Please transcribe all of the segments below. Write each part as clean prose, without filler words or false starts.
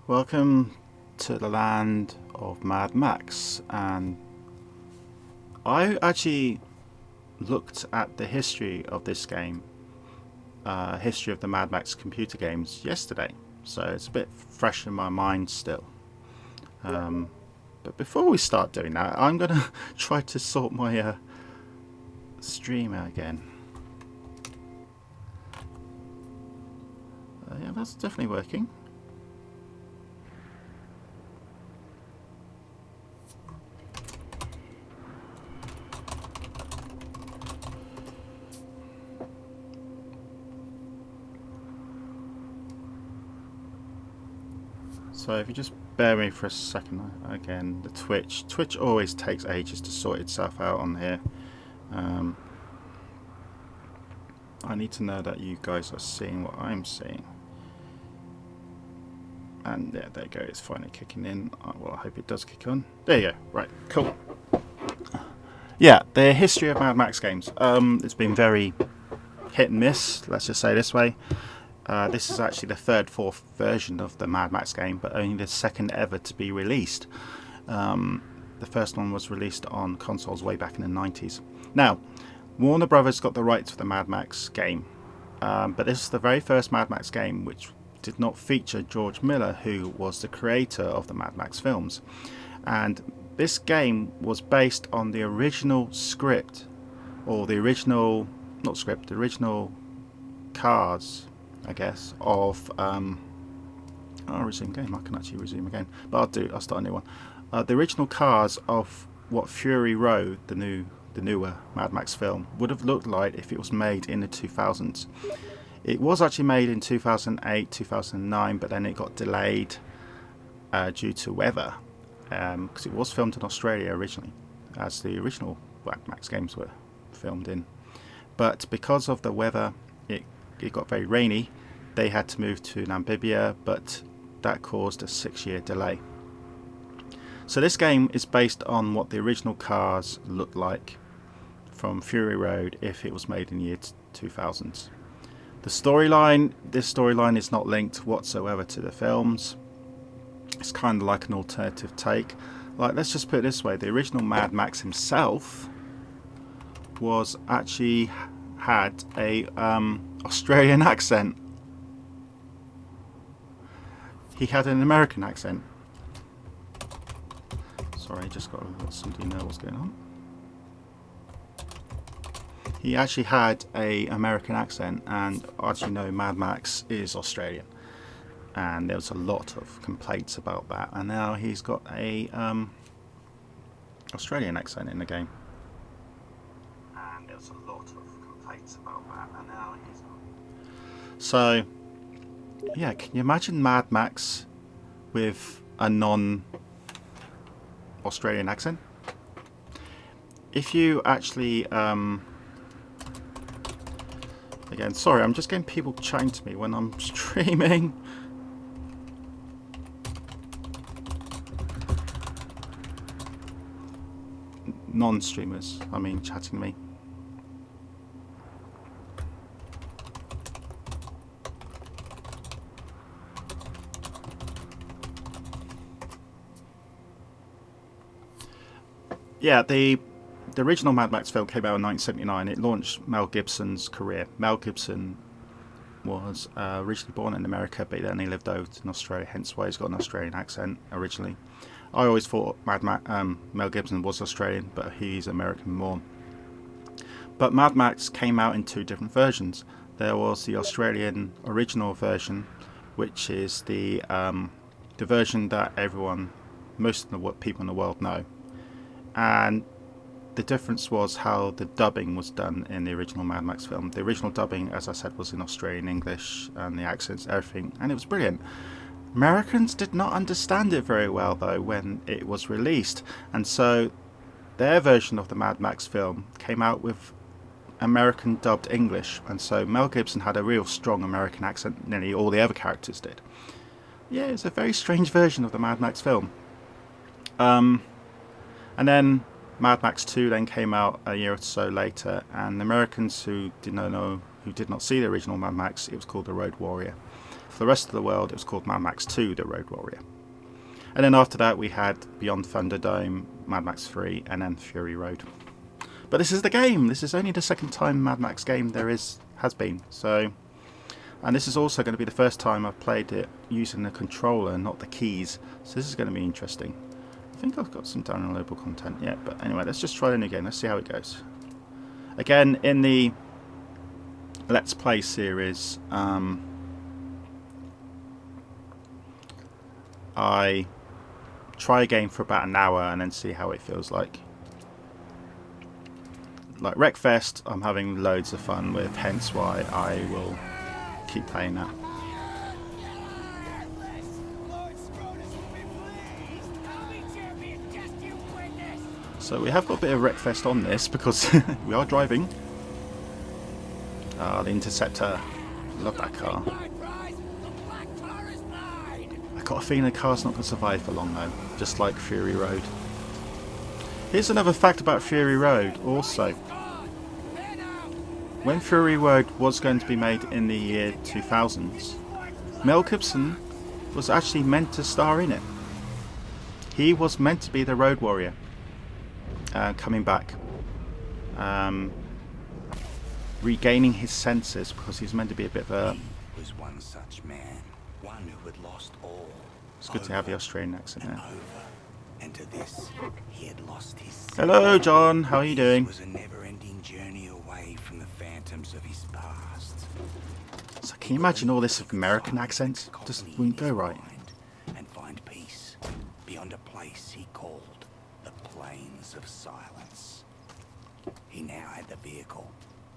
Welcome to the land of Mad Max, and I actually looked at the history of this game, history of the Mad Max computer games yesterday, so it's a bit fresh in my mind still. Um, but before we start doing that, I'm gonna try to sort my stream out again. Yeah, that's definitely working. So if you just bear with me for a second, again, the Twitch always takes ages to sort itself out on here. I need to know that you guys are seeing what I'm seeing. And yeah, there you go, it's finally kicking in. Well, I hope it does kick on. There you go, right, cool. Yeah, the history of Mad Max games. It's been very hit and miss, let's just say this way. This is actually the fourth version of the Mad Max game, but only the second ever to be released. The first one was released on consoles way back in the 90s. Now, Warner Brothers got the rights for the Mad Max game, but this is the very first Mad Max game which did not feature George Miller, who was the creator of the Mad Max films. And this game was based on the original script, or the original, not script, the original cars, I guess, of I'll resume game. I can actually resume again, but I'll start a new one. The original cars of what Fury Road, the newer Mad Max film, would have looked like if it was made in the 2000s. It was actually made in 2008, 2009, but then it got delayed due to weather, because it was filmed in Australia originally, as the original Mad Max games were filmed in. But because of the weather, it got very rainy. They had to move to Namibia, but that caused a 6-year delay. So this game is based on what the original cars looked like from Fury Road if it was made in the year 2000s. This storyline is not linked whatsoever to the films. It's kind of like an alternative take. Like, let's just put it this way, the original Mad Max himself was actually had a Australian accent. He had an American accent. Sorry, I just got to let somebody know what's going on. He actually had a American accent, and as you know, Mad Max is Australian, and there was a lot of complaints about that. And now he's got a Australian accent in the game. And there was a lot of complaints about that. And now he's got... So, yeah, can you imagine Mad Max with a non-Australian accent? If you actually again, sorry, I'm just getting people chatting to me when I'm streaming. Non-streamers, I mean, chatting to me. Yeah, the original Mad Max film came out in 1979. It launched Mel Gibson's career. Mel Gibson was originally born in America, but then he lived out in Australia, hence why he's got an Australian accent originally. I always thought Mel Gibson was Australian, but he's American born. But Mad Max came out in two different versions. There was the Australian original version, which is the version that most of the people in the world know. And the difference was how the dubbing was done in the original Mad Max film. The original dubbing, as I said, was in Australian English, and the accents, everything, and it was brilliant. Americans did not understand it very well, though, when it was released, and so their version of the Mad Max film came out with American dubbed English, and so Mel Gibson had a real strong American accent, nearly all the other characters did. Yeah, it's a very strange version of the Mad Max film. And then Mad Max 2 then came out a year or so later, and Americans who did not see the original Mad Max, it was called The Road Warrior. For the rest of the world, it was called Mad Max 2: The Road Warrior. And then after that, we had Beyond Thunderdome, Mad Max 3, and then Fury Road. But this is the game. This is only the second time Mad Max game there has been. So, and this is also going to be the first time I've played it using the controller, not the keys. So this is going to be interesting. I think I've got some downloadable content yet. But anyway, let's just try it again. Let's see how it goes. Again, in the Let's Play series, I try a game for about an hour and then see how it feels like. Like Wreckfest, I'm having loads of fun with, hence why I will keep playing that. So we have got a bit of Wreckfest on this because we are driving. The Interceptor, love that car. I got a feeling the car's not going to survive for long though, just like Fury Road. Here's another fact about Fury Road also. When Fury Road was going to be made in the year 2000s, Mel Gibson was actually meant to star in it. He was meant to be the Road Warrior, coming back, regaining his senses, because he's meant to be a bit of a... He was one such man, one who had lost all. It's good to have the Australian accent there. And to this, he had lost his... Hello, John. How are you doing? It was a never-ending journey away from the phantoms of his past. So can you imagine all this American accent? Just wouldn't go right. And find peace beyond a place he called the Plains of Silence. He now had the vehicle,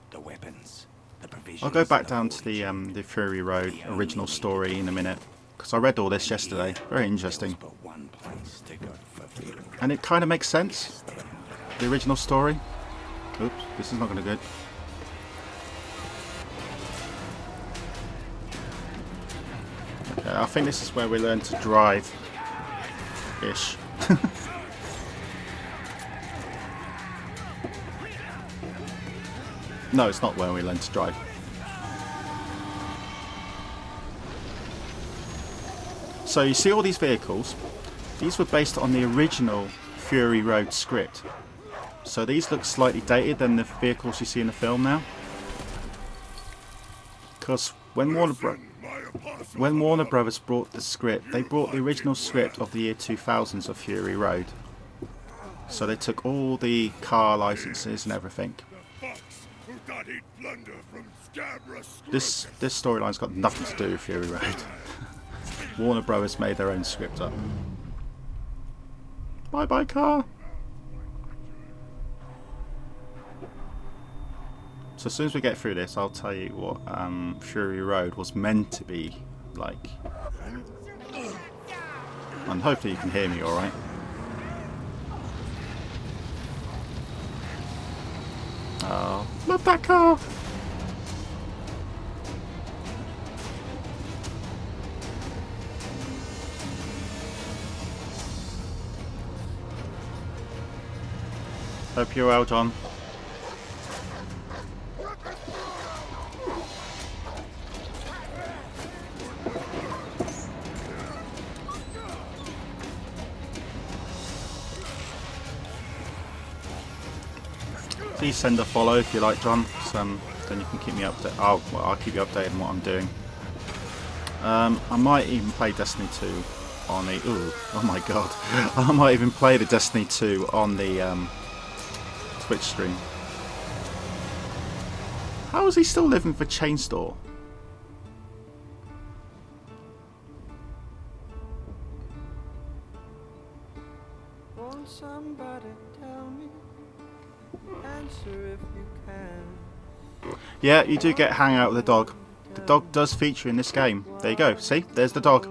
the weapons, the provisions. I'll go back down to the Fury Road original story in a minute, because I read all this yesterday. Very interesting. And it kind of makes sense, the original story. Oops, this is not going to good. Okay, I think this is where we learn to drive. Ish. No, it's not where we learn to drive. So you see all these vehicles. These were based on the original Fury Road script. So these look slightly dated than the vehicles you see in the film now. Because when Warner Brothers brought the script, they brought the original script of the year 2000s of Fury Road. So they took all the car licenses and everything. This storyline's got nothing to do with Fury Road. Warner Brothers made their own script up. Bye bye car. So as soon as we get through this, I'll tell you what Fury Road was meant to be like. And hopefully you can hear me alright. Oh, love that car! Hope you're well, John. Please send a follow if you like, John. Then you can keep me updated. I'll keep you updated on what I'm doing. I might even play Destiny 2 on the... Ooh, oh my god. I might even play the Destiny 2 on the Twitch stream. How is he still living for Chain Store? Won't somebody tell me? Answer if you can. Yeah, you do get hang out with the dog. The dog does feature in this game. There you go. See? There's the dog.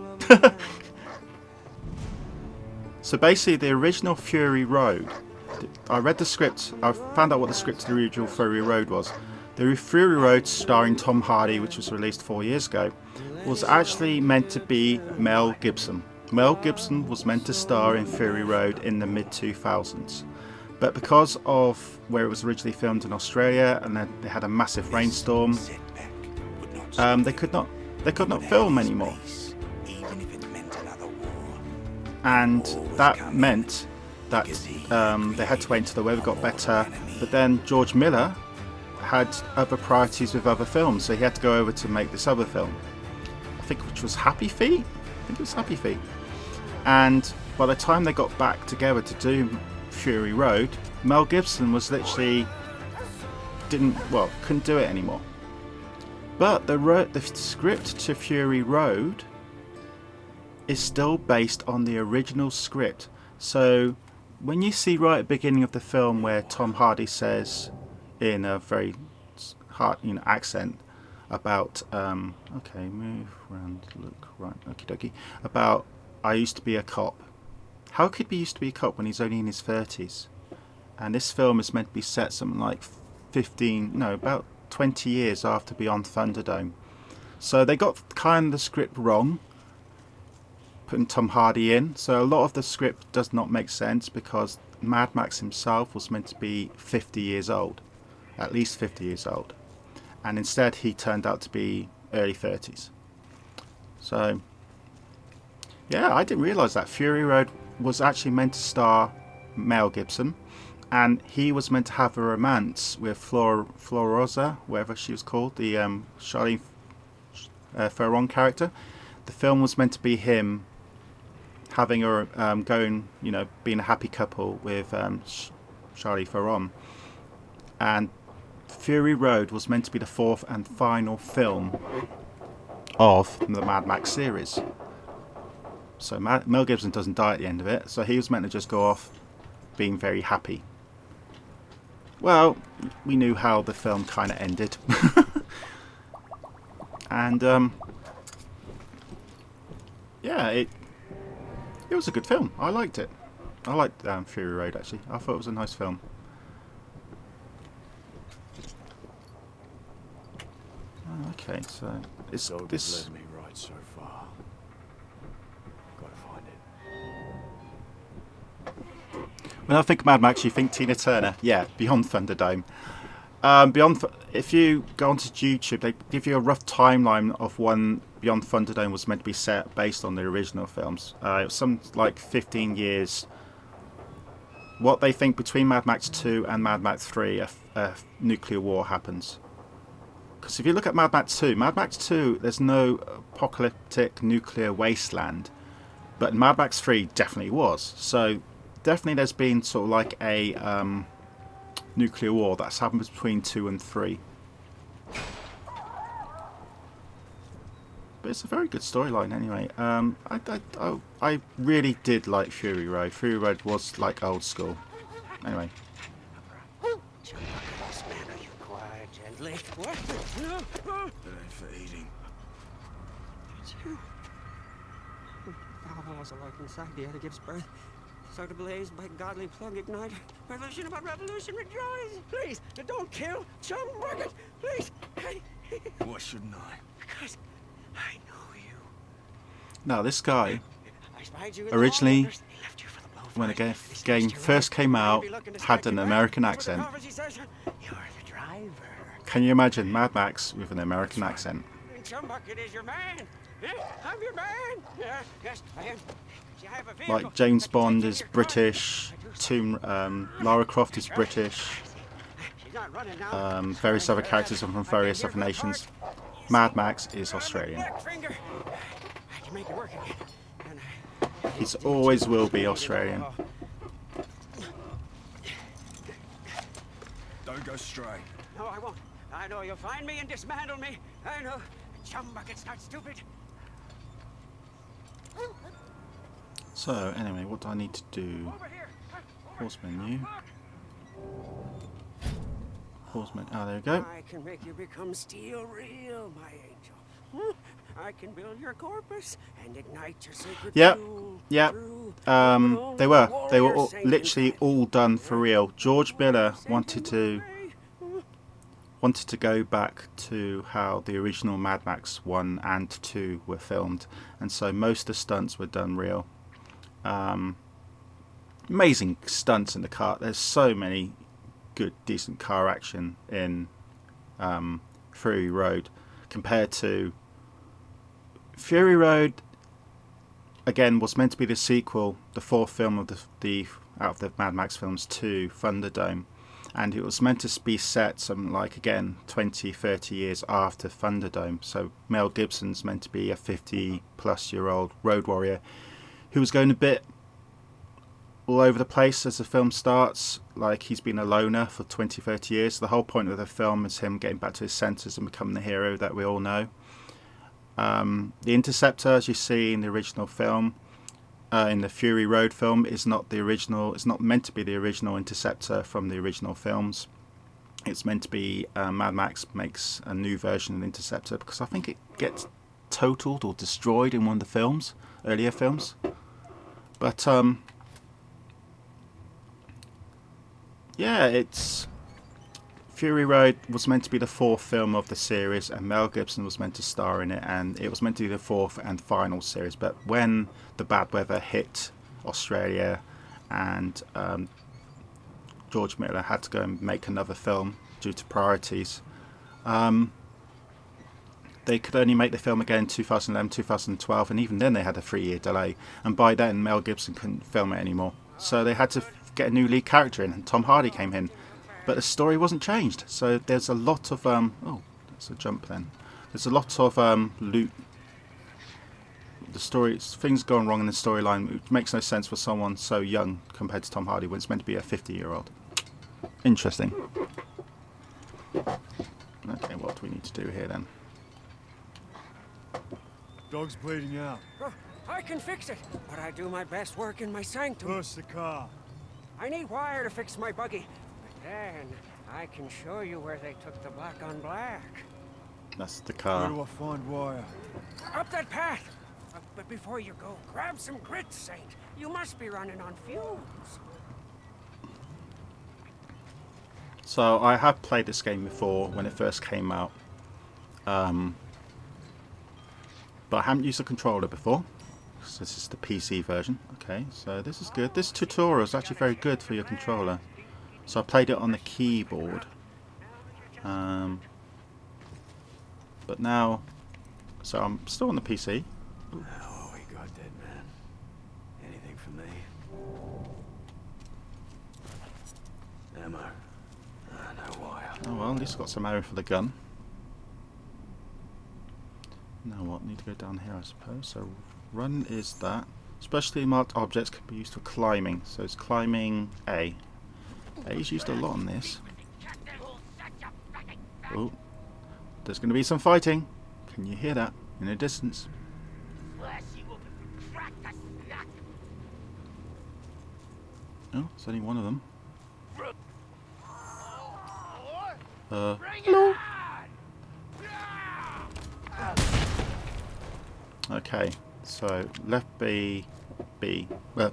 So basically the original Fury Road, I read the script, I found out what the script of the original Fury Road was. The Fury Road, starring Tom Hardy, which was released 4 years ago, was actually meant to be Mel Gibson. Mel Gibson was meant to star in Fury Road in the mid-2000s. But because of where it was originally filmed in Australia, and then they had a massive rainstorm, they could not they could not film anymore. Peace, even if it meant another war. And War was that coming, meant that because he they had to wait until the weather got created better. a mortal enemy. But then George Miller had other priorities with other films, so he had to go over to make this other film. I think which was Happy Feet. I think it was Happy Feet. And by the time they got back together to do Fury Road, Mel Gibson was literally couldn't do it anymore. But the script to Fury Road is still based on the original script. So when you see right at the beginning of the film where Tom Hardy says in a very hard accent about okay, move around, look right, okie dokie, about I used to be a cop. How could he used to be a cop when he's only in his 30s? And this film is meant to be set something like about 20 years after Beyond Thunderdome. So they got kind of the script wrong, putting Tom Hardy in. So a lot of the script does not make sense because Mad Max himself was meant to be 50 years old, at least 50 years old. And instead he turned out to be early 30s. So yeah, I didn't realise that Fury Road was actually meant to star Mel Gibson, and he was meant to have a romance with Florosa, whatever she was called, the Charlize Theron character. The film was meant to be him having a being a happy couple with Charlize Theron, and Fury Road was meant to be the fourth and final film of the Mad Max series. So Mel Gibson doesn't die at the end of it, so he was meant to just go off being very happy. Well, we knew how the film kind of ended. And yeah, it was a good film. I liked it. I liked Fury Road, actually. I thought it was a nice film. Okay, so it's Dog this. has led me right so far. Gotta find it. When I think Mad Max, you think Tina Turner. Yeah, Beyond Thunderdome. If you go onto YouTube, they give you a rough timeline of when Beyond Thunderdome was meant to be set based on the original films. It was some like 15 years. What they think between Mad Max 2 and Mad Max 3, a nuclear war happens. Because if you look at Mad Max 2, there's no apocalyptic nuclear wasteland. But Mad Max 3 definitely was. So definitely there's been sort of like a nuclear war that's happened between 2 and 3. But it's a very good storyline anyway. I really did like Fury Road. Fury Road was like old school. Anyway. Gently. What? That ain't for eating. It's you. Valhalla was alive inside the other gives birth. So to blaze by godly plug ignite. Revolution about revolution rejoice. Please, don't kill Chum Bucket. Please. Why shouldn't I? Because I know you. Now this guy, I spied you in the originally, hall. He left you for the blowfly. when the He game snatched your first life. came out, Maybe looking to had strike an you back. American That's what the accent. prophecy says. You're the driver. Can you imagine Mad Max with an American accent? And Chumbucket is your man. Yeah, I'm your man. Yeah, yes, I am. See, I have a vehicle Like James that can Bond take is you to your British, Lara Croft is British, She's not running now. various other characters are from various other nations. Mad Max is Australian. Black finger. I can make it work again. And He's always will be Australian. Don't go stray. No, I won't. I know you'll find me and dismantle me. I know. Chumbucket's not stupid. So anyway, what do I need to do? Over here. Pause menu. Pause menu. Oh, there we go. I can make you become steel real, my angel. I can build your corpus and ignite your sacred Yep. fuel. Yep. True. They were Warrior all, saint literally and all done for real. George Miller saint wanted to go back to how the original Mad Max 1 and 2 were filmed, and so most of the stunts were done real. Amazing stunts in the car. There's so many good, decent car action in Fury Road compared to Fury Road again was meant to be the sequel, the fourth film of the out of the Mad Max films to Thunderdome, and it was meant to be set something like, again, 20-30 years after Thunderdome. So Mel Gibson's meant to be a 50-plus-year-old road warrior who was going a bit all over the place as the film starts, like he's been a loner for 20-30 years. The whole point of the film is him getting back to his senses and becoming the hero that we all know. The Interceptor, as you see in the original film, in the Fury Road film, is not the original. It's not meant to be the original Interceptor from the original films. It's meant to be Mad Max makes a new version of the Interceptor, because I think it gets totaled or destroyed in one of the films, earlier films. But yeah, it's Fury Road was meant to be the fourth film of the series, and Mel Gibson was meant to star in it, and it was meant to be the fourth and final series. But when the bad weather hit Australia, and George Miller had to go and make another film due to priorities, they could only make the film again in 2011, 2012, and even then they had a 3-year delay. And by then, Mel Gibson couldn't film it anymore, so they had to get a new lead character in, and Tom Hardy came in. But the story wasn't changed, so there's a lot of oh, that's a jump then. There's a lot of loot. The story, things going wrong in the storyline, which makes no sense for someone so young compared to Tom Hardy when it's meant to be a 50-year-old. Interesting. Okay, what do we need to do here then? Dog's bleeding out. Oh, I can fix it, but I do my best work in my sanctum. Push the car. I need wire to fix my buggy. But then I can show you where they took the black on black. That's the Where car. do I find wire? Up that path. But before you go, grab some grit, Saint. You must be running on fumes. So I have played this game before when it first came out, but I haven't used a controller before. So this is the PC version. Okay, so this is good. This tutorial is actually very good for your controller. So I played it on the keyboard, but now, so I'm still on the PC. Oh, we got dead man. Anything for me? Ammo. No wire. Oh well, at least got some ammo for the gun. Now what? Need to go down here, I suppose. So run is that. Specially marked objects can be used for climbing. So it's climbing A. A's used a lot on this. Oh, there's going to be some fighting. Can you hear that in the distance? Oh, it's only one of them. Hello. Okay, so left B, B. Well,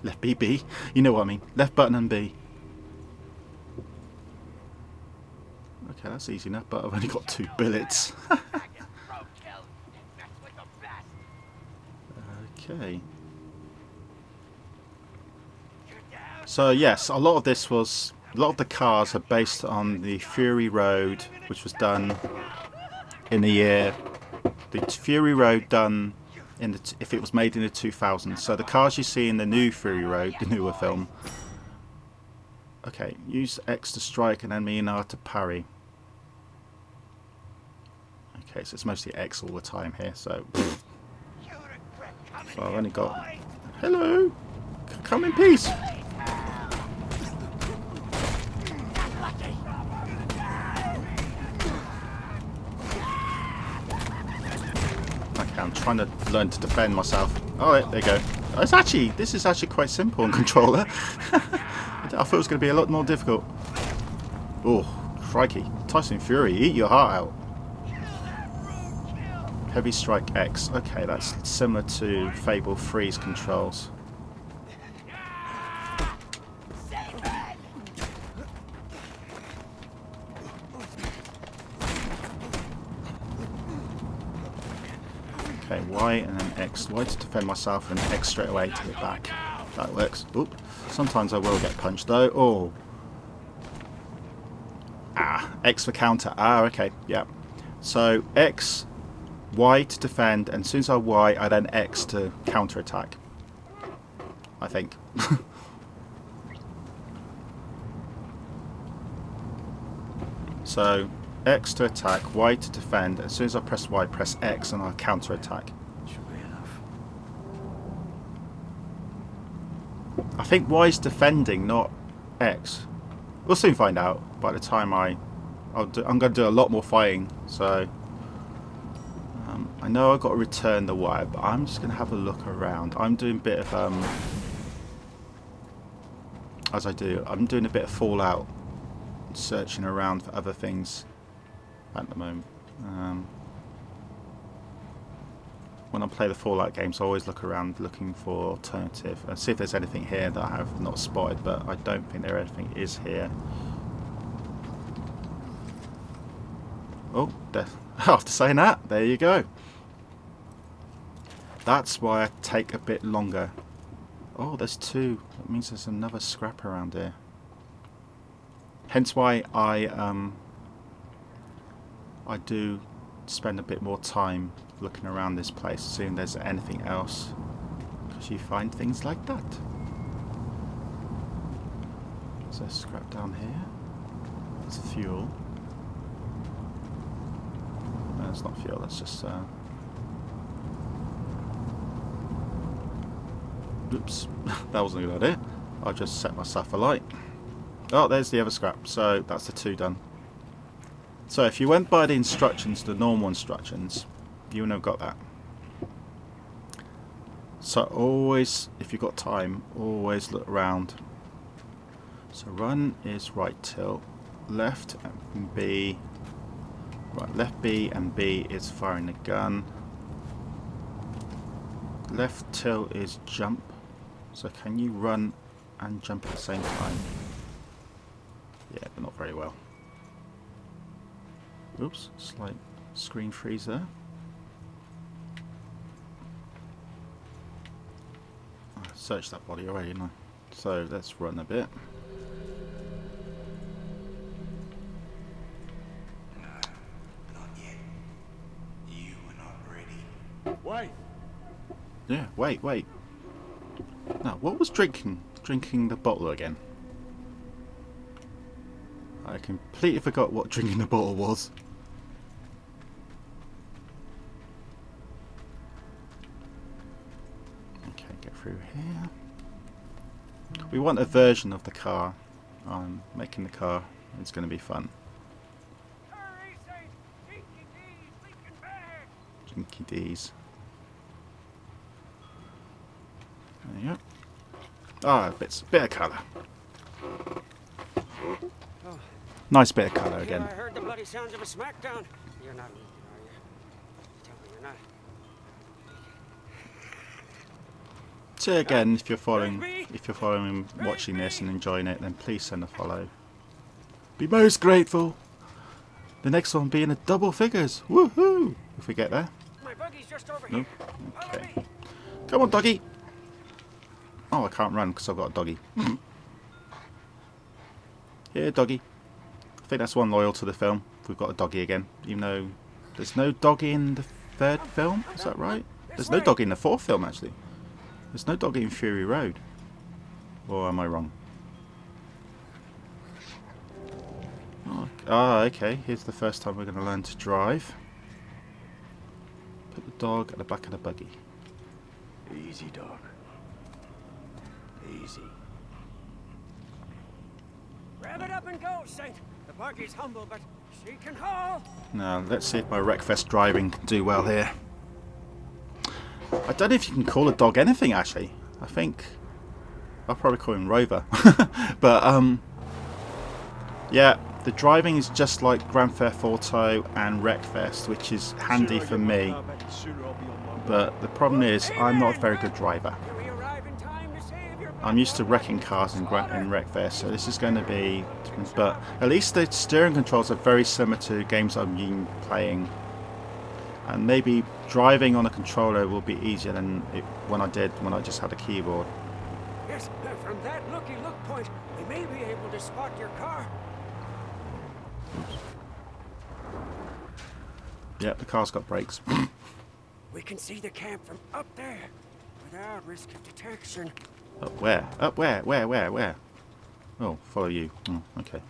left B, B. You know what I mean. Left button and B. Okay, that's easy enough, but I've only got 2 bullets. Okay. So yes, a lot of the cars are based on the Fury Road, which was done in the year. The Fury Road done in the if it was made in the 2000s. So the cars you see in the new Fury Road, the newer film. Okay, use X to strike an enemy and R to parry. Okay, so it's mostly X all the time here. So I've only got. Hello, come in peace. Okay, I'm trying to learn to defend myself. Oh, there you go. This is actually quite simple on controller. I thought it was going to be a lot more difficult. Oh, crikey. Tyson Fury, eat your heart out. Heavy Strike X. Okay, that's similar to Fable 3's controls. Okay, Y and then X. Y to defend myself and X straight away to hit back. That works. Oop. Sometimes I will get punched though. Oh. Ah, X for counter. Ah, okay. Yeah. So X, Y to defend, and as soon as I Y, I then X to counter attack. I think. So X to attack, Y to defend. As soon as I press Y, press X, and I'll counter attack. Should be enough. I think Y is defending, not X. We'll soon find out. By the time I'm going to do a lot more fighting, so I know I've got to return the Y, but I'm just going to have a look around. I'm doing a bit of I'm doing a bit of Fallout, searching around for other things at the moment. When I play the Fallout games, I always look around looking for alternative and see if there's anything here that I have not spotted, but I don't think there anything is here. Oh, after saying that, there you go. That's why I take a bit longer. Oh, there's two. That means there's another scrap around here. Hence why I do spend a bit more time looking around this place, seeing if there's anything else, because you find things like that. Is there scrap down here? There's fuel. No, it's not fuel, that's just oops, that wasn't a good idea. I'll just set myself alight. Oh, there's the other scrap, so that's the two done. So if you went by the instructions, the normal instructions, you wouldn't have got that. So always, if you've got time, always look around. So run is right tilt, left and B, right, left B and B is firing the gun. Left tilt is jump. So can you run and jump at the same time? Yeah, but not very well. Oops, slight screen freeze there. I searched that body already, didn't I? So let's run a bit. No, not yet. You are not ready. Wait! Yeah, wait. Now, what was drinking the bottle again? I completely forgot what drinking the bottle was. Okay, get through here. We want a version of the car. I'm making the car. It's going to be fun. Hurry, Saint! Dinky D's leaking back! Dinky D's. There you go. Ah, bit of colour. Oh. Nice bit of colour again. I heard the bloody sounds of a smackdown. You're not leaking, are you? Tell me you're not. So again, if you're following, watching this and enjoying it, then please send a follow. Be most grateful. The next one being a double figures. Woohoo! If we get there. My buggy's just over Nope. here. Follow Okay. me. Come on, doggy. Oh, I can't run because I've got a doggy. Here, doggy. I think that's one loyal to the film. We've got a doggy again, even though there's no doggy in the third film. Is that right? There's no doggy in the fourth film, actually. There's no doggy in Fury Road. Or am I wrong? Oh, okay. Here's the first time we're going to learn to drive. Put the dog at the back of the buggy. Easy, dog. Easy. Rev it up and go, Saint. The buggy's humble, but she can haul. Now, let's see if my Wreckfest driving can do well here. I don't know if you can call a dog anything, actually. I think I'll probably call him Rover. But, yeah, the driving is just like Grand Theft Auto and Wreckfest, which is handy for me. But the problem is, I'm not a very good driver. Can we arrive in time to save your I'm used to wrecking cars in Wreckfest, so this is going to be... But at least the steering controls are very similar to games I've been playing. And maybe driving on a controller will be easier than when I just had a keyboard. Yes, from that looky look point, we may be able to spot your car. Yep, the car's got brakes. We can see the camp from up there without risk of detection. Up where? Up where? Where? Oh, follow you. Oh, okay.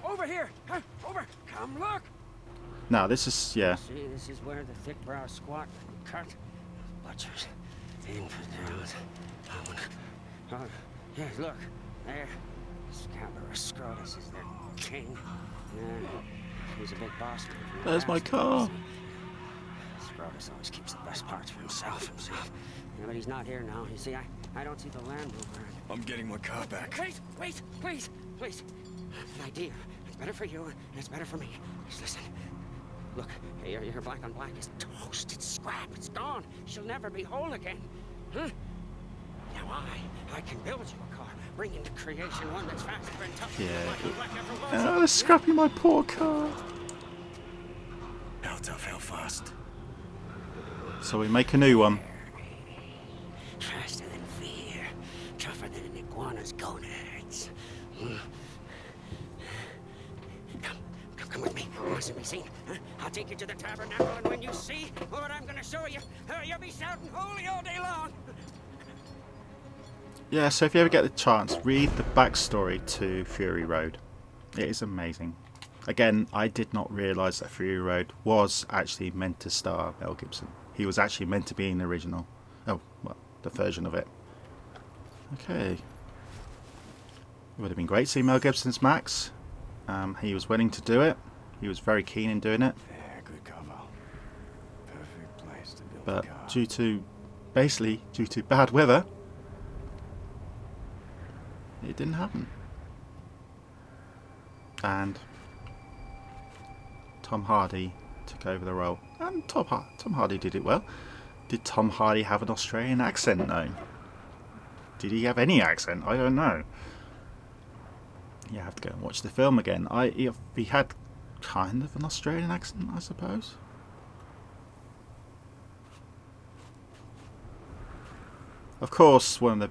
Over here! Huh? Over! Come look! Now this is, yeah. See, this is where the thick brow squat cut. Butchers. Infidels. Oh, yeah, look. There. Scabrous Scrotus is their king. Yeah, he's a big boss. There's my car. Scrotus always keeps the best parts for himself. Yeah, but he's not here now. You see, I don't see the Land Rover. I'm getting my car back. Wait, please. An idea. It's better for you, and it's better for me. Just listen. Look, your black on black is toast. It's scrap. It's gone. She'll never be whole again. Huh? Now I can build you a car. Bring into creation one that's faster and tougher than black on black ever was. Oh, they're scrapping my poor car. How tough, how fast? So we make a new one. Faster than fear. Tougher than an iguana's gonads. Come with me. You mustn't be seen. Huh? I'll take you to the tabernacle, and when you see what I'm going to show you, you'll be shouting holy all day long. Yeah, so if you ever get the chance, read the backstory to Fury Road. It is amazing. Again, I did not realise that Fury Road was actually meant to star Mel Gibson. He was actually meant to be in the original. Oh, well, the version of it. Okay. It would have been great to see Mel Gibson's Max. He was willing to do it. He was very keen in doing it. Yeah, good cover. Perfect place to build a But car. due to bad weather, it didn't happen. And Tom Hardy took over the role. And Tom Hardy did it well. Did Tom Hardy have an Australian accent? No. Did he have any accent? I don't know. You have to go and watch the film again. He had kind of an Australian accent, I suppose. Of course, one of the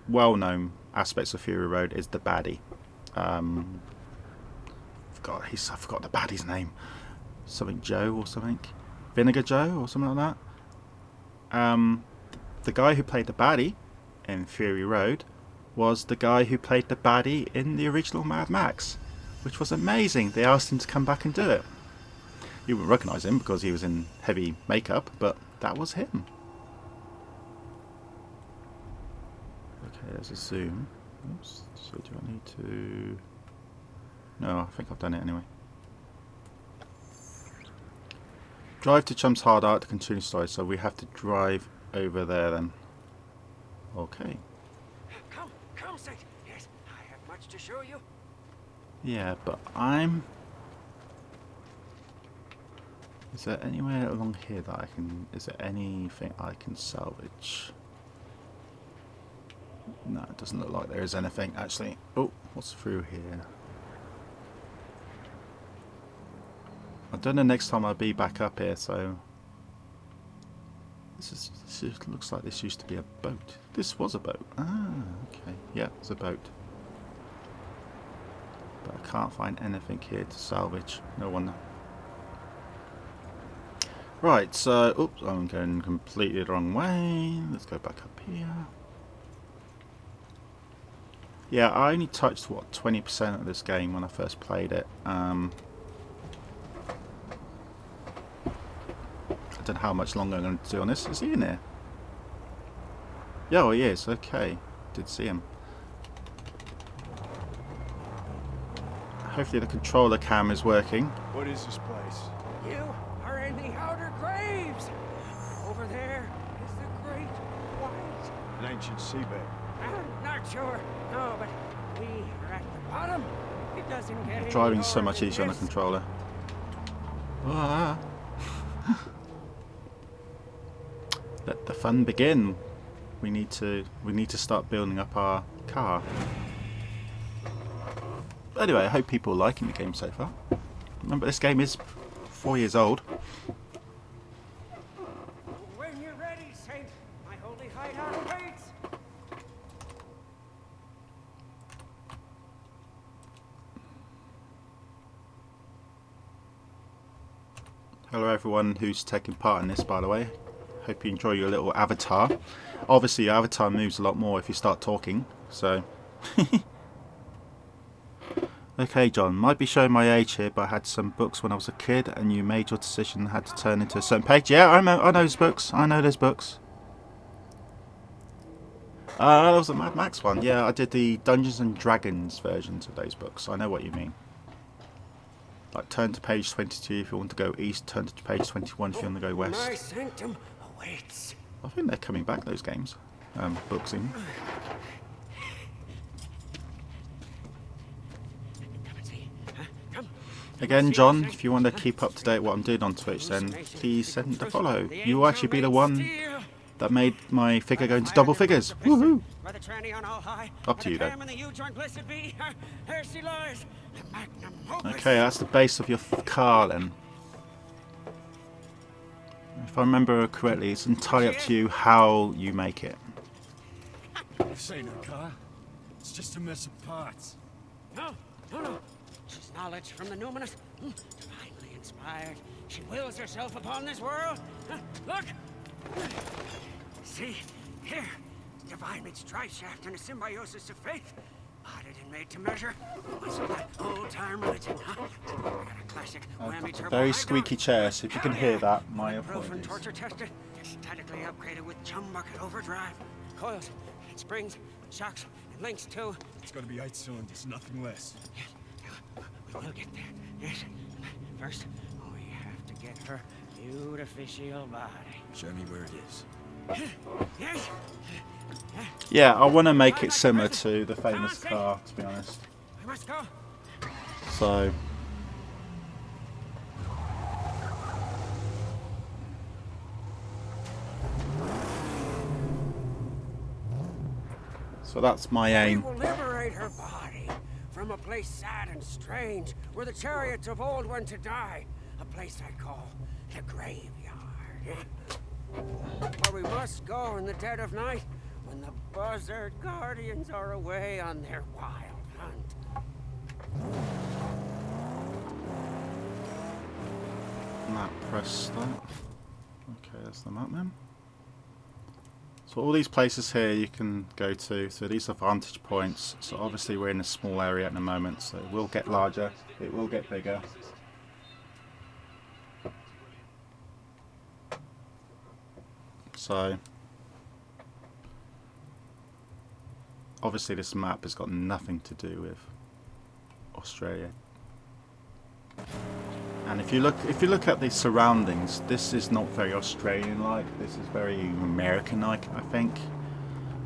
well-known aspects of Fury Road is the baddie. I forgot the baddie's name. Something Joe or something. Vinegar Joe or something like that. The guy who played the baddie in Fury Road was the guy who played the baddie in the original Mad Max, which was amazing. They asked him to come back and do it. You wouldn't recognise him because he was in heavy makeup, but that was him. Okay, there's a zoom. Oops, so do I need to... No, I think I've done it anyway. Drive to Chum's Hard Art to continue story, so we have to drive over there then. Okay. Come, Saint. Yes, I have much to show you. Yeah, but Is there anywhere along here that I can... Is there anything I can salvage? No, it doesn't look like there is anything, actually. Oh, what's through here? I don't know next time I'll be back up here, so... This looks like this used to be a boat. This was a boat. Ah, okay. Yeah, it's a boat. But I can't find anything here to salvage. No wonder. Right, so... Oops, I'm going completely the wrong way. Let's go back up here. Yeah, I only touched, what, 20% of this game when I first played it. I don't know how much longer I'm going to do on this. Is he in here? Yeah, oh, he is. Okay. Did see him. Hopefully the controller cam is working. What is this place? You are in the Outer Graves. Over there is the Great White. An ancient seabed. I'm not sure. No, but we are at the bottom. It doesn't get any Driving so lower much than easier on the this. controller. Ah. Let the fun begin. We need to start building up our car. Anyway, I hope people are liking the game so far. Remember, this game is 4 years old. When you're ready, Saint, my holy hideout awaits. Hello everyone who's taking part in this, by the way. Hope you enjoy your little avatar. Obviously your avatar moves a lot more if you start talking, so... Okay John, might be showing my age here, but I had some books when I was a kid and you made your decision and had to turn into a certain page. Yeah, I know those books. I know those books. That was a Mad Max one. Yeah, I did the Dungeons and Dragons versions of those books. I know what you mean. Like turn to page 22 if you want to go east, turn to page 21 if you want to go west. My sanctum awaits. I think they're coming back, those games. Books in. Come and see. Huh? Come. Again, John, if you want to keep up to date what I'm doing on Twitch, then please send me the follow. You will actually be the one that made my figure go into double figures. Woohoo! Up to you though. Okay, that's the base of your car then. If I remember correctly, it's entirely up to you how you make it. This ain't a car. It's just a mess of parts. No. She's knowledge from the numinous, divinely inspired. She wills herself upon this world. Look! See? Here. Divine made strife shaft and a symbiosis of faith. Potted and made to measure. What's that old-time religion, huh? I got a classic whammy turbo Very hydro. squeaky chair, so if you can hear that, my Bulletproof and apologies. torture tested. Statically upgraded with chum bucket overdrive. Coils, and springs, shocks, and links too. It's gotta be 8 cylinders, nothing less. We will get there. Yes. First, we have to get her beautificial body. Show me where it is. Yes. Yeah, I want to make it similar to the famous car, to be honest. We must go. So... So that's my We aim. will liberate her body from a place sad and strange, where the chariots of old went to die. A place I call the graveyard. Where we must go in the dead of night, when the buzzard guardians are away on their wild hunt. Map, press that. Okay, that's the map then. So all these places here you can go to, so these are vantage points. So obviously we're in a small area at the moment, so it will get larger, it will get bigger. So obviously this map has got nothing to do with Australia. And if you look at the surroundings, this is not very Australian-like. This is very American-like, I think.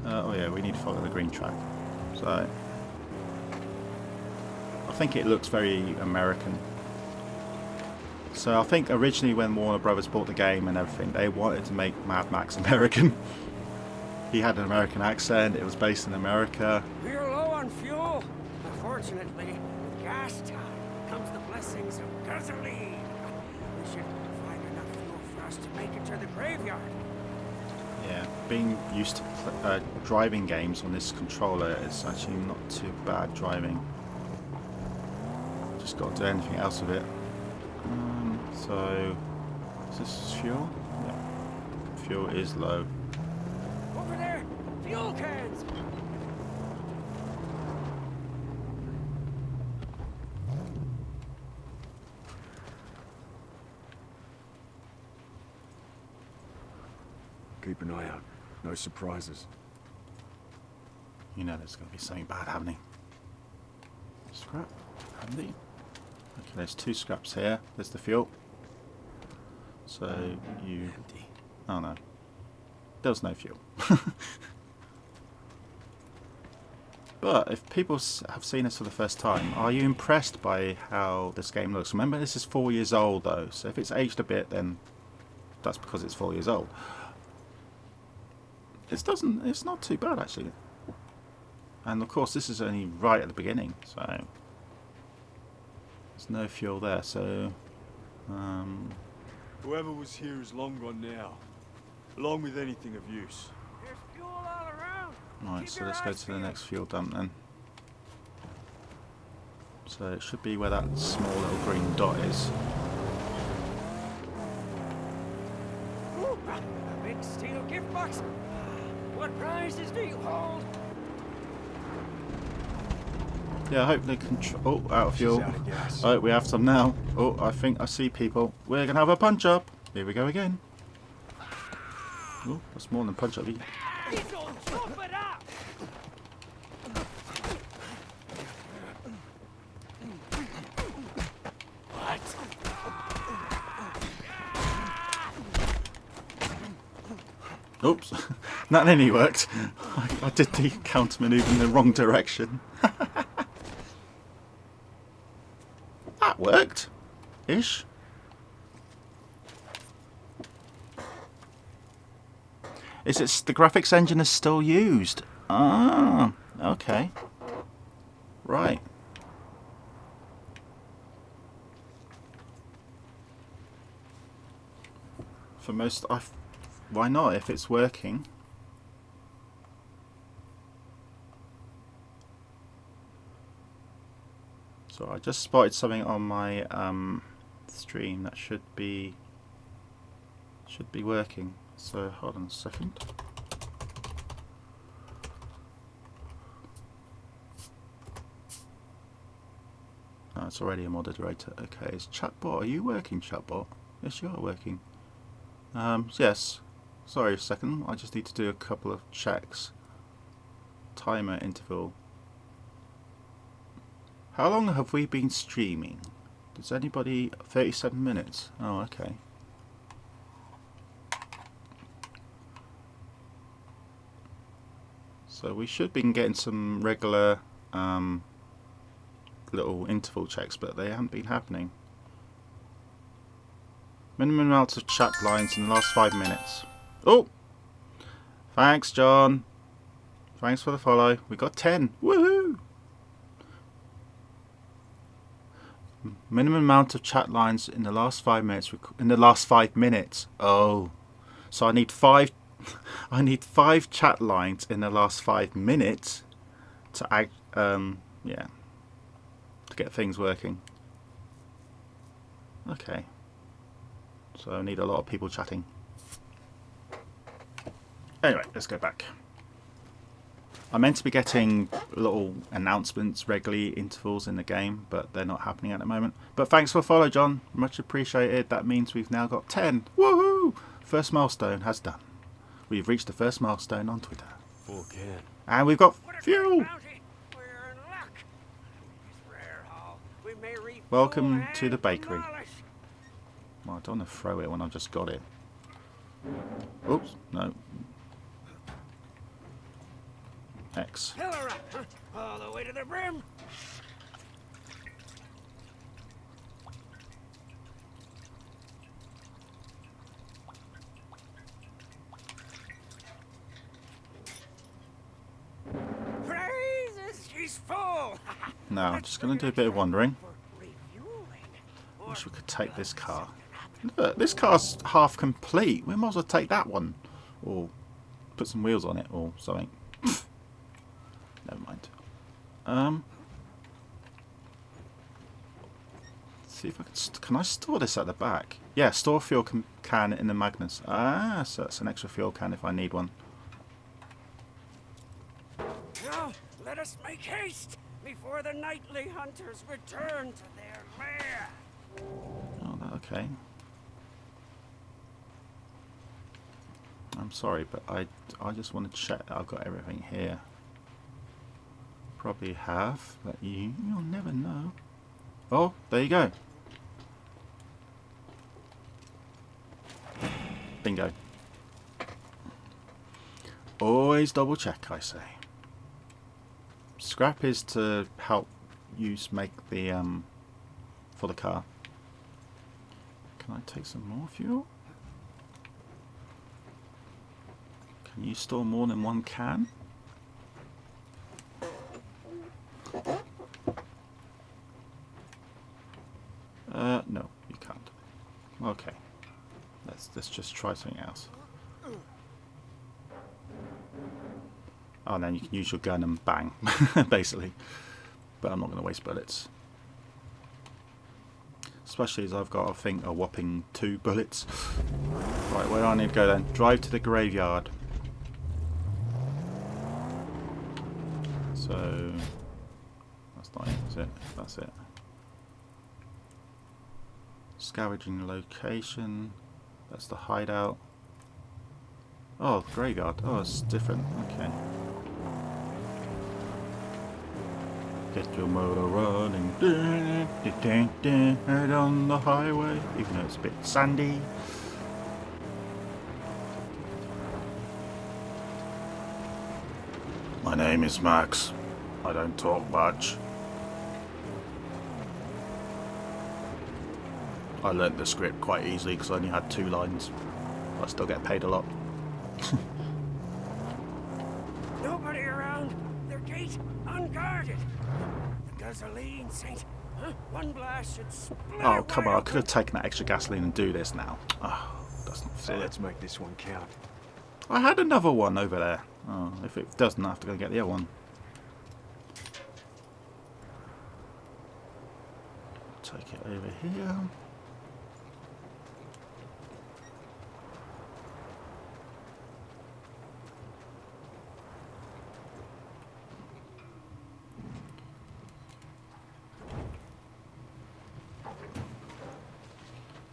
Oh yeah, we need to follow the green track. So I think it looks very American. So I think originally when Warner Brothers bought the game and everything, they wanted to make Mad Max American. He had an American accent. It was based in America. We're low on fuel. Unfortunately, with gas time comes the blessings of gasoline. We should find enough fuel for us to make it to the graveyard. Yeah, being used to driving games on this controller is actually not too bad driving. Just got to do anything else with it. So, is this fuel? Yeah. Fuel is low. Over there, fuel cans. Keep an eye out. No surprises. You know there's going to be something bad happening. Scrap. Handy. Okay, there's 2 scraps here. There's the fuel. So you... Empty. Oh no. There's no fuel. But if people have seen this for the first time, are you impressed by how this game looks? Remember, this is 4 years old though, so if it's aged a bit, then that's because it's 4 years old. It's not too bad actually. And of course this is only right at the beginning, so there's no fuel there, so Whoever was here is long gone now, along with anything of use. There's fuel all around. right, Keep so your let's go eyes to the peeled. next fuel dump then. So it should be where that small little green dot is. A big steel gift box. What prizes do you hold? Yeah, hopefully control. Oh, out of fuel. out of gas. Oh, we have some now. Oh, I think I see people. We're gonna have a punch up. Here we go again. Oh, that's more than punch up. Oops, that nearly worked. I did the counter maneuver in the wrong direction. That worked, ish. Is it the graphics engine is still used? Ah, okay, right. For most, why not if it's working? So I just spotted something on my stream that should be working. So hold on a second. Oh, it's already a moderator. Okay, is chatbot? Are you working, chatbot? Yes, you are working. Yes. Sorry a second. I just need to do a couple of checks. Timer interval. How long have we been streaming? Does anybody... 37 minutes. Oh, okay. So we should be getting some regular little interval checks, but they haven't been happening. Minimum amount of chat lines in the last 5 minutes. Oh! Thanks, John. Thanks for the follow. We got 10. Woohoo! Minimum amount of chat lines in the last 5 minutes. In the last 5 minutes. Oh. So I need 5 I need 5 chat lines in the last 5 minutes to yeah, to get things working. Okay. So I need a lot of people chatting. Anyway, let's go back. I'm meant to be getting little announcements regularly, intervals in the game, but they're not happening at the moment. But thanks for follow, John. Much appreciated. That means we've now got 10. Woohoo! First milestone has done. We've reached the first milestone on Twitter. Full can. And we've got fuel! We're in luck. These rare haul. We may refuel Welcome to the and bakery. demolish. Well, I don't want to throw it when I've just got it. Oops, no. X. Pillar up, huh? All the way to the brim. Praises, she's full. Now, I'm just going to do a bit of wandering. For refueling. Wish we could take this car. Look, this car's half complete. We might as well take that one. Or put some wheels on it or something. Never mind. See if I can I store this at the back? Yeah, store fuel can in the Magnus. Ah, so that's an extra fuel can if I need one. Now, let us make haste before the nightly hunters return to their lair. Oh, okay. I'm sorry, but I just want to check that I've got everything here. Probably have, but you'll never know. Oh, there you go. Bingo. Always double check, I say. Scrap is to help you make the for the car. Can I take some more fuel? Can you store more than one can? No, you can't. Okay. Let's just try something else. Oh, and then you can use your gun and bang, basically. But I'm not going to waste bullets. especially as I've got, I think, a whopping 2 bullets. Right, where do I need to go then? Drive to the graveyard. So that's not it, is it? That's it. Scavenging location. That's the hideout. Oh, the graveyard. Oh, it's different. Okay. Get your motor running. Head on the highway. Even though it's a bit sandy. My name is Max. I don't talk much. I learnt the script quite easily because I only had 2 lines. I still get paid a lot. Nobody around. Their gate unguarded. The gasoline, Saint. Huh? One blast should split. Oh, come on. I could have taken that extra gasoline and do this now. Oh, that's not So fair. let's make this one count. I had another one over there. Oh, if it doesn't, I have to go get the other one. Take it over here.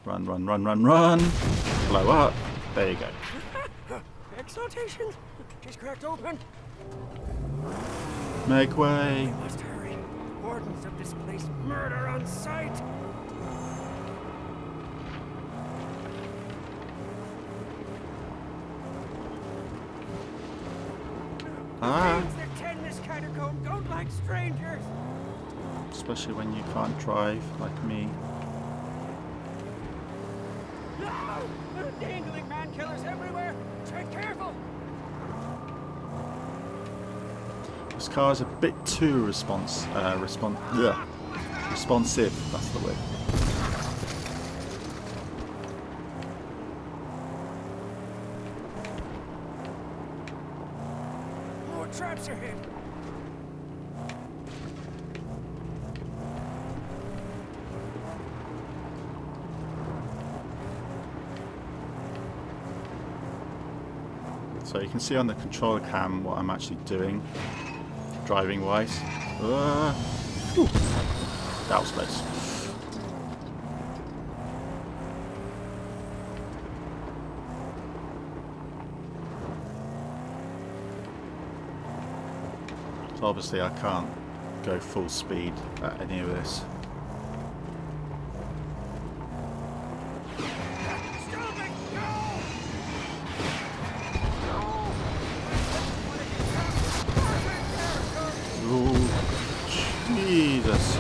Run, run, run, run, run. Blow up. There you go. Exaltation. She's cracked open. Make way. We must hurry. Wardens of this place murder on sight. Ah. Things that tend this catacomb don't like strangers. Especially when you can't drive like me. No! There are dangling man killers everywhere. Tread careful. This car is a bit too responsive. That's the word. More traps ahead. So you can see on the controller cam what I'm actually doing, driving wise. That was close. So obviously I can't go full speed at any of this. Stop it! No! Oh, Jesus.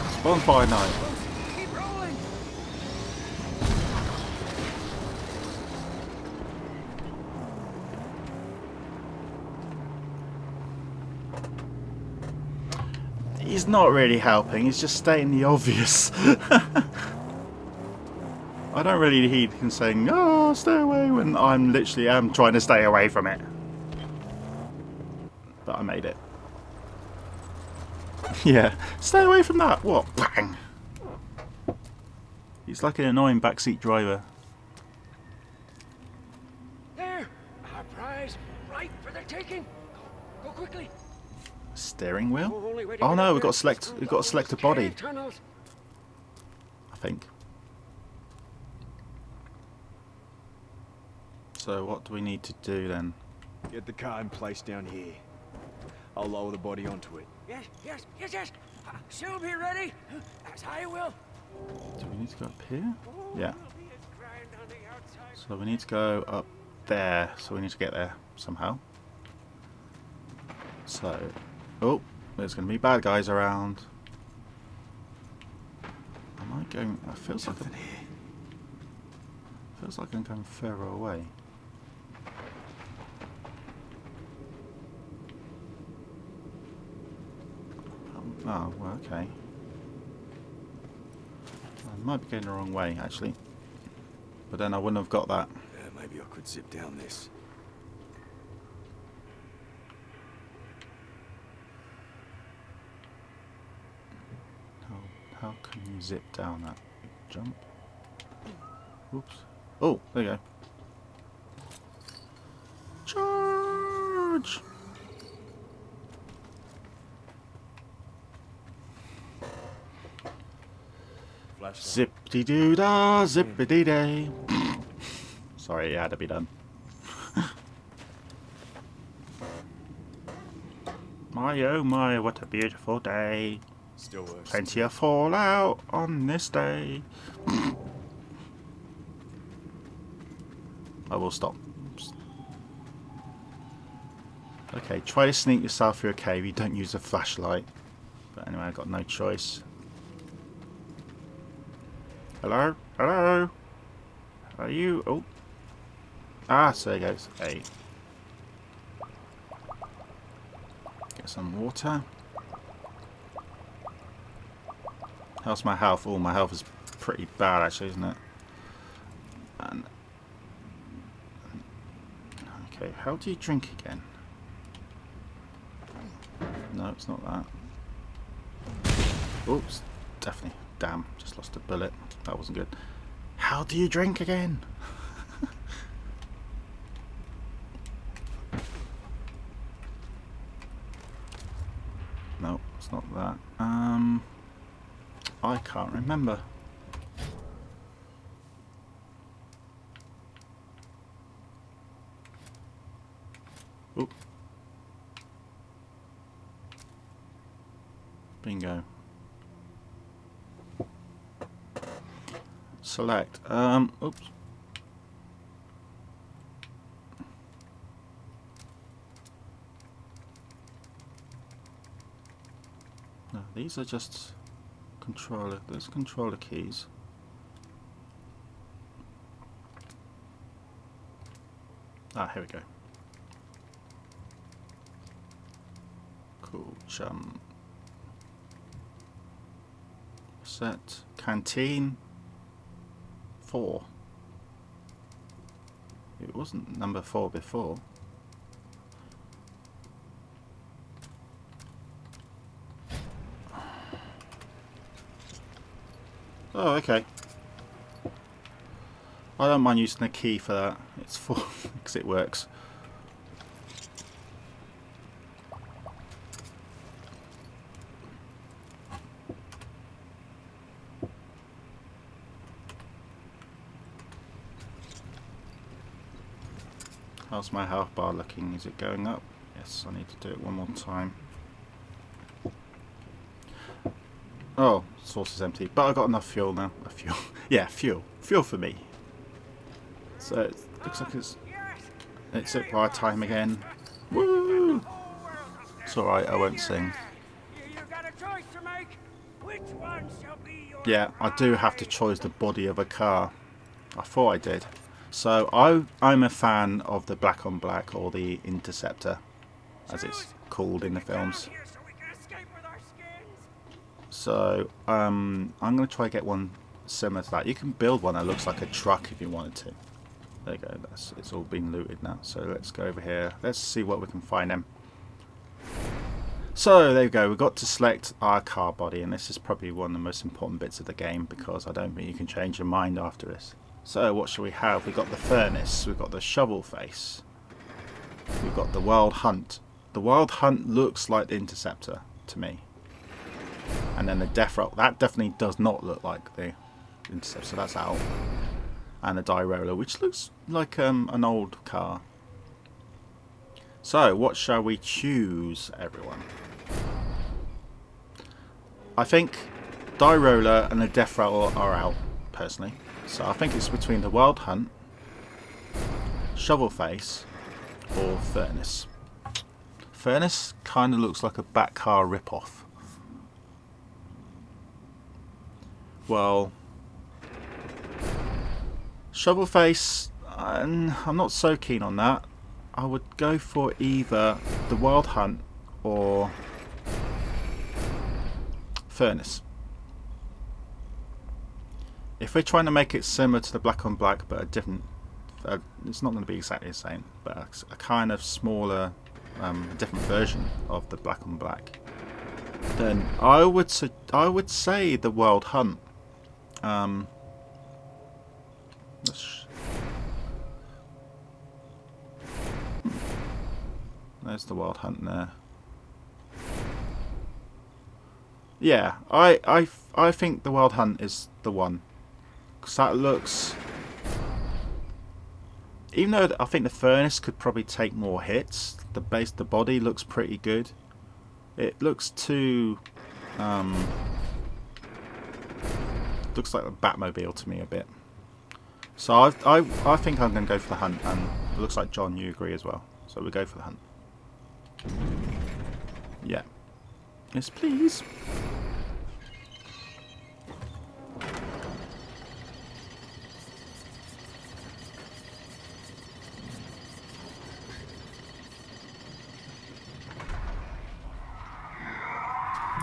It's bonfire night. Keep rolling. He's not really helping, he's just stating the obvious. I don't really need him saying, "Oh, stay away," when I'm literally am trying to stay away from it. But I made it. Yeah, stay away from that. What? Bang! He's like an annoying backseat driver. There, our prize, right for the taking. Go quickly. Steering wheel? Only way to Oh get no, up we've there got to select. is through We've got to those select a body. cave tunnels. I think. So what do we need to do then? Get the car in place down here. I'll lower the body onto it. Yes, yes, yes, yes. She'll be ready, as I will. Do we need to go up here? Yeah. We'll be as grand on the outside. So we need to go up there. So we need to get there somehow. So, oh, there's going to be bad guys around. Am I going? It feels like I'm going further away. Oh, well, okay. I might be going the wrong way, actually. But then I wouldn't have got that. Maybe I could zip down this. Oh How can you zip down that jump? Oops. Oh, there you go. Charge! Zippity doo dah, zippity day. Sorry, it had to be done. My oh my, what a beautiful day. Still works. Plenty of fallout on this day. I will stop. Okay, try to sneak yourself through a cave. You don't use a flashlight. But anyway, I've got no choice. Hello? Hello? Are you? Oh. Ah, so there goes. A. Get some water. How's my health? Oh, my health is pretty bad actually, isn't it? And okay, how do you drink again? No, it's not that. Oops, definitely. Damn, just lost a bullet. That wasn't good. How do you drink again? No, it's not that. I can't remember. Oop. Bingo. Select. Oops. No, these are just controller. There's controller keys. Ah, here we go. Cool. Jump. Set. Canteen. 4. It wasn't number 4 before. Oh, okay. I don't mind using the key for that. It's 4 because it works. How's my health bar looking? Is it going up? Yes, I need to do it one more time. Oh, source is empty, but I've got enough fuel now. Fuel. Yeah, fuel. Fuel for me. So it looks like it's at bar time again. Woo! It's alright, I won't sing. Yeah, I do have to choose the body of a car. I thought I did. So I'm a fan of the Black on Black, or the Interceptor, as it's called in the films. So I'm going to try to get one similar to that. You can build one that looks like a truck if you wanted to. There you go. It's all been looted now. So let's go over here. Let's see what we can find them. So there you go. We've got to select our car body, and this is probably one of the most important bits of the game because I don't think you can change your mind after this. So what shall we have? We've got the furnace. We've got the shovel face. We've got the wild hunt. The wild hunt looks like the Interceptor to me. And then the death roll. That definitely does not look like the Interceptor. So that's out. And the die roller, which looks like an old car. So what shall we choose, everyone? I think die roller and the death roller are out, personally. So I think it's between the wild hunt, shovel face, or furnace. Furnace kind of looks like a back car rip-off. Well, shovel face, I'm not so keen on that. I would go for either the wild hunt or furnace. If we're trying to make it similar to the Black on Black, but a different, it's not going to be exactly the same, but a kind of smaller, different version of the Black on Black. then I would say the Wild Hunt. There's the Wild Hunt there. Yeah, I think the Wild Hunt is the one, because that looks. Even though I think the Furnace could probably take more hits, the body looks pretty good. It looks too. Looks like the Batmobile to me a bit. So I think I'm going to go for the Hunt, and it looks like John, you agree as well. So we go for the Hunt. Yeah. Yes, please.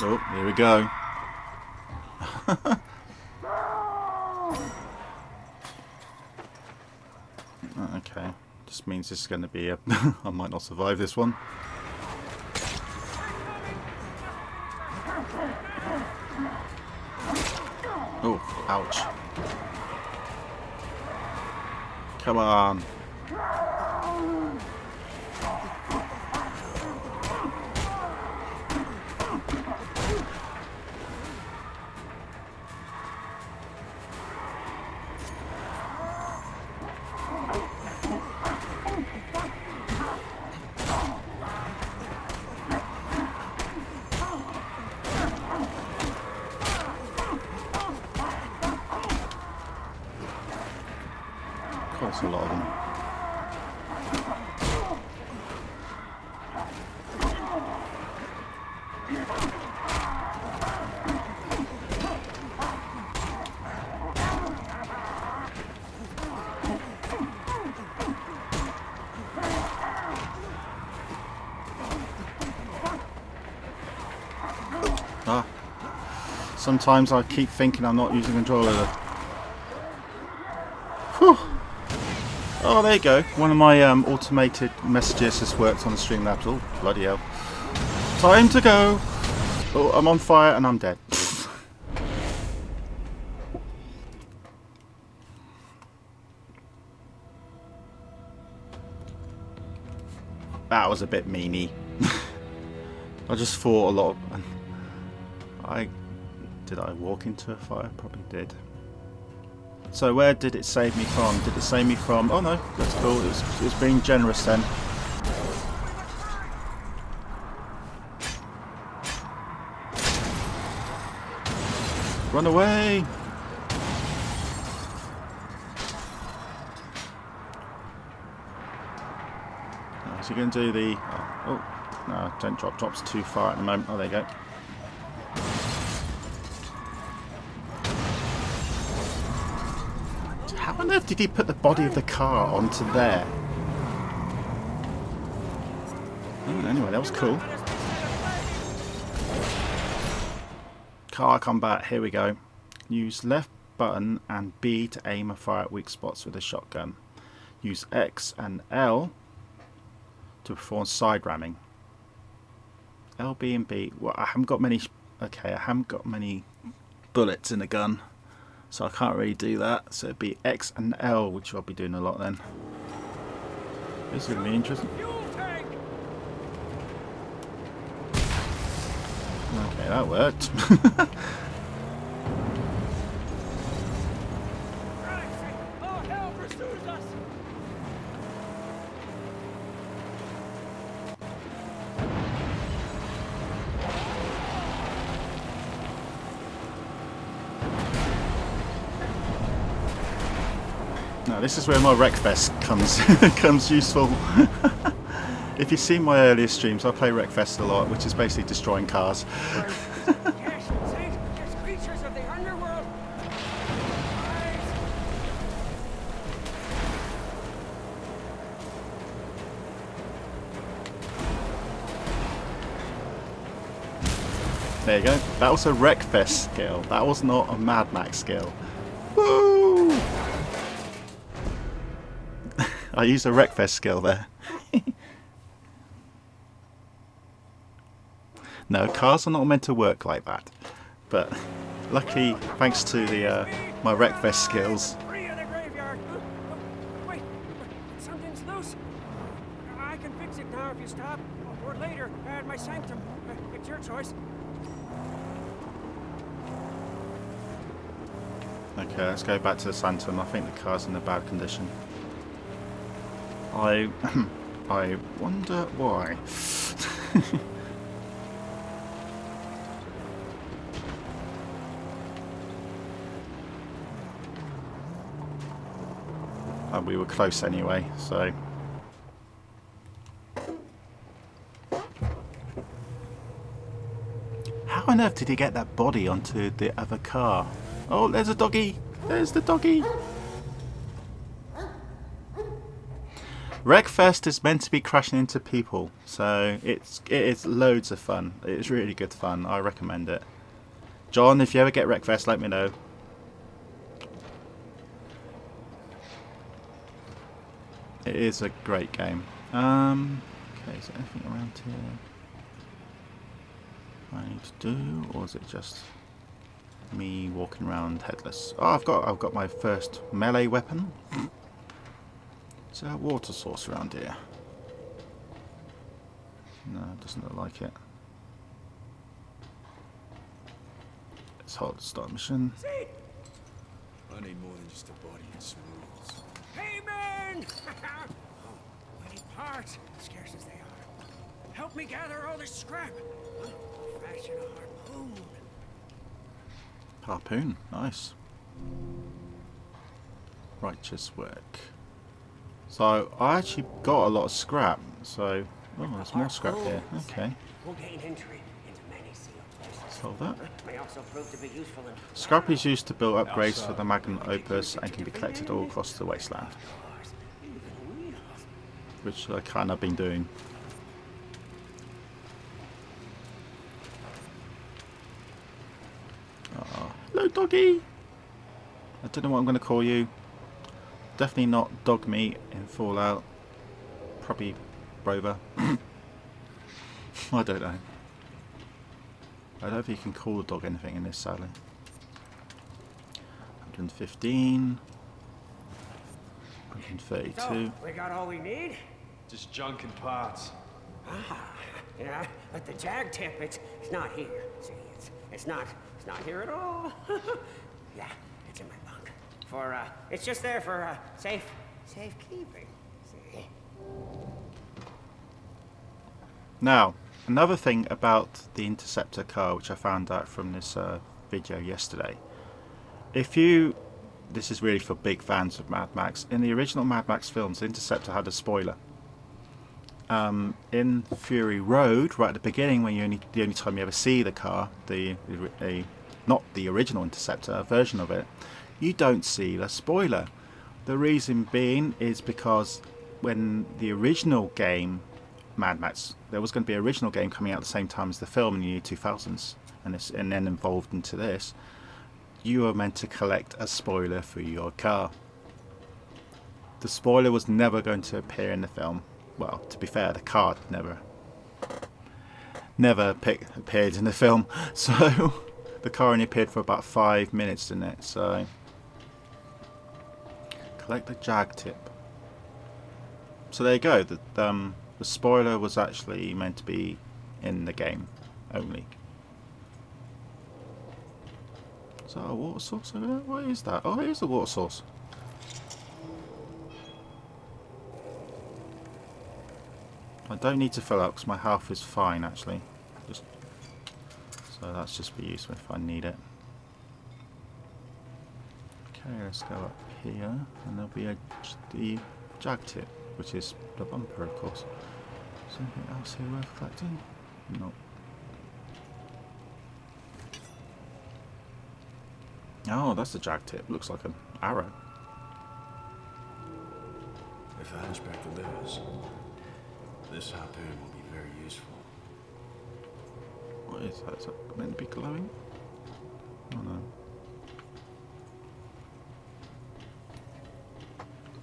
Oh, here we go. Okay, just means this is going to be a I might not survive this one. Oh, ouch. Come on. Quite a lot of them. Ah. Sometimes I keep thinking I'm not using controller. Whew. Oh, there you go. One of my automated messages has worked on the Streamlabs. Oh, bloody hell. Time to go. Oh, I'm on fire and I'm dead. That was a bit meany. I just thought a lot of... Did I walk into a fire? Probably did. So where did it save me from? Did it save me from... Oh no, that's cool. It was being generous then. Run away! Oh, is he going to do the... Oh, no, don't drop. Drop's too far at the moment. Oh, there you go. How on earth did he put the body of the car onto there? Oh, anyway, that was cool. Car combat, here we go. Use left button and B to aim and fire at weak spots with a shotgun. Use X and L to perform side ramming. L, B and B. Well, I haven't got many... Okay, I haven't got many bullets in the gun, so I can't really do that. So it'd be X and L, which I'll be doing a lot then. This is going to be interesting. Okay, that worked. Now this is where my Wreckfest comes useful. If you've seen my earlier streams, I play Wreckfest a lot, which is basically destroying cars. There you go. That was a Wreckfest skill. That was not a Mad Max skill. Woo! I used a Wreckfest skill there. No, cars are not meant to work like that. But luckily, thanks to the my Wreckfest skills, Free of the graveyard. Wait, something's loose. I can fix it now if you stop, or later at my sanctum. It's your choice. okay, let's go back to the Sanctum. I think the car's in a bad condition. I wonder why. We were close anyway, so. How on earth did he get that body onto the other car? Oh, there's a doggy! There's the doggy! Wreckfest is meant to be crashing into people, so it is loads of fun. It's really good fun. I recommend it. John, if you ever get Wreckfest, let me know. It is a great game. Okay, is there anything around here I need to do, or is it just me walking around headless? Oh, I've got my first melee weapon. Is there a water source around here? No, it doesn't look like it. Let's hold the start mission. I need more than just a body and some rules. Hey, man! We need parts, scarce as they are. Help me gather all this scrap. Fashion a harpoon. Harpoon, nice. Righteous work. So I actually got a lot of scrap. So there's more scrap here. Okay, We'll gain entry into many sealed places. solve that. May also prove to be useful in Scrap is used to build upgrades for the Magnum Opus and can be collected all across the wasteland, which I kind of been doing. Hello, doggy. I don't know what I'm going to call you. Definitely not dog meat in Fallout. Probably Rover. I don't know. I don't think you can call the dog anything in this, sadly. 115. 132. So, we got all we need? Just junk and parts. Yeah, but the jag tip, it's not here. See, it's not here at all. Yeah, it's in my bunk. It's just there for, safekeeping. See? Now, another thing about the Interceptor car, which I found out from this video yesterday. This is really for big fans of Mad Max. In the original Mad Max films, the Interceptor had a spoiler. In Fury Road, right at the beginning, when the only time you ever see the car, not the original Interceptor, a version of it, you don't see the spoiler. The reason being is because when the original game, Mad Max, there was going to be an original game coming out at the same time as the film in the year 2000s, and then evolved into this. You were meant to collect a spoiler for your car. The spoiler was never going to appear in the film. Well, to be fair, the car never appeared in the film, so the car only appeared for about 5 minutes, didn't it? So collect the jag tip. So there you go. The spoiler was actually meant to be in the game only. Is that a water source over there? What is that? Oh, it is a water source. I don't need to fill up because my health is fine actually. So that's just be useful if I need it. Okay, let's go up here and there'll be the jag tip, which is the bumper, of course. Is there anything else here worth collecting? No. Oh, that's the jag tip. Looks like an arrow. If the Hunchback delivers, this harpoon will be very useful. What is that? Is that meant to be glowing? Oh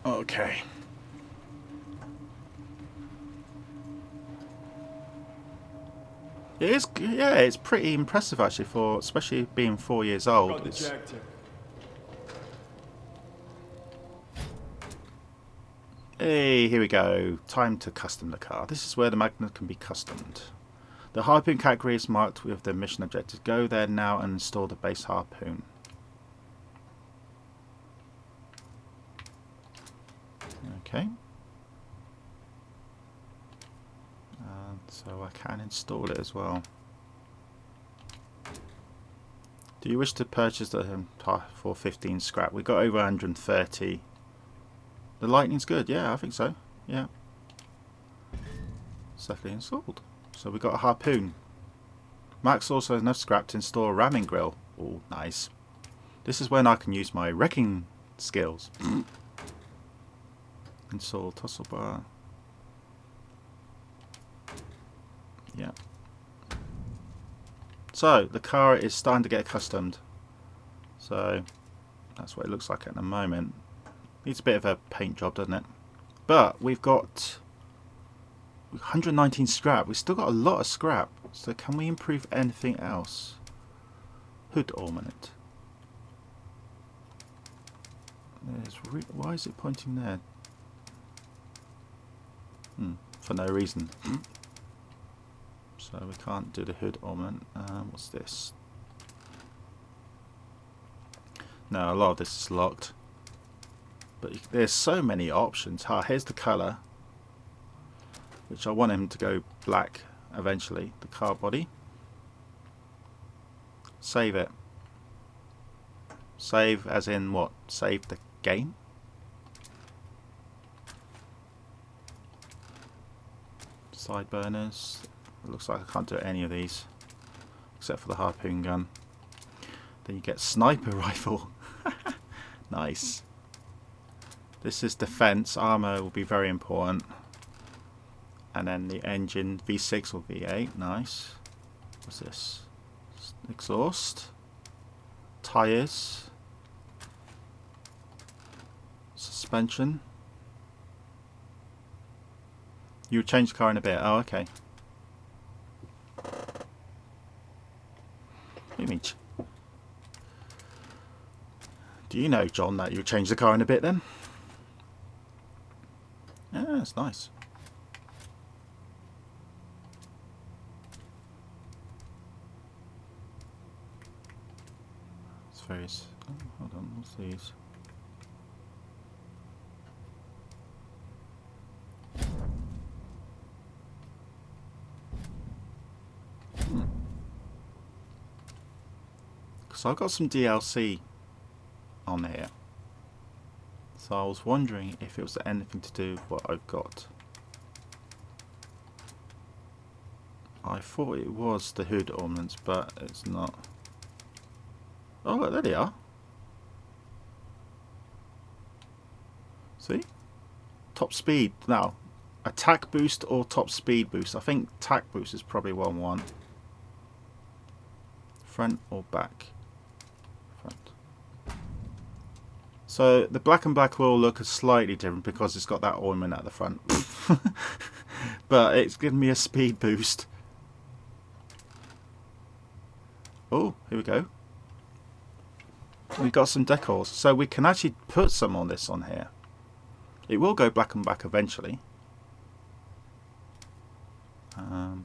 no. Okay. It is, yeah, it's pretty impressive actually for, especially being 4 years old. It's, hey, here we go. Time to custom the car. This is where the magnet can be customed. The harpoon category is marked with the mission objective. Go there now and install the base harpoon. Okay. So I can install it as well. Do you wish to purchase the for 15 scrap? We got over 130. The lightning's good. Yeah, I think so. Yeah. Safely installed. So we got a harpoon. Max also has enough scrap to install a ramming grill. Oh, nice. This is when I can use my wrecking skills. Install tussle bar. Yeah. So the car is starting to get accustomed. So that's what it looks like at the moment. Needs a bit of a paint job, doesn't it? But we've got 119 scrap. We've still got a lot of scrap. So can we improve anything else? Hood ornament. Why is it pointing there? For no reason. So we can't do the hood ornament. What's this? No, a lot of this is locked. But there's so many options. Here's the colour, which I want him to go black eventually. The car body. Save it. Save as in what? Save the game? Side burners. It looks like I can't do any of these except for the harpoon gun. Then you get sniper rifle. Nice. This is defense. Armor will be very important. And then the engine V6 or V8. Nice. What's this? Exhaust. Tires. Suspension. You would change the car in a bit. Oh, okay. What do you mean? Do you know, John, that you would change the car in a bit then? Yeah, that's nice. It's very... Oh, hold on, what's these? So I've got some DLC on here. So I was wondering if it was anything to do with what I've got. I thought it was the hood ornaments, but it's not. Oh look, there they are. See? Top speed. Now, attack boost or top speed boost. I think attack boost is probably what I want. Front or back? Front. So the black and black will look slightly different because it's got that ornament at the front. But it's giving me a speed boost. Oh, here we go. We've got some decals. So we can actually put some on this on here. It will go black and black eventually.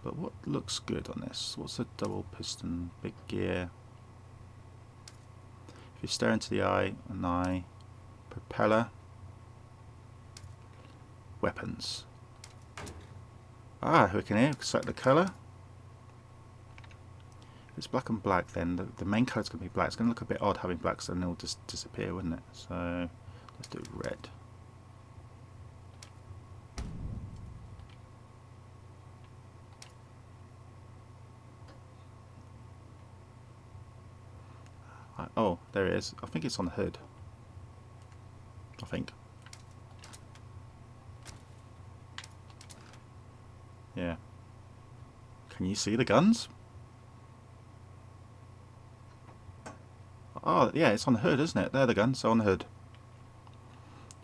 But what looks good on this? What's a double piston, big gear? If you stare into the eye, an eye, propeller, weapons. We can here set the colour. If it's black and black, then the main colour is going to be black. It's going to look a bit odd having black, so then it'll just disappear, wouldn't it? So let's do red. Oh, there it is. I think it's on the hood. I think. Yeah. Can you see the guns? Oh, yeah, it's on the hood, isn't it? They're the guns, on the hood.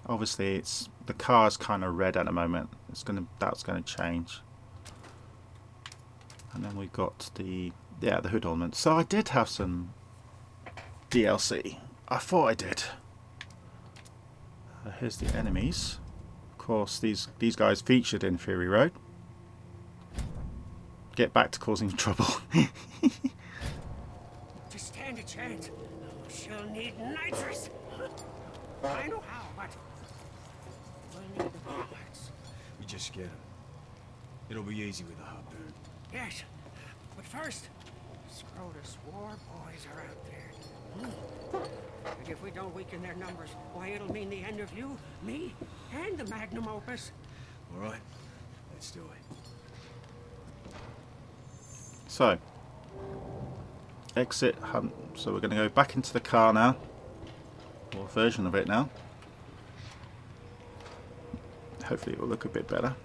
Obviously, it's the car's kind of red at the moment. That's gonna change. And then we've got the hood ornament. So I did have some DLC. I thought I did. Here's the enemies. Of course, these guys featured in Fury Road. Get back to causing trouble. To stand a chance, she'll need nitrous. I know how, but we'll need the bullets. We just scared him. It'll be easy with a harpoon. Yes, but first, Scrotus war boys are out there. And if we don't weaken their numbers, why, it'll mean the end of you, me, and the magnum opus. All right, let's do it. So, exit hunt. So we're going to go back into the car now. Or a version of it now. Hopefully it will look a bit better.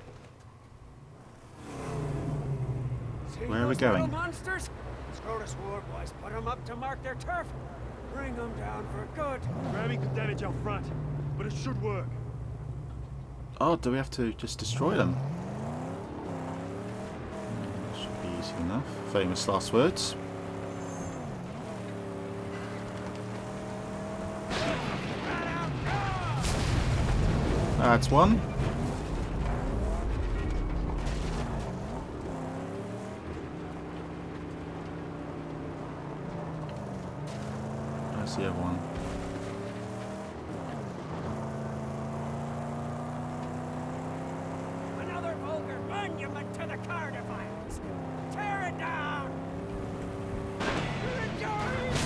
See Where are we those going? little monsters? Scrotus war boys put them up to mark their turf. Bring them down for good. Ramming could damage our front, but it should work. Oh, do we have to just destroy them? Should be easy enough. Famous last words. That's one. That's the other one. Another vulgar monument to the car defiance. Tear it down! Rejoice!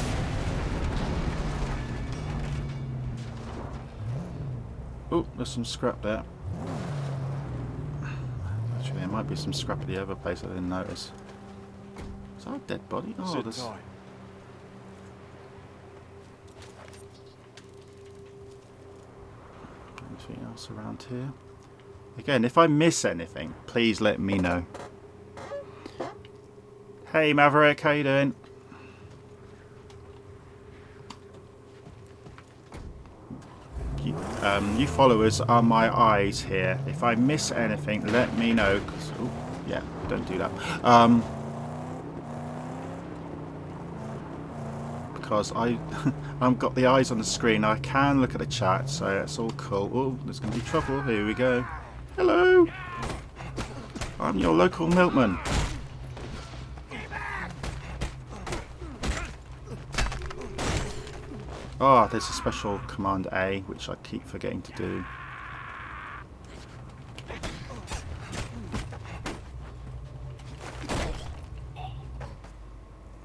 Oh, there's some scrap there. Actually, there might be some scrap at the other place I didn't notice. Is that a dead body? Oh, Sit there's... tight. Anything else around here? Again, if I miss anything, please let me know. Hey Maverick, how you doing? You followers are my eyes here. If I miss anything, let me know. Oh, yeah, don't do that. Because I've got the eyes on the screen. I can look at the chat, so it's all cool. Oh, there's going to be trouble. Here we go. Hello. I'm your local milkman. Oh, there's a special command A, which I keep forgetting to do.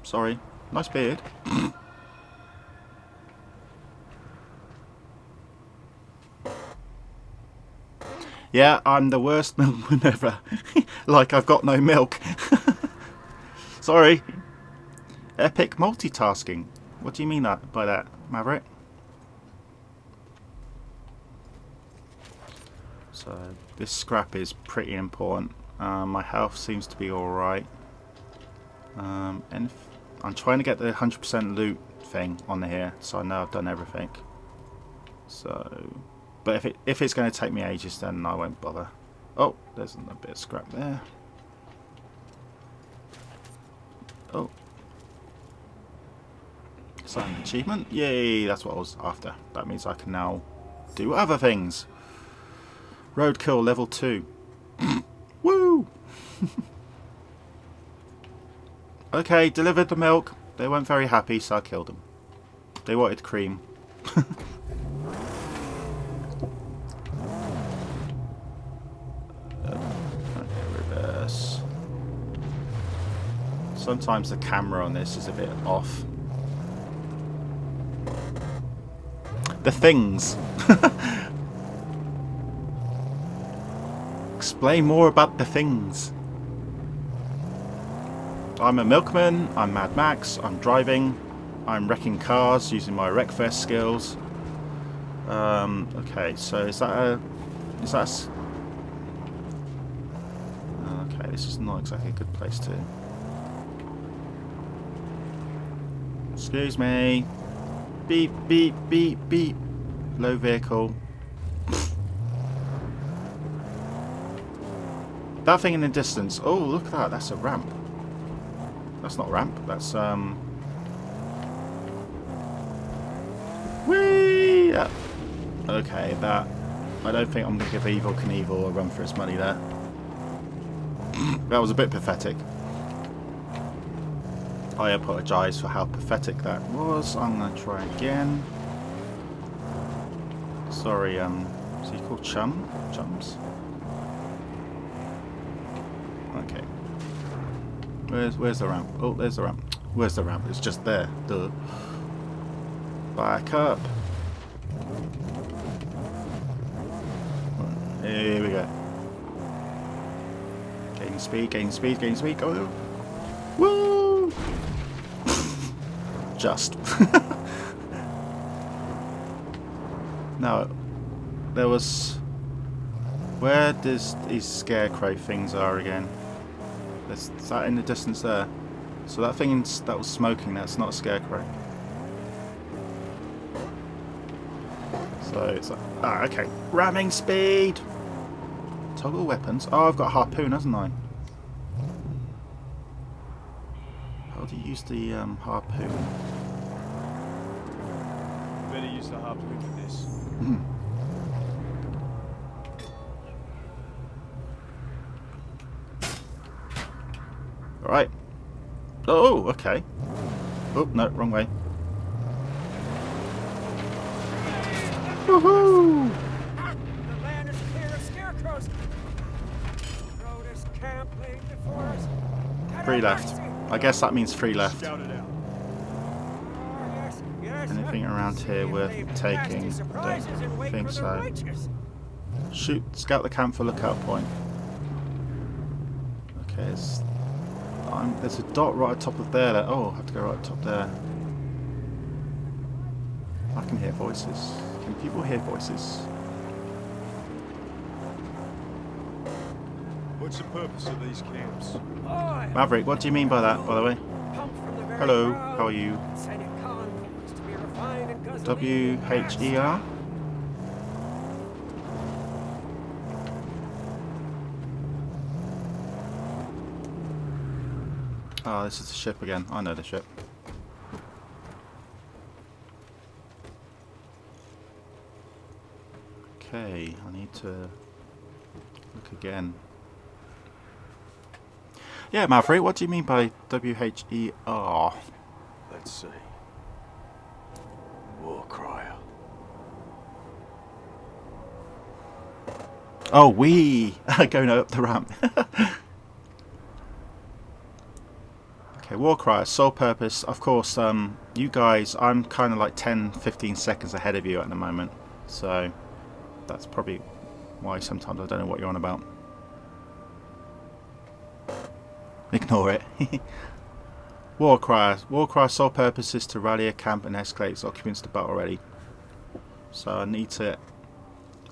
Sorry. Nice beard. Yeah, I'm the worst milkman ever. Like I've got no milk. Sorry. Epic multitasking. What do you mean by that, Maverick? So this scrap is pretty important. My health seems to be alright. And I'm trying to get the 100% loot thing on here, so I know I've done everything. So, but if it's going to take me ages, then I won't bother. Oh, there's a bit of scrap there. Oh. Is that an achievement? Yay, that's what I was after. That means I can now do other things. Roadkill level 2. Woo! Okay, delivered the milk. They weren't very happy, so I killed them. They wanted cream. Reverse. Sometimes the camera on this is a bit off. The things. Explain more about the things. I'm a milkman, I'm Mad Max, I'm driving, I'm wrecking cars using my Wreckfest skills. Okay, so is that okay, this is not exactly a good place to... Excuse me. Beep, beep, beep, beep. Low vehicle. That thing in the distance. Oh, look at that. That's a ramp. That's not a ramp. That's Whee! Yeah. Okay, that. I don't think I'm going to give Evel Knievel a run for his money there. That was a bit pathetic. I apologise for how pathetic that was. I'm going to try again. Sorry, is he called Chum? Chums? Okay. Where's the ramp? Oh, there's the ramp. Where's the ramp? It's just there. Duh. Back up. Here we go. Gaining speed, gaining speed, gaining speed. Go. Woo! Just. No. There was... Where does these scarecrow things are again? Is that in the distance there? So that thing that was smoking, that's not a scarecrow. So it's like... Ah, okay. Ramming speed! Toggle weapons. Oh, I've got a harpoon, hasn't I? How do you use the harpoon? Better use the harpoon for this. Alright. Oh, okay. Oh, no, wrong way. Woohoo! The land is clear of scarecrows. Rhoda's camp laid before us. Three left. I guess that means three left. Scout it out. Yes, yes. Anything around here worth taking? Don't think so. Shoot, scout the camp for lookout point. Okay, there's a dot right at the top of there. Oh, I have to go right at the top there. I can hear voices. Can people hear voices? What's the purpose of these camps? Maverick, what do you mean by that, by the way? Hello, how are you? W-H-E-R? Oh, this is the ship again. I know the ship. Okay, I need to look again. Yeah, Maverick, what do you mean by W-H-E-R? Let's see. War crier. Oh, we going up the ramp. Okay, Warcry, sole purpose. Of course, you guys, I'm kind of like 10-15 seconds ahead of you at the moment. So, that's probably why sometimes I don't know what you're on about. Ignore it. Warcry, sole purpose is to rally a camp and escalate its occupants to battle ready. So I need to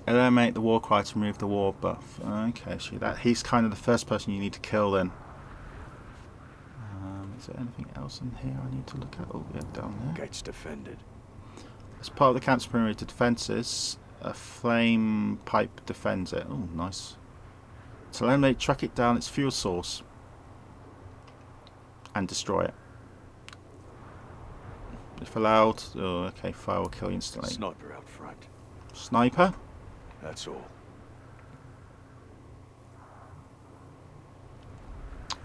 eliminate the Warcry to remove the war buff. Okay, so he's kind of the first person you need to kill then. Is there anything else in here I need to look at? Oh, yeah, down there. Gates defended. As part of the camp's perimeter defences, a flame pipe defends it. Oh, nice. To eliminate, track it down its fuel source and destroy it. If allowed, oh, okay, fire will kill you instantly. Sniper out front. Sniper? That's all.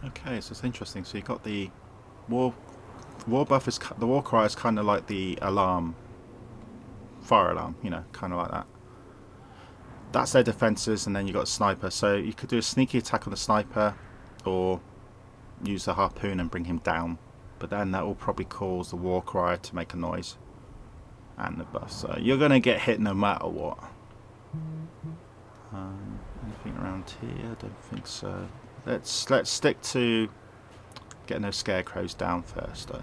Okay, so it's interesting. So you got the war buff is the war cry is kind of like the alarm, fire alarm, you know, kind of like that. That's their defences, and then you got sniper. So you could do a sneaky attack on the sniper, or use the harpoon and bring him down. But then that will probably cause the war cry to make a noise, and the buff. So you're gonna get hit no matter what. Anything around here? I don't think so. Let's stick to getting those scarecrows down first, though.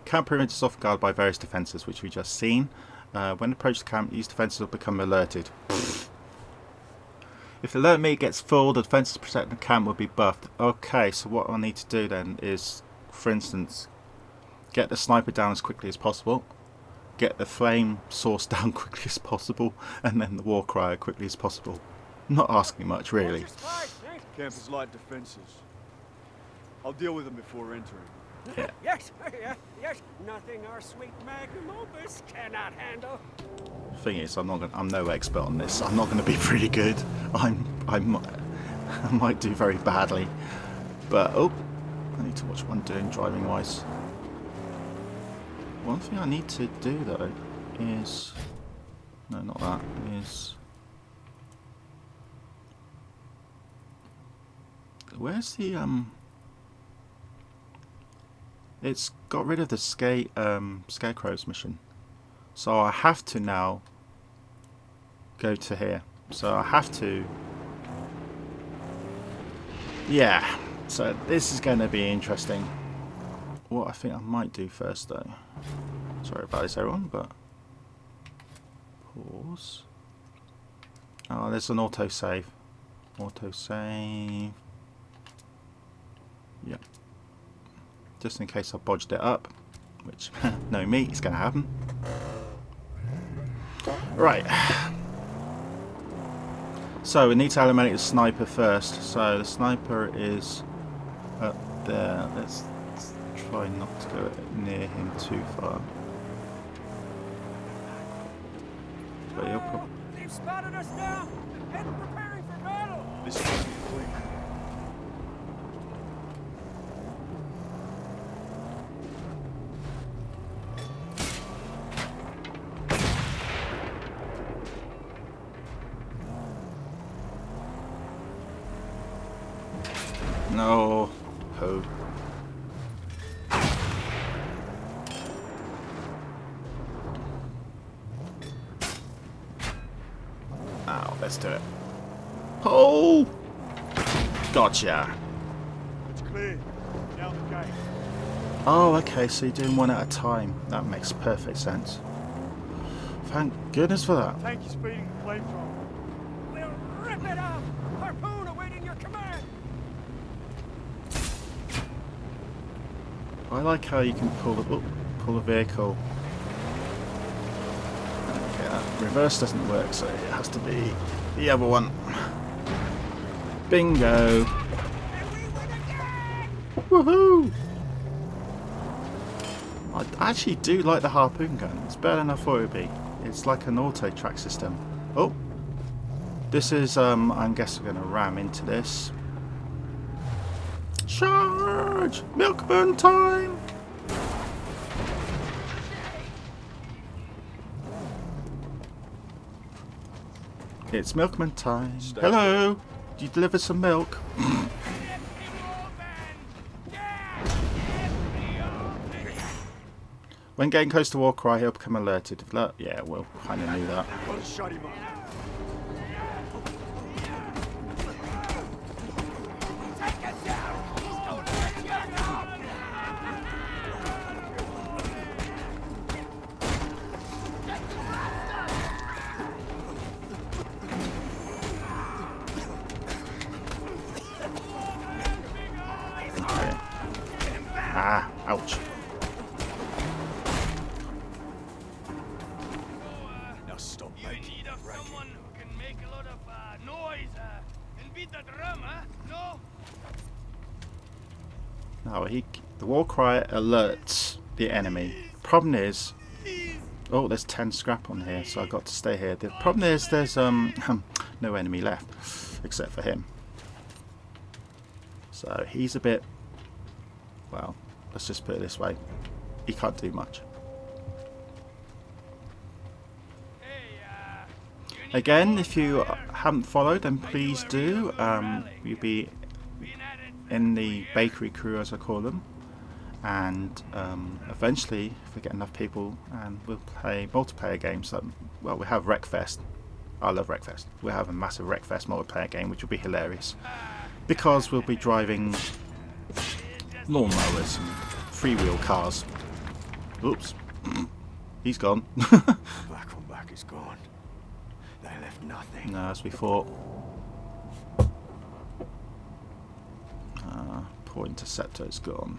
Camp perimeter is often guarded by various defences, which we just seen. When approach the camp, these defences will become alerted. If the alert meter gets full, the defences protecting the camp will be buffed. Okay, so what I need to do then is, for instance, get the sniper down as quickly as possible, get the flame source down quickly as possible, and then the war crier quickly as possible. Not asking much, really. Watch your stride, Nate. Camp has light defenses. I'll deal with them before entering. Yeah. Yes, yes. Nothing our sweet magnum opus cannot handle. Thing is, I'm no expert on this. I'm not gonna be pretty good. I might do very badly. But oh, I need to watch what I'm doing driving wise. One thing I need to do though is no, not that. Is where's the It's got rid of the scarecrows mission, so I have to now go to here. So I have to. Yeah. So this is going to be interesting. What I think I might do first though. Sorry about this everyone, but pause. Oh, there's an autosave. Autosave. Yep. Just in case I bodged it up, which no me, it's going to happen. Right. So we need to eliminate the sniper first. So the sniper is up there. Let's try not to go near him too far. But he'll probably... They've spotted us now and preparing for battle. This is gonna be quick. No. Ho. Now, let's do it. Oh! Gotcha. It's clear. Now the gate. Oh, okay, so you're doing one at a time. That makes perfect sense. Thank goodness for that. Tank is feeding the flamethrower. We'll rip it off. Harpoon awaiting your command. I like how you can pull the vehicle. Okay, that reverse doesn't work, so it has to be the other one. Bingo! And we win again. Woohoo! I actually do like the harpoon gun. It's better than I thought it would be. It's like an auto track system. Oh, this is I'm guessing we're gonna ram into this. Charge! Milkman time! It's milkman time. Hello! Did you deliver some milk? When getting close to Warcry, he'll become alerted. Yeah, well, kind of knew that. Gotta shut him up. Okay. Ah, ouch. Now stop You making need a racket. someone who can make a lot of noise and beat the drum, huh? No? Now, the war cry alerts the enemy. Problem is, oh, there's 10 scrap on here, so I got to stay here. The problem is there's no enemy left, except for him. So he's a bit, well, let's just put it this way, he can't do much. Again, if you haven't followed, then please do. You'll be in the bakery crew, as I call them, and eventually, if we get enough people, and we'll play multiplayer games. Well, we have Wreckfest. I love Wreckfest. We'll have a massive Wreckfest multiplayer game, which will be hilarious, because we'll be driving lawnmowers and freewheel cars. Oops, he's gone. Black on Black is gone. They left nothing. No, as we thought. Poor Interceptor's gone.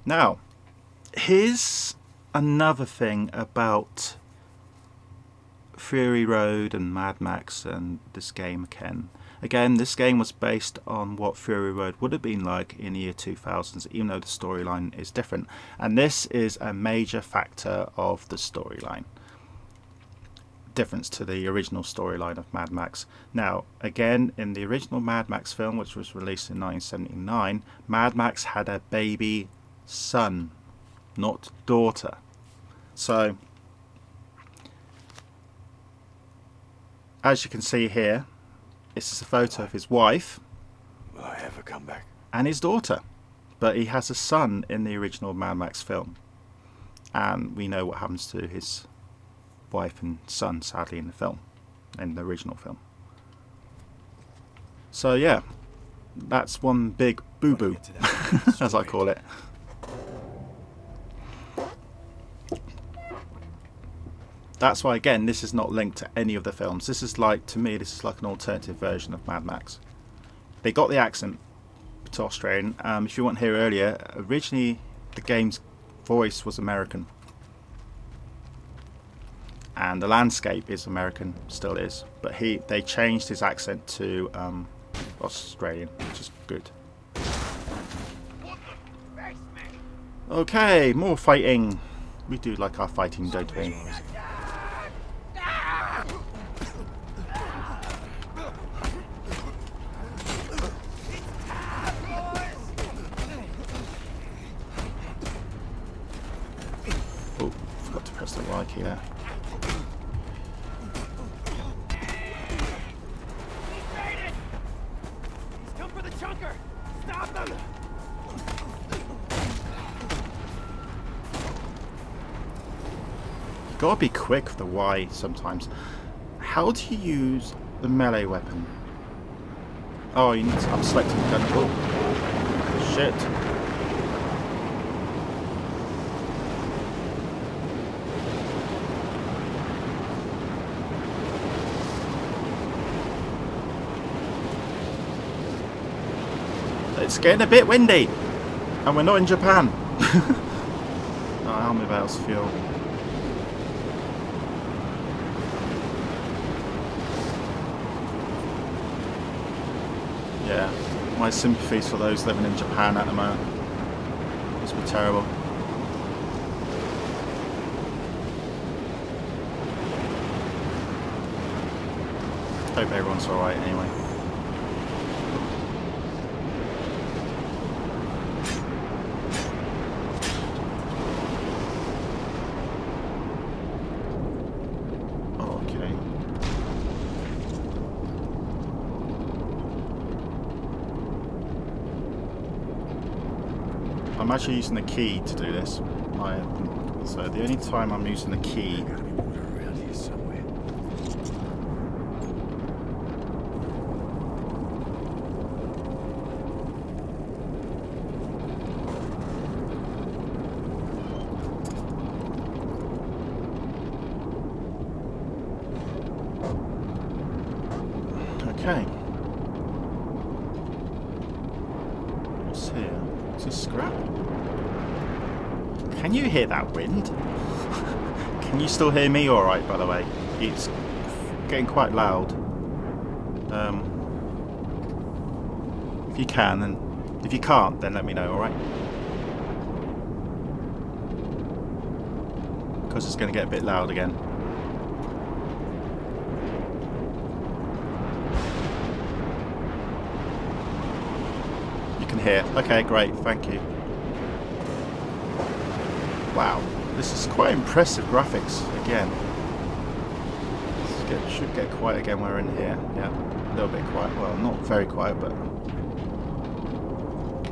Now, here's another thing about Fury Road and Mad Max and this game again, this game was based on what Fury Road would have been like in the year 2000s, even though the storyline is different. And this is a major factor of the storyline. Difference to the original storyline of Mad Max. Now, again, in the original Mad Max film, which was released in 1979, Mad Max had a baby son, not daughter. So, as you can see here, this is a photo of his wife Will I ever come back? and his daughter. But he has a son in the original Mad Max film. And we know what happens to his wife and son, sadly, in the film, in the original film. So yeah, that's one big boo-boo, as I call it. That's why, again, this is not linked to any of the films. This is like, to me, this is like an alternative version of Mad Max. They got the accent to Australian. If you weren't here earlier, originally the game's voice was American. And the landscape is American, still is, but they changed his accent to Australian, which is good. Okay, more fighting. We do like our fighting, don't we? Oh, forgot to press the Y key there. Gotta be quick with the Y sometimes. How do you use the melee weapon? Oh, you need to, I'm selecting the gun. Oh, shit. It's getting a bit windy, and we're not in Japan. Oh, how many bells fuel? Yeah, my sympathies for those living in Japan at the moment. Must be terrible. Hope everyone's alright anyway. I'm actually using the key to do this. So the only time I'm using the key. Gotta be water around here somewhere. Okay. What's here? What's this, scrap? Can you hear that wind? Can you still hear me alright, by the way? It's getting quite loud. If you can, then if you can't, then let me know, alright? Because it's going to get a bit loud again. You can hear. Okay, great, thank you. Wow, this is quite impressive graphics again. Should get quiet again when we're in here. Yeah, a little bit quiet. Well, not very quiet, but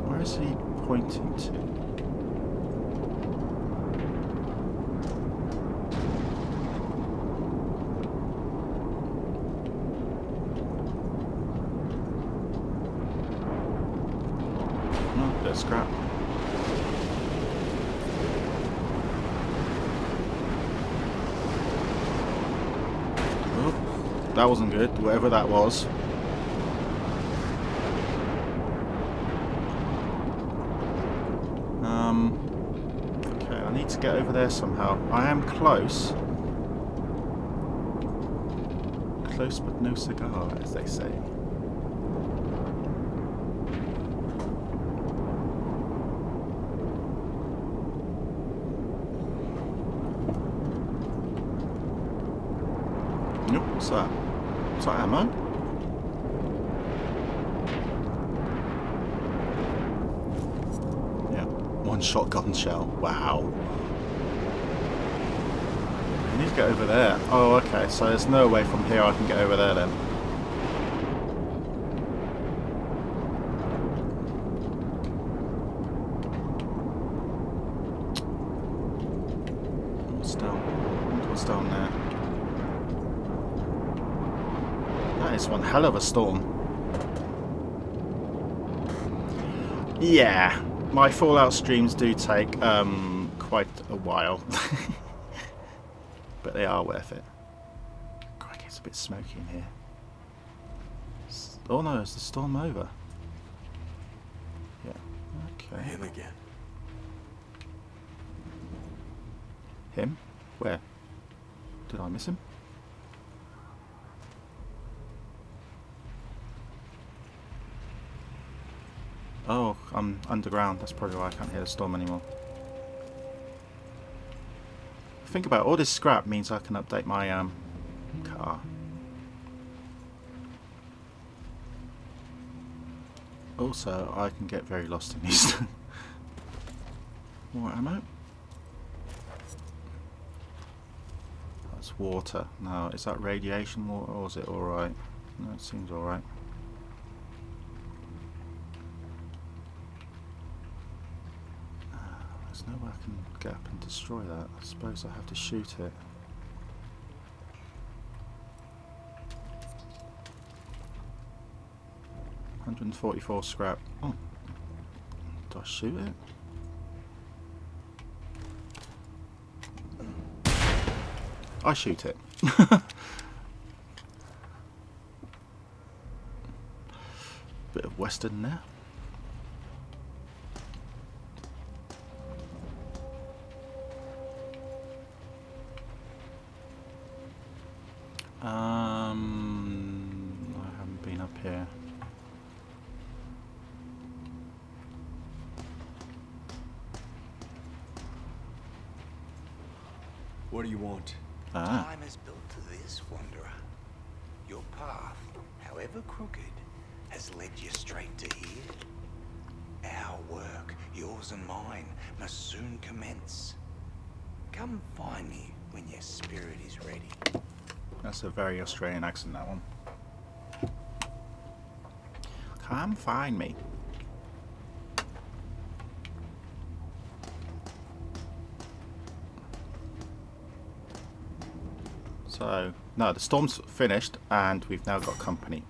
where is he pointing to? Oh, bit of scrap. That wasn't good, whatever that was. Okay, I need to get over there somehow. I am close. close but no cigar, as they say. Nope, what's that? Is that ammo? Yeah, one shotgun shell. Wow. I need to get over there. Oh, okay, so there's no way from here I can get over there then. What's down? What's down there? That is one hell of a storm. Yeah, my Fallout streams do take quite a while. But they are worth it. Crikey, it's a bit smoky in here. Oh no, is the storm over? Yeah, okay. Him again. Him? Where? Did I miss him? Oh, I'm underground. That's probably why I can't hear the storm anymore. Think about it, all this scrap means I can update my car. Also, I can get very lost in these. More ammo. That's water. Now, is that radiation water or is it alright? No, it seems alright. There's no way I can get up and destroy that. I suppose I have to shoot it. $144 scrap. Oh. Do I shoot it? I shoot it. Bit of Western there. I haven't been up here. What do you want? Ah. Time is built to this, Wanderer. Your path, however crooked, has led you straight to here. Our work, yours and mine, must soon commence. Come find me when your spirit is ready. That's a very Australian accent, that one. Come find me. So, no, the storm's finished and we've now got company.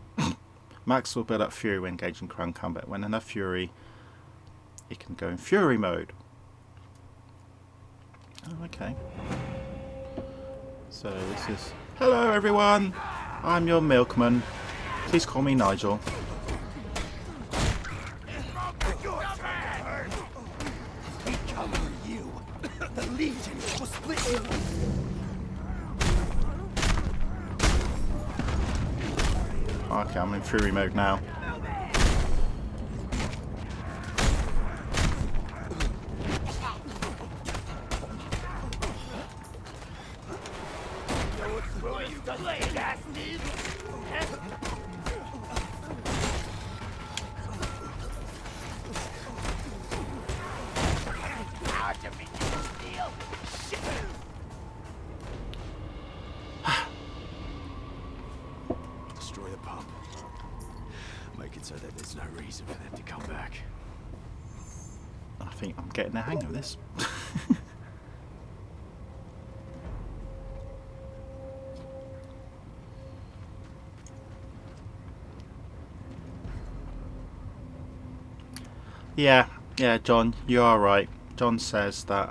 Max will build up fury when engaging ground combat. When enough fury, he can go in fury mode. Oh, okay. So this is... Hello everyone! I'm your milkman. Please call me Nigel. We come for you. The Legion will split you. Okay, I'm in fury mode now. Destroy the pump. Make it so that there's no reason for them to come back. I think I'm getting the hang of this. Yeah, John, you are right. John says that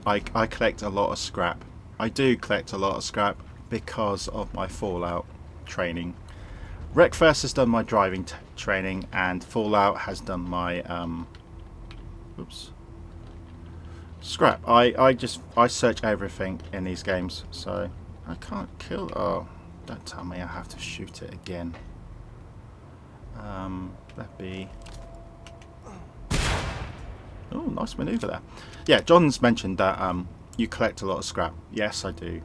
I collect a lot of scrap. I do collect a lot of scrap because of my Fallout training. Wreckfest has done my driving training, and Fallout has done my scrap. I search everything in these games, so I can't kill. Oh, Don't tell me I have to shoot it again. That'd be... Oh, nice manoeuvre there. Yeah, John's mentioned that you collect a lot of scrap. Yes, I do.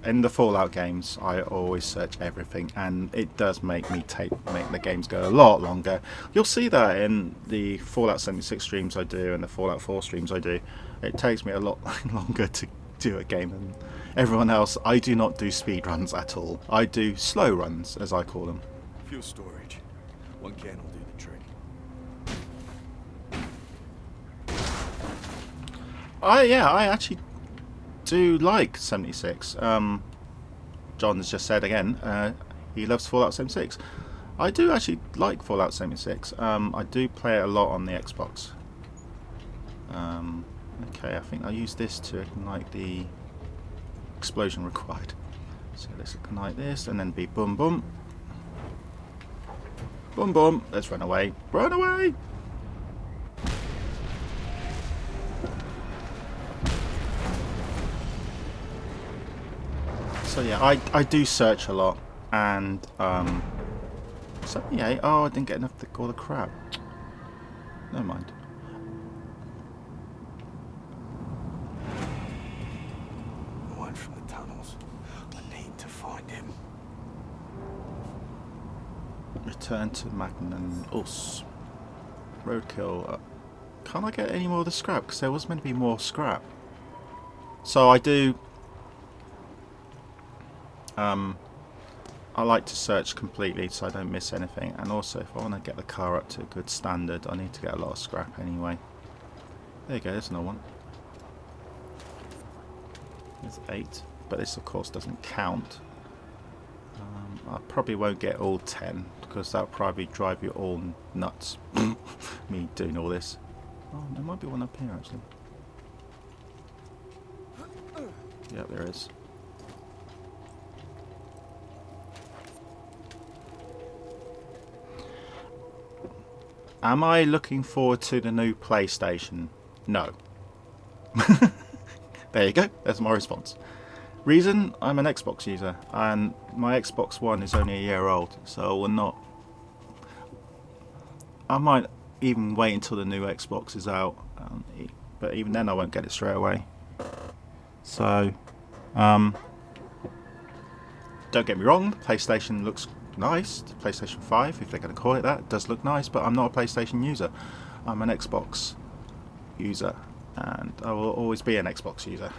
In the Fallout games, I always search everything, and it does make me make the games go a lot longer. You'll see that in the Fallout 76 streams I do and the Fallout 4 streams I do. It takes me a lot longer to do a game than everyone else. I do not do speed runs at all. I do slow runs, as I call them. Fuel storage. One can will do the trick. I actually do like 76. John has just said again he loves Fallout 76. I do actually like Fallout 76. I do play it a lot on the Xbox. Okay, I think I'll use this to ignite the explosion required. So let's ignite this and then be boom boom. Boom boom. Let's run away. Run away! So yeah, I do search a lot, and 78. Oh, I didn't get enough to all the crap. Never mind. One from the tunnels. I need to find him. Return to Magnan Us. Roadkill. Can't I get any more of the scrap? Because there was meant to be more scrap. So I do. I like to search completely so I don't miss anything, and also if I want to get the car up to a good standard I need to get a lot of scrap anyway. There you go, there's another one. There's 8, but this of course doesn't count. I probably won't get all 10 because that'll probably drive you all nuts. Me doing all this. Oh, there might be one up here actually. Yeah, there is. Am I looking forward to the new PlayStation? No. There you go. That's my response. Reason? I'm an Xbox user, and my Xbox One is only a year old, so we're not. I might even wait until the new Xbox is out, but even then I won't get it straight away. So, don't get me wrong. The PlayStation looks nice. The PlayStation 5, if they're going to call it that, does look nice, but I'm not a PlayStation user. I'm an Xbox user, and I will always be an Xbox user.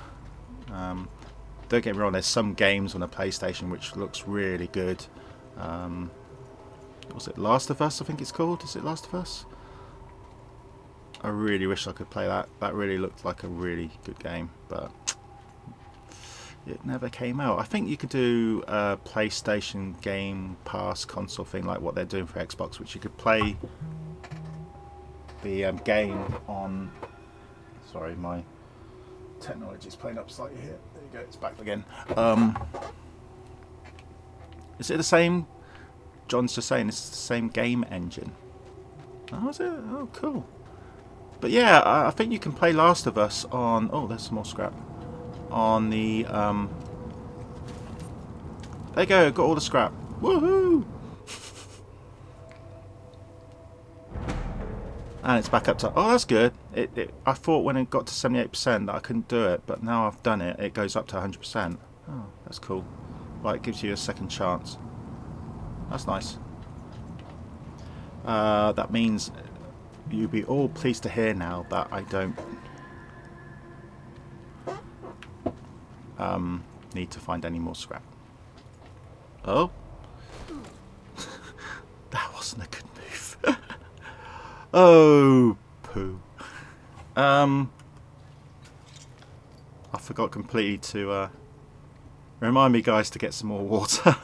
Don't get me wrong, there's some games on a PlayStation which looks really good. Was it Last of Us, I think it's called? Is it Last of Us? I really wish I could play that. That really looked like a really good game, but it never came out. I think you could do a PlayStation Game Pass console thing like what they're doing for Xbox, which you could play the game on... Sorry, my technology is playing up slightly here. There you go, it's back again. Is it the same? John's just saying it's the same game engine. Oh, is it? Oh, cool. But yeah, I think you can play Last of Us on... Oh, there's some more scrap. On the... There you go, got all the scrap. Woohoo! And it's back up to... Oh, that's good. I thought when it got to 78% that I couldn't do it, but now I've done it, it goes up to 100%. Oh, that's cool. Right, it gives you a second chance. That's nice. That means you'll be all pleased to hear now that I don't need to find any more scrap. Oh. That wasn't a good move. Oh, poo. I forgot completely to remind me, guys, to get some more water.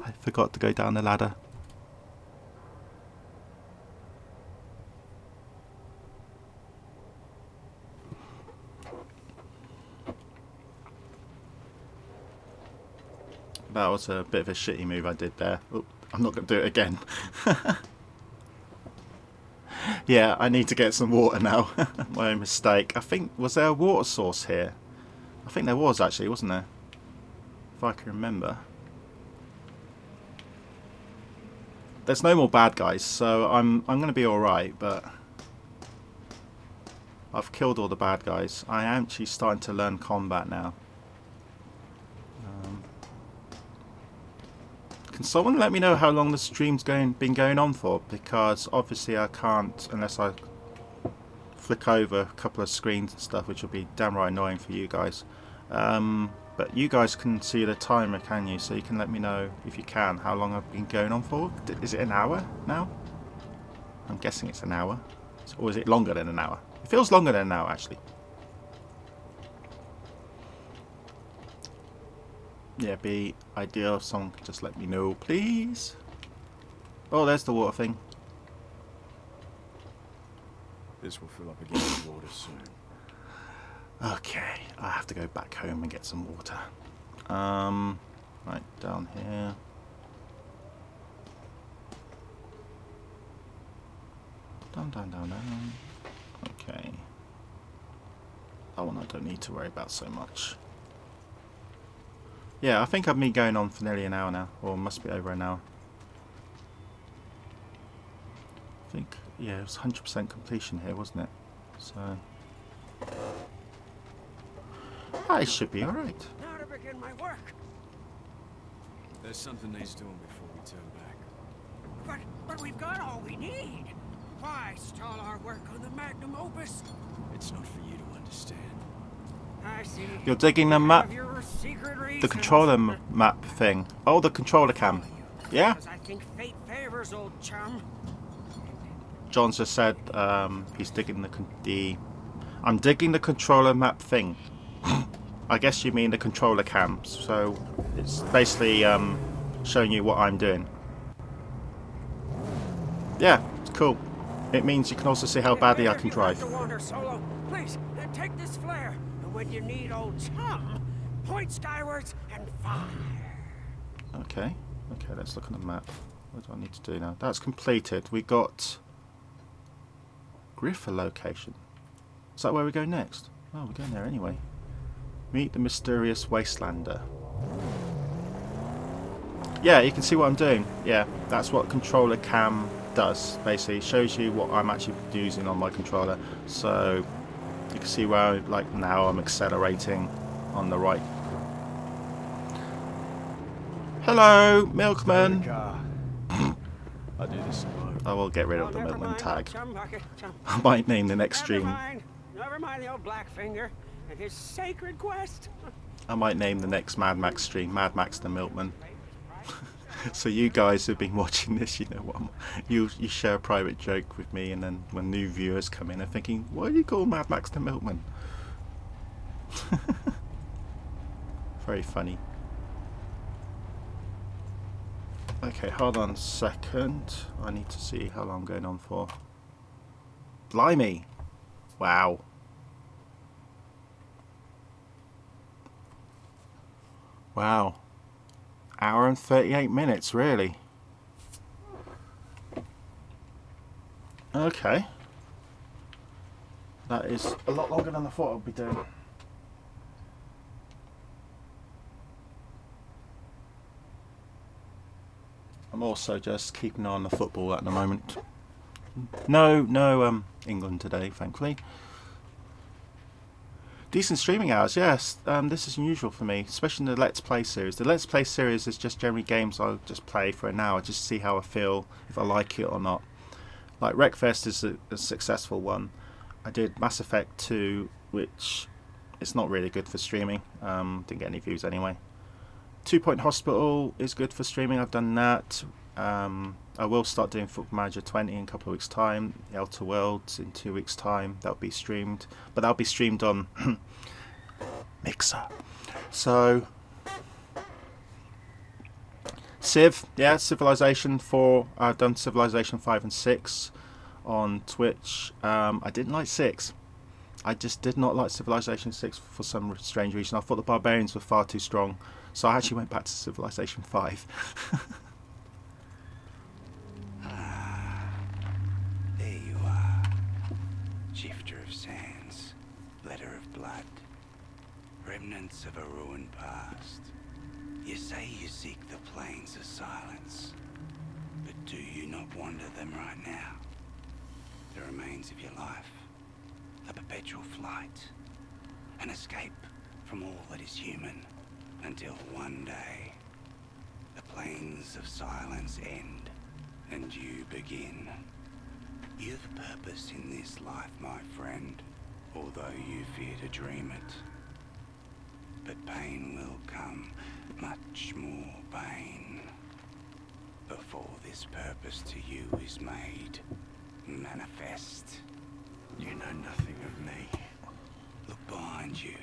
I forgot to go down the ladder. That was a bit of a shitty move I did there. Oh, I'm not going to do it again. Yeah, I need to get some water now. My own mistake. I think, was there a water source here? I think there was actually, wasn't there? if I can remember. There's no more bad guys, so I'm going to be alright, but I've killed all the bad guys. I am actually starting to learn combat now. Can someone let me know how long the stream's been going on for? Because obviously I can't unless I flick over a couple of screens and stuff, which will be damn right annoying for you guys. But you guys can see the timer, can you? So you can let me know, if you can, how long I've been going on for. Is it an hour now? I'm guessing it's an hour. Or is it longer than an hour? It feels longer than an hour, actually. Yeah, be ideal if someone could just let me know, please. Oh, there's the water thing. This will fill up again with water soon. Okay, I have to go back home and get some water. Right, down here. Down. Okay. That one I don't need to worry about so much. Yeah, I think I've been going on for nearly an hour now, or must be over an hour. I think, yeah, it was 100% completion here, wasn't it? So I should be alright. Now to begin my work. There's something needs doing before we turn back. But we've got all we need. Why stall our work on the magnum opus? It's not for you to understand. I see. You're digging the map, Have your secret the reasons. controller map thing. Oh, the controller cam. Yeah? Because I think fate favors old chum. John's just said he's digging I'm digging the controller map thing. I guess you mean the controller cam. So it's basically showing you what I'm doing. Yeah, it's cool. It means you can also see how badly I can drive. If you have to wander solo, please take this flare. And when you need old chum, point skywards and fire. Okay, let's look at the map. What do I need to do now? That's completed. We got Griffer location. Is that where we go next? Oh, we're going there anyway. Meet the mysterious wastelander. Yeah, you can see what I'm doing. Yeah, that's what controller cam does. Basically, it shows you what I'm actually using on my controller. So you can see where, like now, I'm accelerating on the right. Hello, milkman. I do this alone. I will get rid Oh, of the never milkman mind, tag. Chum bucket, chum. I might name the next stream. Never mind the old Blackfinger and his sacred quest. I might name the next Mad Max stream Mad Max the Milkman. So you guys who've been watching this, you know what? You share a private joke with me, and then when new viewers come in, they're thinking, "Why do you call Mad Max the Milkman?" Very funny. Okay, hold on a second. I need to see how long I'm going on for. Blimey! Wow. Wow. Hour and 38 minutes, really. Okay. That is a lot longer than I thought I'd be doing. I'm also just keeping an eye on the football at the moment. No, England today, thankfully. Decent streaming hours, yes. This is unusual for me, especially in the Let's Play series. The Let's Play series is just generally games I'll just play for an hour, just to see how I feel, if I like it or not. Like Wreckfest is a successful one. I did Mass Effect 2, which is not really good for streaming. Didn't get any views anyway. 2 Point Hospital is good for streaming. I've done that. I will start doing Football Manager 20 in a couple of weeks' time. The Outer Worlds in 2 weeks' time. That'll be streamed, but that'll be streamed on Mixer. So Civ, yeah, Civilization 4. I've done Civilization 5 and 6 on Twitch. I didn't like 6. I just did not like Civilization 6 for some strange reason. I thought the barbarians were far too strong, so I actually went back to Civilization 5. There you are. Shifter of sands, letter of blood, remnants of a ruined past. You say you seek the plains of silence, but do you not wander them right now? The remains of your life, a perpetual flight, an escape from all that is human, until one day, the plains of silence end, and you begin. You've purpose in this life, my friend, although you fear to dream it. But pain will come, much more pain, before this purpose to you is made manifest. You know nothing of me. Look behind you,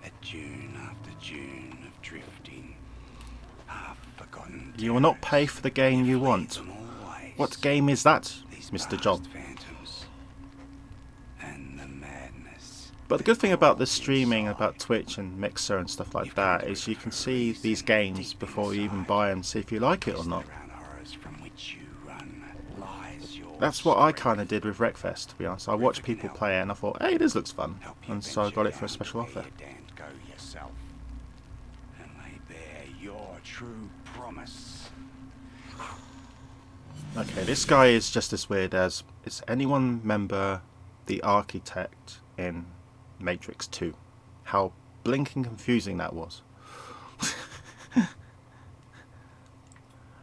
at dune after dune of drifting, half-forgotten. You will not pay for the game you want. Them always. What game is that, These Mr. John? past phantoms and the madness. But the good thing about the streaming, about Twitch and Mixer and stuff like that, is you can see these games before you even buy them, see if you like it or not. Around horrors from which you run lies your That's what I strength. kind of did with Wreckfest, to be honest. I watched people play it and I thought, hey, this looks fun. Help you And so I got it for a venture special down offer. where you daren't go yourself, and lay bare your true promise. Okay, this guy is just as weird as... Is anyone remember the architect in Matrix 2? How blinking confusing that was.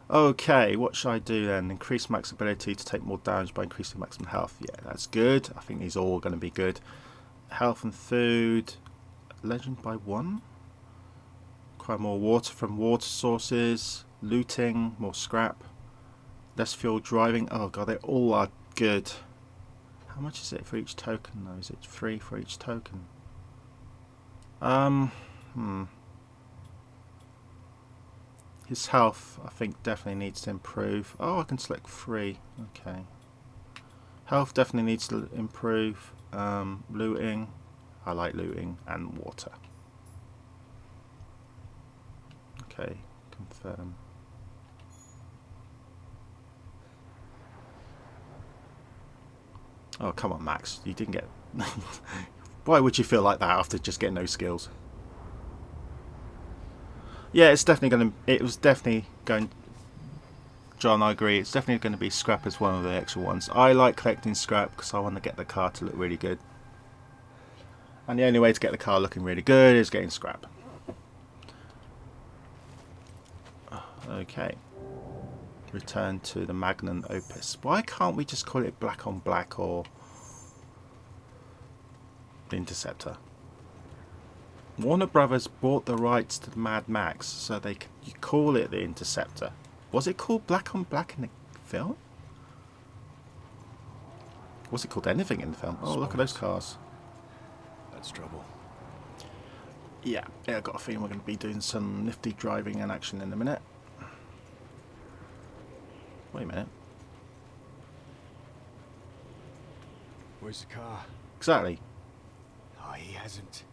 Okay, what should I do then? Increase max ability to take more damage by increasing maximum health. Yeah, that's good. I think these are all going to be good. Health and food. Legend by 1. Acquire more water from water sources. Looting, more scrap. Less fuel driving. Oh god, they all are good. How much is it for each token though? Is it 3 for each token? His health, I think, definitely needs to improve. Oh, I can select 3. Okay. Health definitely needs to improve. Looting. I like looting. And water. Okay. Confirm. Oh, come on, Max. You didn't get... Why would you feel like that after just getting those skills? Yeah, it's definitely going to... It was definitely going... John, I agree. It's definitely going to be scrap as one of the extra ones. I like collecting scrap because I want to get the car to look really good. And the only way to get the car looking really good is getting scrap. Okay. Return to the Magnum Opus. Why can't we just call it Black on Black or the Interceptor? Warner Brothers bought the rights to Mad Max, so they could call it the Interceptor. Was it called Black on Black in the film? Was it called anything in the film? Oh, look at those cars. That's trouble. Yeah, I've got a feeling we're going to be doing some nifty driving and action in a minute. Wait a minute. Where's the car? Exactly. Oh, he hasn't.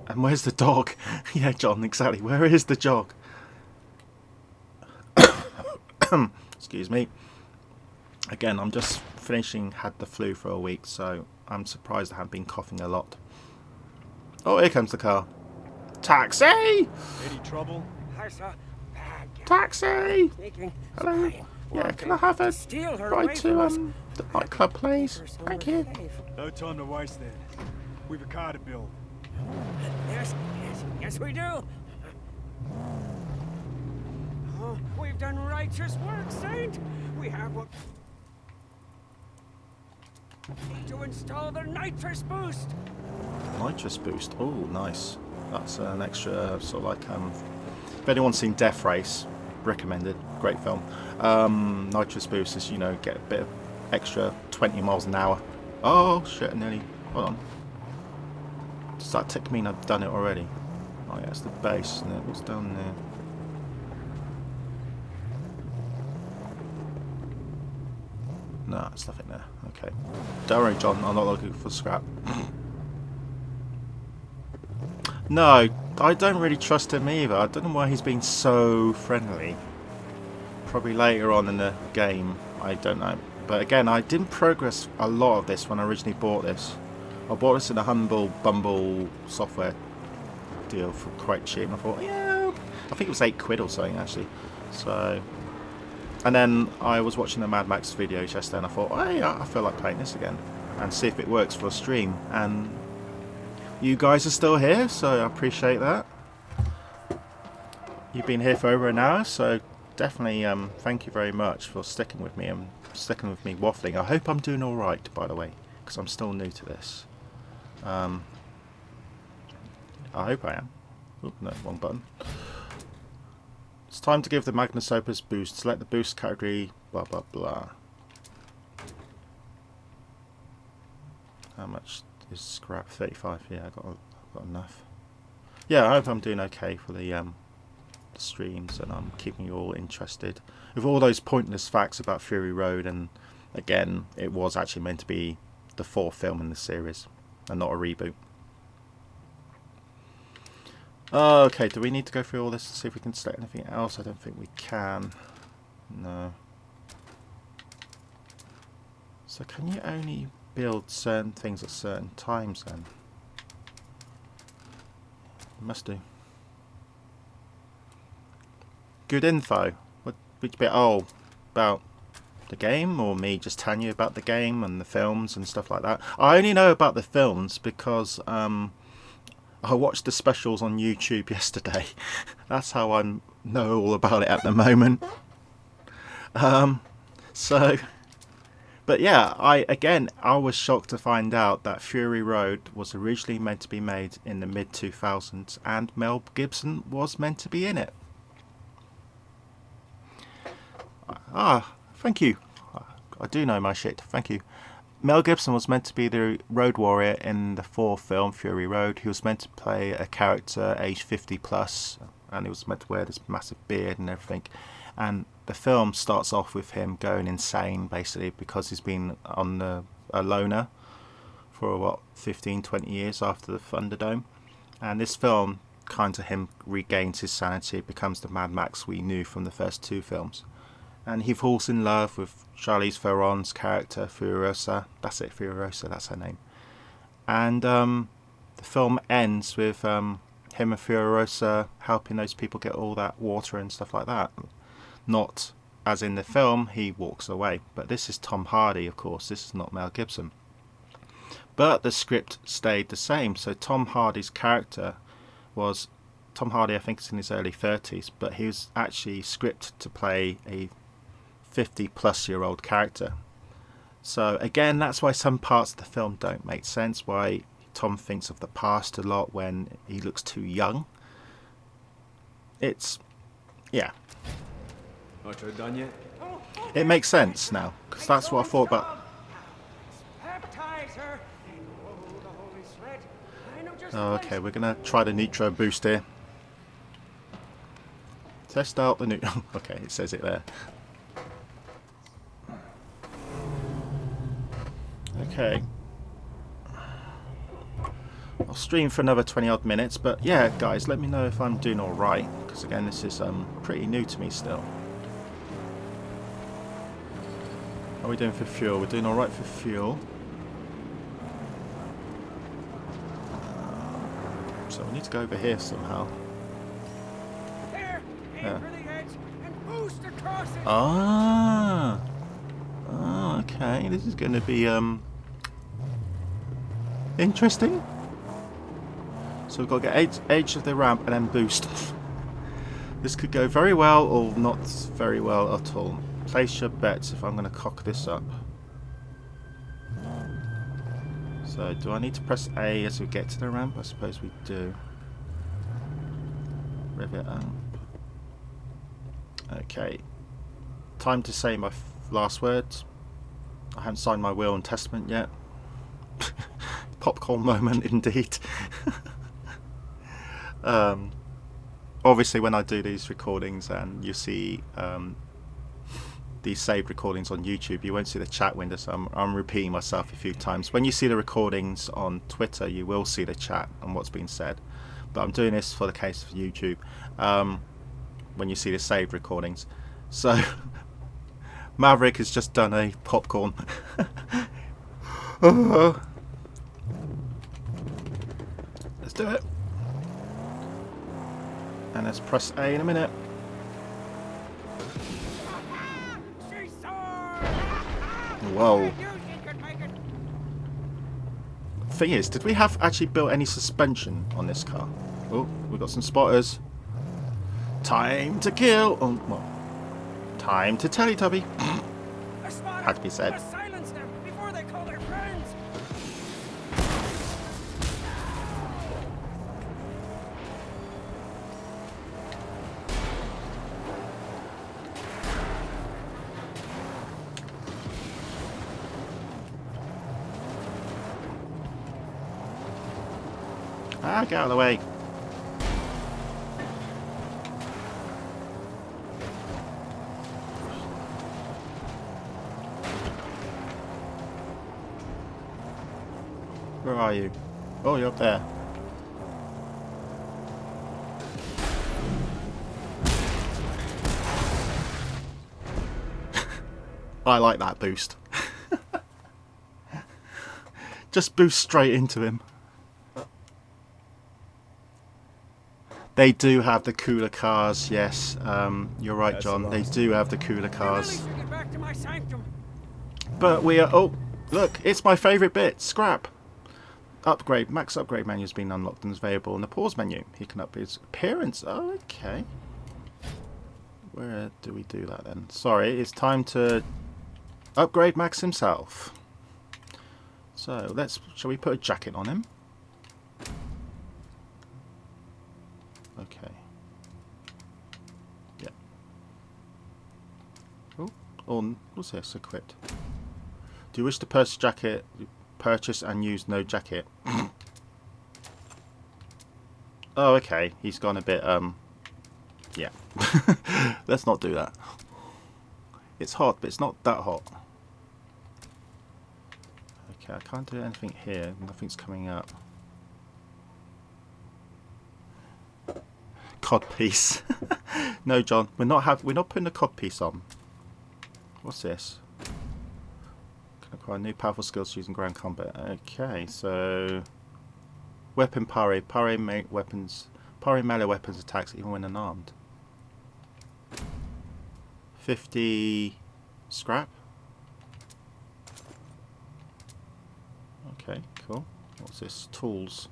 And where's the dog? Yeah, John, exactly. Where is the dog? Excuse me. Again, I'm just finishing, had the flu for a week, so I'm surprised I haven't been coughing a lot. Oh, here comes the car. Taxi! Any trouble? I saw bad guy Taxi! sneaking, Hello? spying, Yeah, working can I have a steal her ride away from to us. the nightclub, please? Keep her Thank somewhere you. safe. No time to waste then. We've a car to build. Yes, we do. Oh, we've done righteous work, Saint. We have what to install the nitrous boost. Nitrous boost. Oh, nice. That's an extra sort of like if anyone's seen Death Race, recommended. Great film. Nitrous boost is, you know, get a bit of extra 20 miles an hour. Oh shit! Nearly. Hold on. Does that tick mean I've done it already? Oh yeah, it's the base, isn't it? What's down there? No, it's nothing there. Okay. Don't worry, John. I'm not looking for scrap. No, I don't really trust him either. I don't know why he's been so friendly. Probably later on in the game. I don't know. But again, I didn't progress a lot of this when I originally bought this. I bought this in a Humble Bumble software deal for quite cheap. And I thought, yeah, I think it was £8 or something actually. So, and then I was watching the Mad Max videos yesterday, and I thought, hey, I feel like playing this again and see if it works for a stream. And you guys are still here, so I appreciate that. You've been here for over an hour, so definitely thank you very much for sticking with me and sticking with me waffling. I hope I'm doing all right, by the way, because I'm still new to this. I hope I am. Oop, no, wrong button. It's time to give the Magnus Opus boost. Select the boost category, blah blah blah. How much is scrap? 35. Yeah, I've got enough. Yeah, I hope I'm doing okay for the streams, and I'm keeping you all interested with all those pointless facts about Fury Road. And again, it was actually meant to be the 4th film in the series and not a reboot. Okay, do we need to go through all this to see if we can select anything else? I don't think we can. No. So can you only build certain things at certain times then? You must do. Good info. Which bit? Oh, about the game, or me just telling you about the game and the films and stuff like that? I only know about the films because I watched the specials on YouTube yesterday. That's how I know all about it at the moment. But yeah, I was shocked to find out that Fury Road was originally meant to be made in the mid-2000s, and Mel Gibson was meant to be in it. Ah, thank you. I do know my shit. Thank you. Mel Gibson was meant to be the road warrior in the 4th film, Fury Road. He was meant to play a character aged 50 plus, and he was meant to wear this massive beard and everything. And the film starts off with him going insane, basically, because he's been on a loner for, what, 15, 20 years after the Thunderdome. And this film, kind of him regains his sanity, becomes the Mad Max we knew from the first 2 films. And he falls in love with Charlize Theron's character, Furiosa. That's it, Furiosa, that's her name. And the film ends with him and Furiosa helping those people get all that water and stuff like that. Not as in the film, he walks away. But this is Tom Hardy, of course. This is not Mel Gibson. But the script stayed the same. So Tom Hardy's character was... Tom Hardy, I think, is in his early 30s. But he was actually scripted to play a 50-plus-year-old character. So again, that's why some parts of the film don't make sense, why Tom thinks of the past a lot when he looks too young. It's, yeah, Archer done yet? it makes sense now, because that's what I thought about. Oh, okay, we're gonna try the nitro boost here. Test out the nitro. Okay, it says it there. Okay, I'll stream for another 20 odd minutes, but yeah, guys, let me know if I'm doing all right, because again, this is pretty new to me still. How are we doing for fuel? We're doing all right for fuel. So we need to go over here somehow. There, aim Yeah. for the edge and boost across it. Ah. Oh, okay. This is going to be interesting. So we've got to get edge of the ramp and then boost. This could go very well or not very well at all. Place your bets if I'm going to cock this up. So do I need to press A as we get to the ramp? I suppose we do. Rev it up. Okay. Time to say my last words. I haven't signed my will and testament yet. Popcorn moment indeed. Obviously when I do these recordings and you see these saved recordings on YouTube, you won't see the chat window, so I'm repeating myself a few times. When you see the recordings on Twitter, you will see the chat and what's been said, but I'm doing this for the case of YouTube. When you see the saved recordings, so Maverick has just done a popcorn. Let's do it. And let's press A in a minute. She's sore! Whoa. You think could make it? Thing is, did we have actually built any suspension on this car? Oh, we got some spotters. Time to kill. Oh, well, time to Teletubby. A spotter! Had to be said. Must silence them before they call their friends! Ah, get out of the way. Where are you? Oh, you're up there. I like that boost. Just boost straight into him. They do have the cooler cars, yes. You're right, That's John. the They last. do have the cooler I really cars. should get back to my sanctum. But we are... Oh, look, it's my favourite bit. Scrap. Upgrade. Max upgrade menu has been unlocked and is available in the pause menu. He can up his appearance. Oh, okay. Where do we do that then? Sorry, it's time to upgrade Max himself. So, shall we put a jacket on him? Okay. Yeah. Oh, what's this? Equipped. Do you wish to purchase jacket? Purchase and use no jacket. Oh, okay. He's gone a bit, yeah. Let's not do that. It's hot, but it's not that hot. Okay, I can't do anything here. Nothing's coming up. Codpiece. No, John, we're not putting the codpiece on. What's this? Can acquire new powerful skills using ground combat. Okay, so weapon parry, melee weapons attacks even when unarmed. 50 scrap. Okay, cool. What's this? Tools.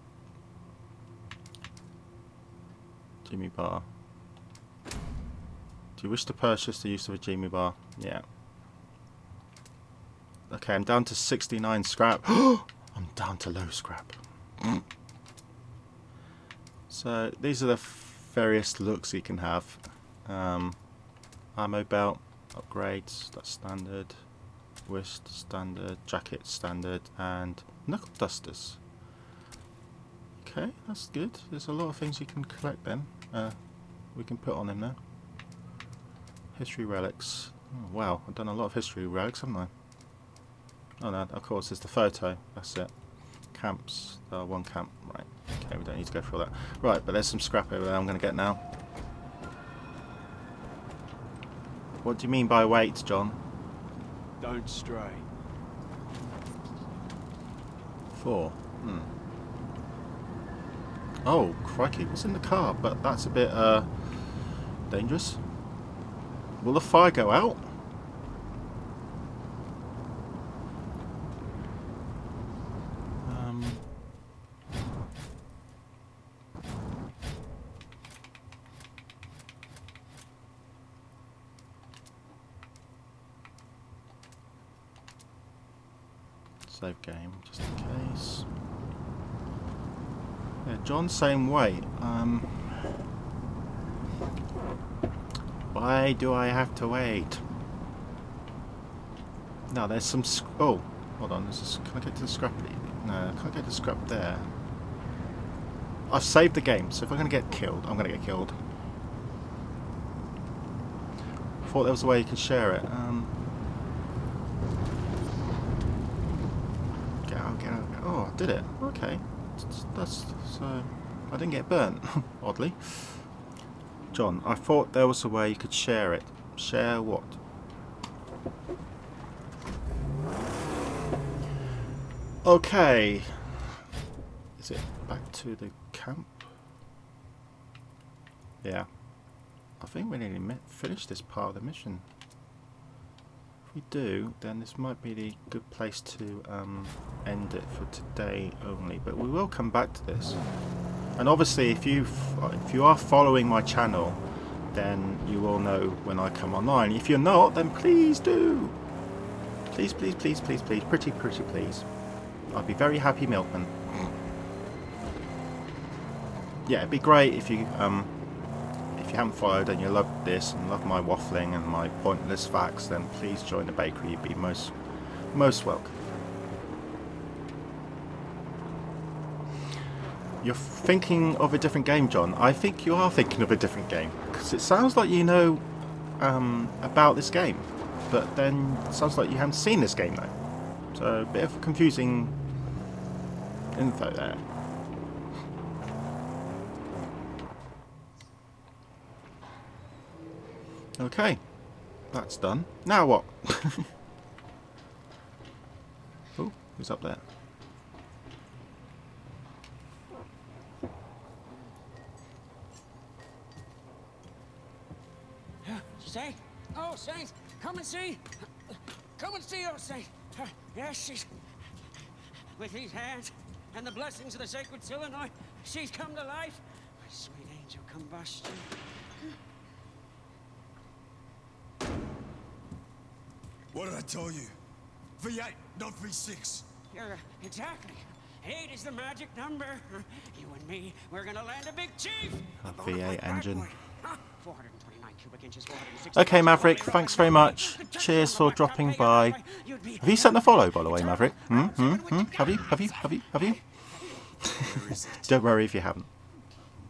Jimmy bar. Do you wish to purchase the use of a Jimmy bar? Yeah. Okay, I'm down to 69 scrap. I'm down to low scrap. So these are the various looks you can have. Ammo belt, upgrades, that's standard. Wrist, standard. Jacket, standard. And knuckle dusters. Okay, that's good. There's a lot of things you can collect then. We can put on him now. History relics. Oh, wow, I've done a lot of history relics, haven't I? Oh no, of course, there's the photo. That's it. Camps. One camp. Right. Okay, we don't need to go through all that. Right, but there's some scrap over there I'm going to get now. What do you mean by weight, John? Don't stray. 4. Oh, crikey, what's in the car? But that's a bit, dangerous. Will the fire go out? Save game, just in case. Yeah, John, same weight. Why do I have to wait? No, there's some. Oh, hold on. Can I get to the scrap? No, I can't get to the scrap there. I've saved the game, so if I'm going to get killed, I'm going to get killed. I thought there was a way you could share it. Get out. Oh, I did it. Okay. That's so. I didn't get burnt, oddly. John, I thought there was a way you could share it. Share what? Okay. Is it back to the camp? yeah, I think we nearly finished this part of the mission. If we do, then this might be the good place to end it for today only. But we will come back to this. And obviously, if you are following my channel, then you will know when I come online. If you're not, then please do. Please, please, please, please, please, pretty please. I'd be very happy, Milkman. Yeah, it'd be great if you haven't followed and you love this and love my waffling and my pointless facts, then please join the bakery. You'd be most welcome. You're thinking of a different game, John. I think you are thinking of a different game, because it sounds like you know about this game, but then it sounds like you haven't seen this game though. So a bit of confusing info there. Okay, that's done. Now what? Oh, who's up there? Saint? Oh, Saint, come and see. Come and see, oh, Saint. Yes, she's... With these hands and the blessings of the sacred Silenoid, she's come to life. My sweet angel combustion. What did I tell you? V8, not V6. You're exactly. 8 is the magic number. You and me, we're gonna land a big chief. A V8 engine. 429 cubic inches, 460. Okay, Maverick, thanks very much. Cheers for dropping by. Have you sent the follow, by the way, Maverick? Have you? Don't worry if you haven't.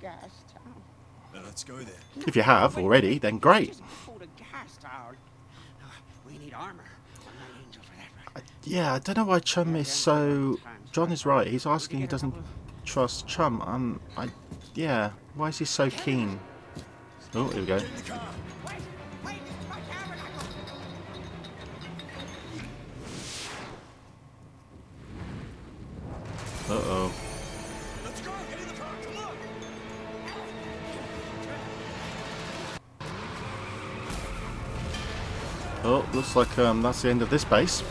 Gas town. Now let's go there. If you have already, then great. Full of gas town. We need armor. My angel for that, right? Yeah, I don't know why Chum is so... John is right, he's asking he doesn't trust Chum. Yeah, why is he so keen? Oh, here we go. Wait, my tabernacle. Uh-oh. Let's go, get in the car, come on! Oh, looks like that's the end of this base.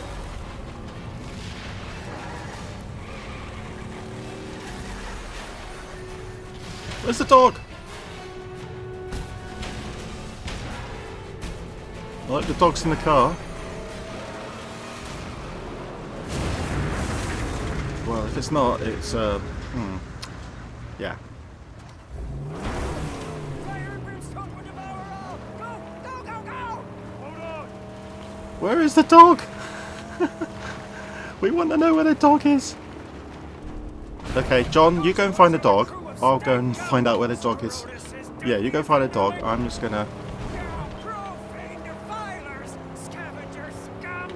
Where's the dog? I like the dog's in the car. Well, if it's not, it's yeah. Fire and brimstone will devour all. Go! Hold on. Where is the dog? We want to know where the dog is. Okay, John, you go and find the dog. I'll go and find out where the dog is. Yeah, you go find the dog. I'm just gonna... Profane defilers, scavenger scum.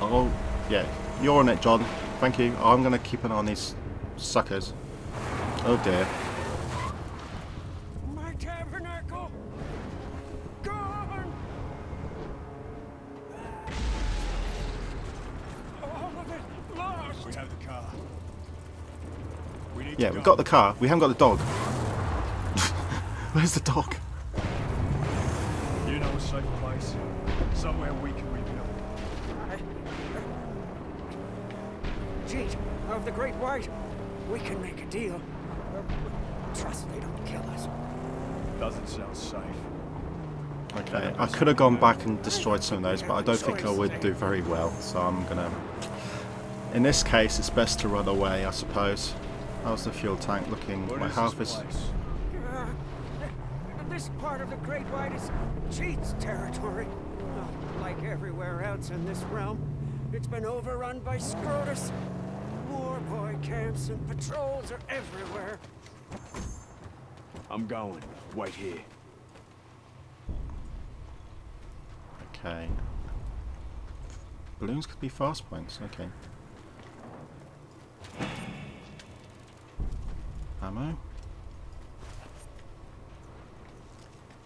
Oh, yeah, you're on it, John. Thank you. I'm gonna keep an eye on these suckers. Oh dear. My tabernacle gone. All of it lost. We have the car. We need Yeah, to we've go. got the car. We haven't got the dog. Where's the dog? You know a safe place? Somewhere we can rebuild. Jeet, of the Great White, we can make a deal. Trust they don't kill us. Doesn't sound safe. Okay, I could have gone back and destroyed some of those, but I don't think I would do very well. So I'm gonna... In this case, it's best to run away, I suppose. How's the fuel tank looking? What My is health this is... place? This part of the Great White is Cheat's territory. Like everywhere else in this realm, it's been overrun by Scrotus. War boy camps and patrols are everywhere. I'm going. Wait here. Okay. Balloons could be fast points, okay. Ammo.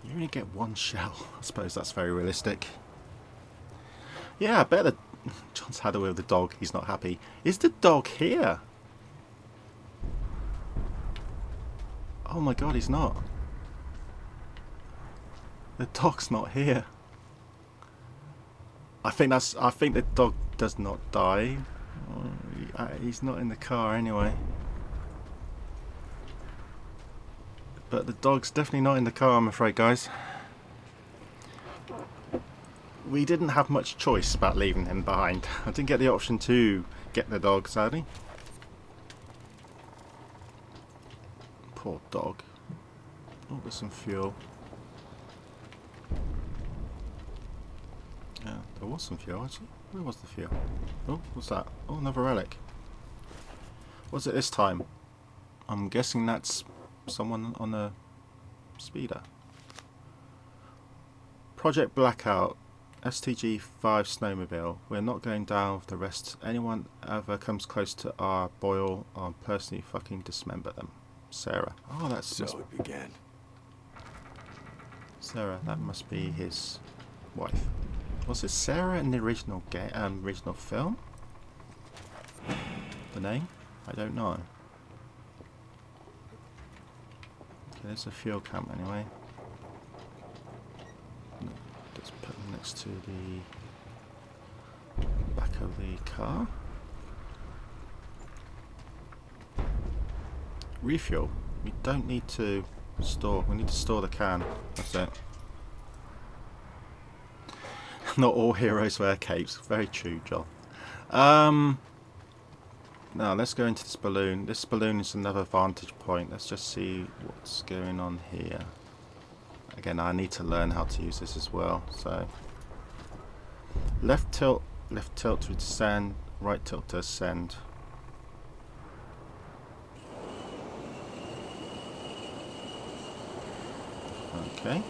You only get one shell. I suppose that's very realistic. Yeah, I bet John's had away with the dog. He's not happy. Is the dog here? Oh my god, he's not. The dog's not here. I think the dog does not die. He's not in the car anyway. But the dog's definitely not in the car, I'm afraid, guys. We didn't have much choice about leaving him behind. I didn't get the option to get the dog, sadly. Poor dog. Oh, there's some fuel. Yeah, there was some fuel actually. Where was the fuel? Oh, what's that? Oh, another relic. What's it this time? I'm guessing that's someone on a speeder. Project Blackout. STG-5 snowmobile. We're not going down with the rest. Anyone ever comes close to our Boyle, I'll personally fucking dismember them. Sarah. Oh, that's... So it began. Sarah, that must be his wife. Was it Sarah in the original original film? The name? I don't know. Okay, there's a fuel camp anyway. Let's put them next to the back of the car. Refuel. We don't need to store. We need to store the can. That's it. Not all heroes wear capes. Very true, John. Now let's go into this balloon. This balloon is another vantage point. Let's just see what's going on here. Again, I need to learn how to use this as well. So, left tilt to descend, right tilt to ascend. Okay.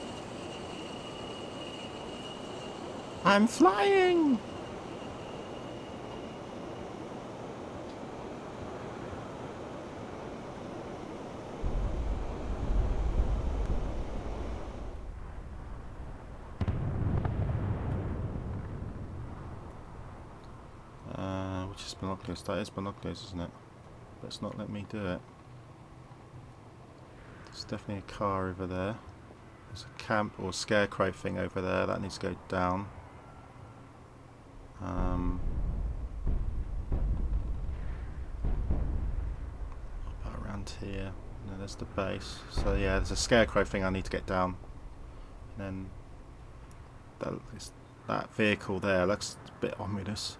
I'm flying! Which is binoculars? That is binoculars, isn't it? Let's not let me do it. There's definitely a car over there. There's a camp or scarecrow thing over there. That needs to go down. About around here. No, there's the base. So yeah, there's a scarecrow thing I need to get down. And then that vehicle there looks a bit ominous.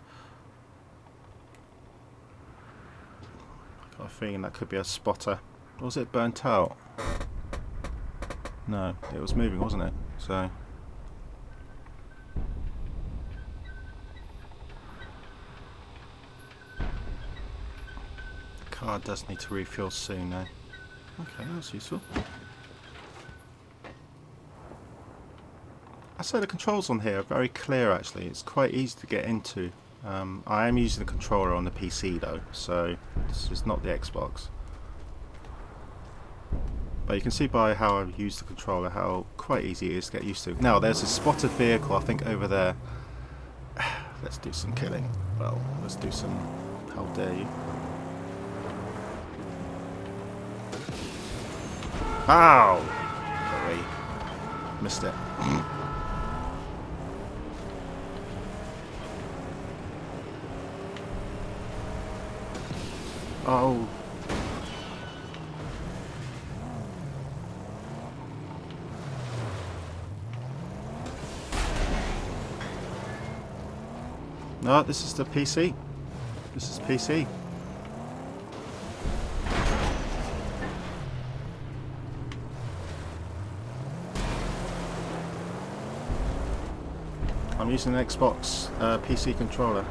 Got a feeling that could be a spotter. Or was it burnt out? No, it was moving, wasn't it? So the car does need to refuel soon though. Okay, that's useful. I say the controls on here are very clear actually. It's quite easy to get into. I am using the controller on the PC though, so this is not the Xbox. But you can see by how I use the controller how quite easy it is to get used to. Now there's a spotted vehicle I think over there. Let's do some killing. Well, let's do some how dare you. Ow! Sorry. Missed it. Oh. No, this is the PC. This is PC. I'm using an Xbox PC controller.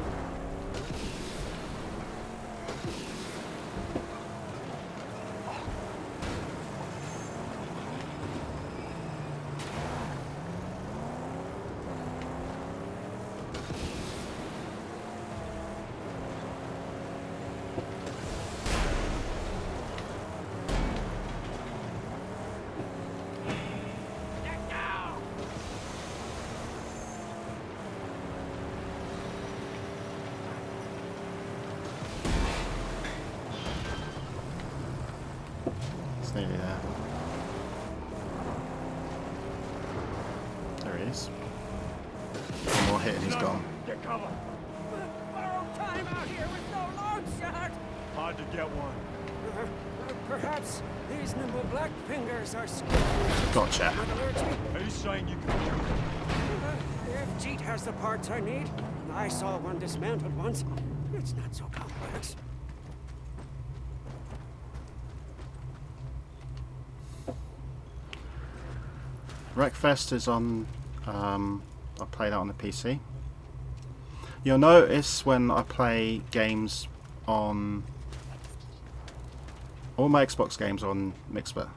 It's nearly there. There he is. One more hit and he's gone. Get cover. Borrowed time out here with no long shot. Hard to get one. Perhaps these nimble black fingers are skillful. Gotcha. Metallurgy. He's saying you can do it. If Jeet has the parts I need, I saw one dismantled once. It's not so complex. Wreckfest is on, I play that on the PC. You'll notice when I play games on, all my Xbox games on Mixer.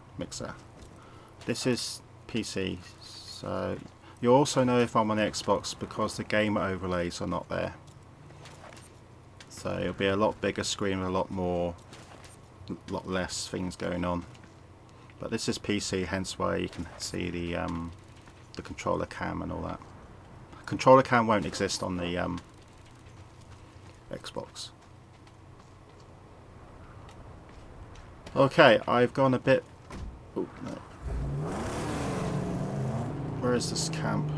This is PC, so you'll also know if I'm on the Xbox because the game overlays are not there. So it'll be a lot bigger screen with a lot less things going on. But this is PC, hence why you can see the controller cam and all that. Controller cam won't exist on the Xbox. Okay, I've gone a bit. Oh no! Where is this camp?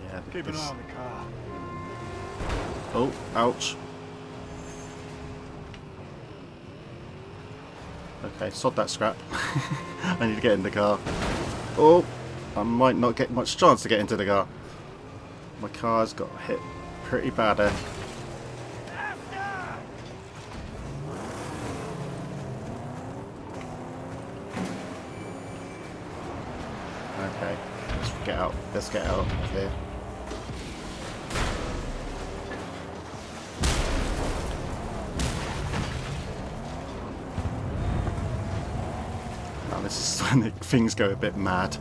Yeah. Keep an eye on the car. Oh, ouch. Okay, sod that scrap. I need to get in the car. Oh, I might not get much chance to get into the car. My car's got hit pretty bad there. Okay, let's get out. Let's get out of here. This is when things go a bit mad.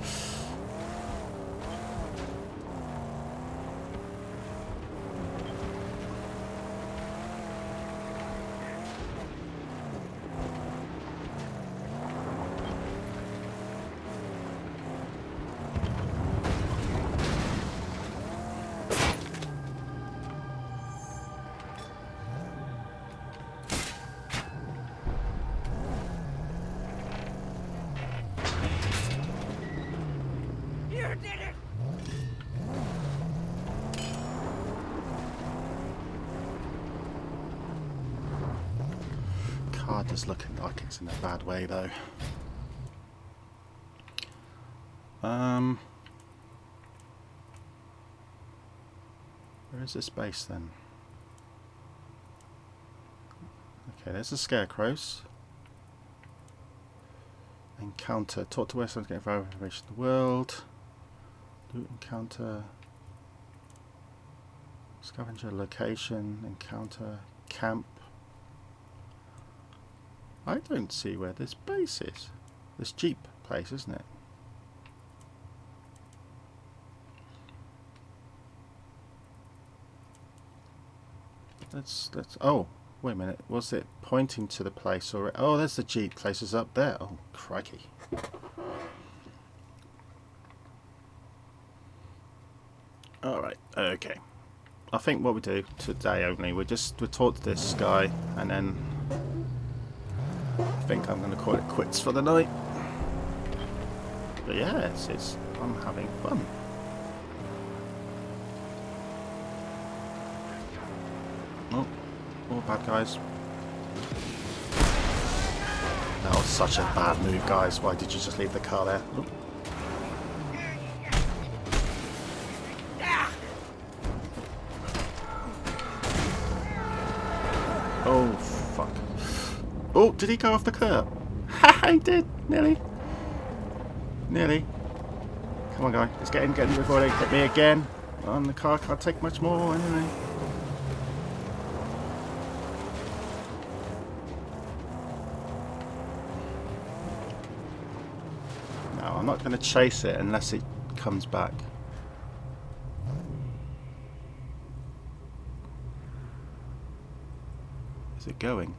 Car does looking like it's in a bad way though. Where is this base then? Okay, there's the scarecrows. Encounter. Talk to Westlands, get valuable information in the world. Loot encounter. Scavenger location. Encounter. Camp. I don't see where this base is. This Jeep place, isn't it? Let's oh, wait a minute. Was it pointing to the place or oh, there's the Jeep places up there. Oh, crikey. Alright, okay. I think what we do today only, we'll talk to this guy and then I think I'm going to call it quits for the night. But yeah, I'm having fun. Oh, more bad guys. That was such a bad move, guys. Why did you just leave the car there? Oh. Oh, fuck. Oh, did he go off the curb? Ha, he did. Nearly. Nearly. Come on, guy. Let's get in before they hit me again. The car can't take much more anyway. No, I'm not going to chase it unless it comes back. Is it going?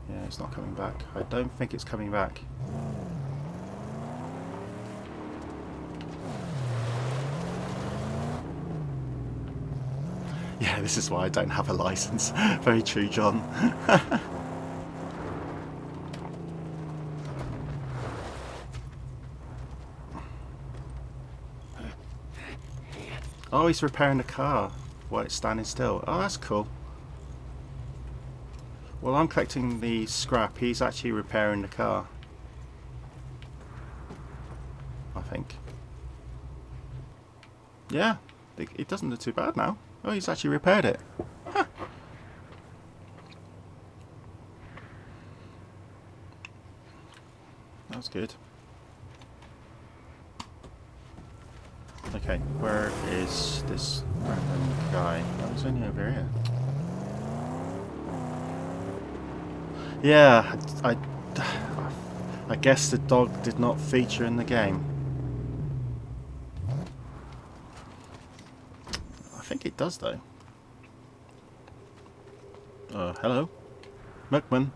Yeah, it's not coming back. I don't think it's coming back. Yeah, this is why I don't have a license. Very true, John. Oh, he's repairing the car while it's standing still. Oh, that's cool. Well, I'm collecting the scrap. He's actually repairing the car. I think. Yeah, it doesn't look too bad now. Oh, he's actually repaired it. Huh. That was good. Okay, where is this random guy? Oh, he's only over here. Yeah, I guess the dog did not feature in the game. I think it does though. Hello? Muckman.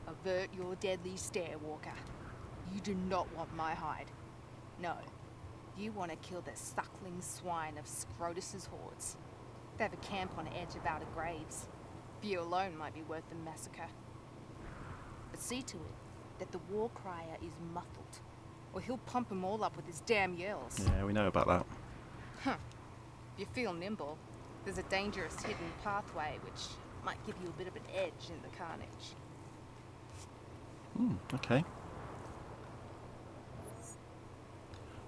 Avert your deadly stare, Walker. You do not want my hide. No. You want to kill the suckling swine of Scrotus's hordes. They have a camp on the edge of Outer Graves. You alone might be worth the massacre. But see to it that the war crier is muffled, or he'll pump them all up with his damn yells. Yeah, we know about that. Huh. If you feel nimble, there's a dangerous hidden pathway which might give you a bit of an edge in the carnage. Okay.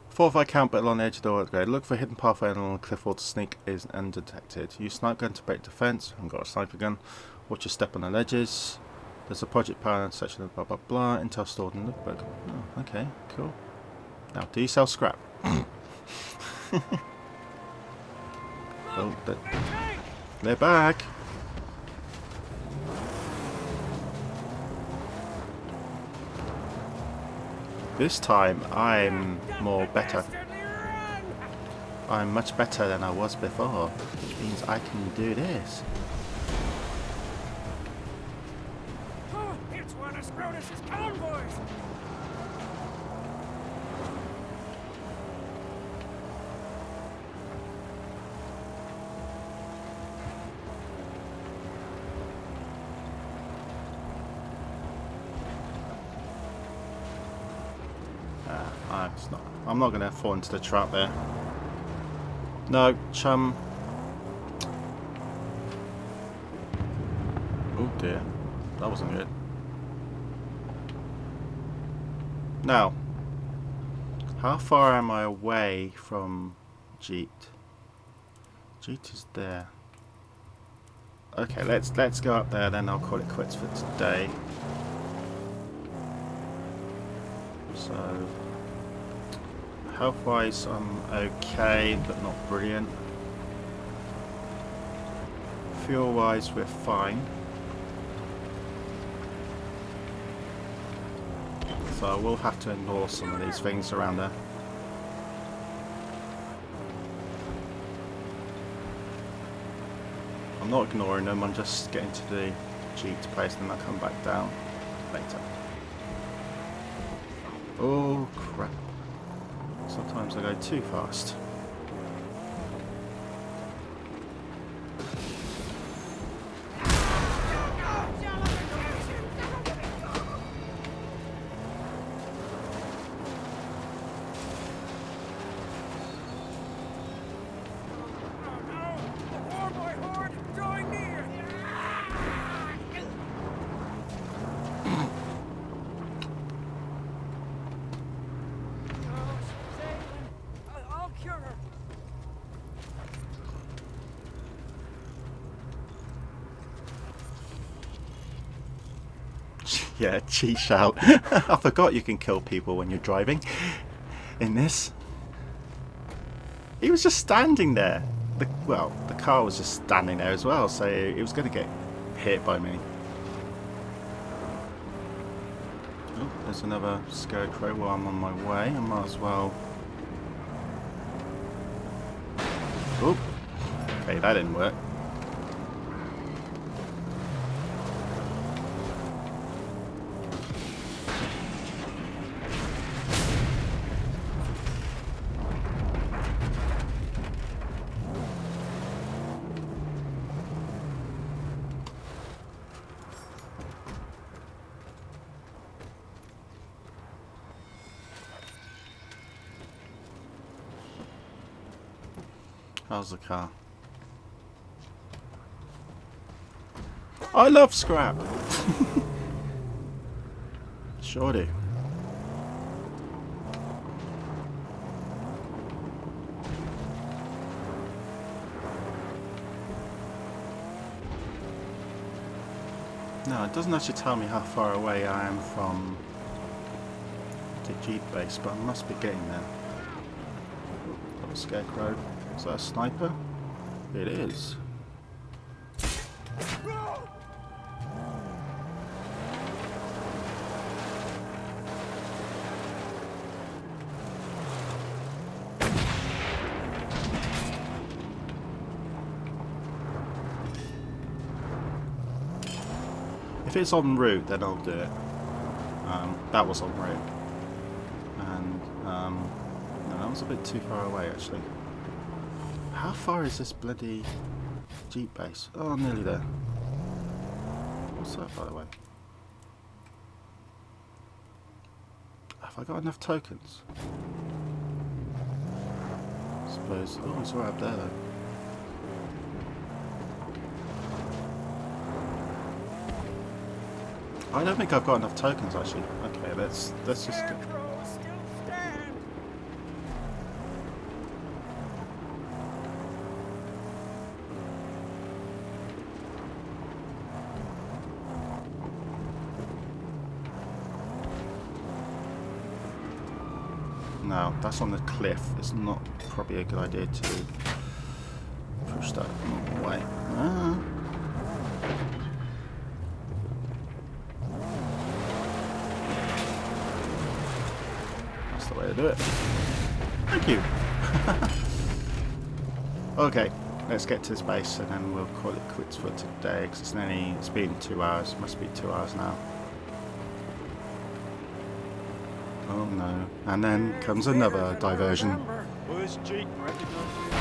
Fourth I count battle on the edge of the upgrade. Look for a hidden pathway along the cliff wall to sneak is undetected. Use sniper gun to break defense. I've got a sniper gun. Watch your step on the ledges. There's a project power section of blah blah blah. Intel stored in the lookbook. Oh, okay, cool. Now, do you sell scrap? Oh, they're back. This time I'm more better. I'm much better than I was before, which means I can do this. Oh, it's one of Scrotus's convoys! I'm not going to fall into the trap there. No, chum. Oh dear, that wasn't good. Now, how far am I away from Jeet? Jeet is there. Okay, let's go up there, then I'll call it quits for today. So, health-wise, I'm okay, but not brilliant. Fuel-wise, we're fine. So I will have to ignore some of these things around there. I'm not ignoring them, I'm just getting to the Jeep place and then I'll come back down later. Oh crap. Sometimes I go too fast. Yeah, cheat shout. I forgot you can kill people when you're driving in this. He was just standing there. Well, the car was just standing there as well, so it was going to get hit by me. Oh, there's another scarecrow while I'm on my way. I might as well... Oh, okay, that didn't work. How's the car? I love scrap. Sure do. No, it doesn't actually tell me how far away I am from the Jeep base, but I must be getting there. Little scarecrow. Is that a sniper? It is. If it's en route, then I'll do it. That was en route. And, no, that was a bit too far away, actually. How far is this bloody Jeep base? Oh, I'm nearly there. What's that, by the way? Have I got enough tokens? I suppose. Oh, it's right up there, though. I don't think I've got enough tokens, actually. Okay, let's just go. No, that's on the cliff. It's not probably a good idea to push that away. Ah. That's the way to do it. Thank you. Okay, let's get to this base and then we'll call it quits for today because it's been 2 hours. Must be 2 hours now. Oh no. And then comes another diversion. Where's Jake? Recognize you?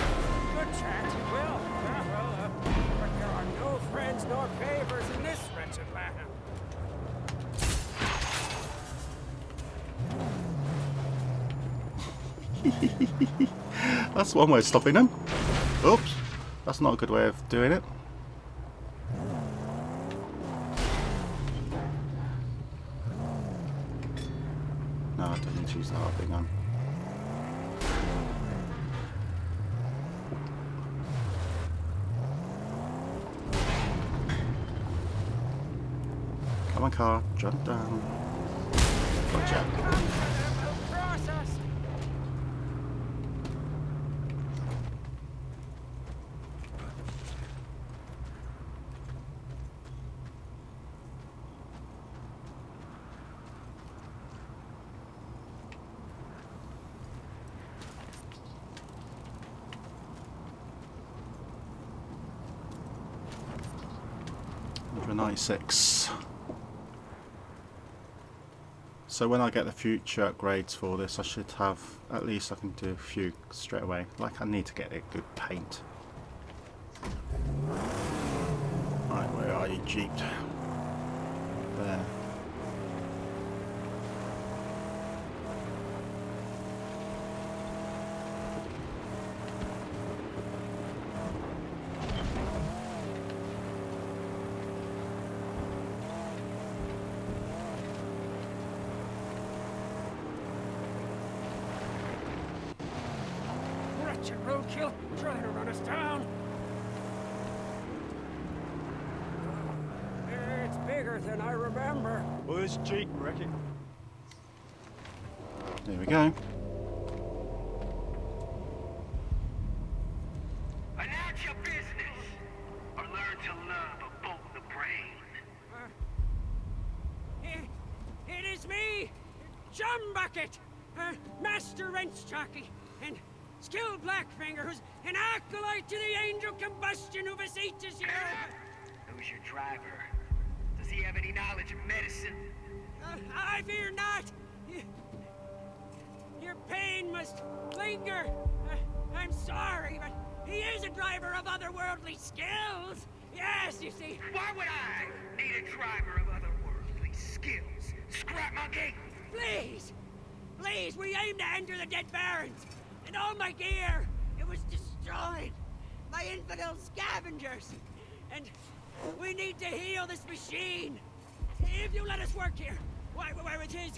Good chat. Well, but there are no friends nor favors in this wretched land. That's one way of stopping them. Oops. That's not a good way of doing it. No, I didn't choose the harping gun. Come on, car. Jump down. Gotcha. Number 96. So when I get the future upgrades for this, I should have, at least I can do a few straight away. Like I need to get a good paint. Right, where are you, Jeep? There. Wretched roadkill, trying to run us down. It's bigger than I remember. Where's Jake? Reckon? There we go. Announce your business, or learn to love a bolt in the brain. It is me, Jumbucket, Master Wrench Jockey, and Skill Blackfinger, who's an acolyte to the Angel Combustion who beseeches you. Who's your driver? Does he have any knowledge of medicine? I fear not. Your pain must linger. I'm sorry, but he is a driver of otherworldly skills. Yes, you see. Why would I need a driver of otherworldly skills? Scrap monkey! Please, please, we aim to enter the Dead Barrens, and all my gear, it was destroyed by infidel scavengers. And we need to heal this machine. If you let us work here, why, with his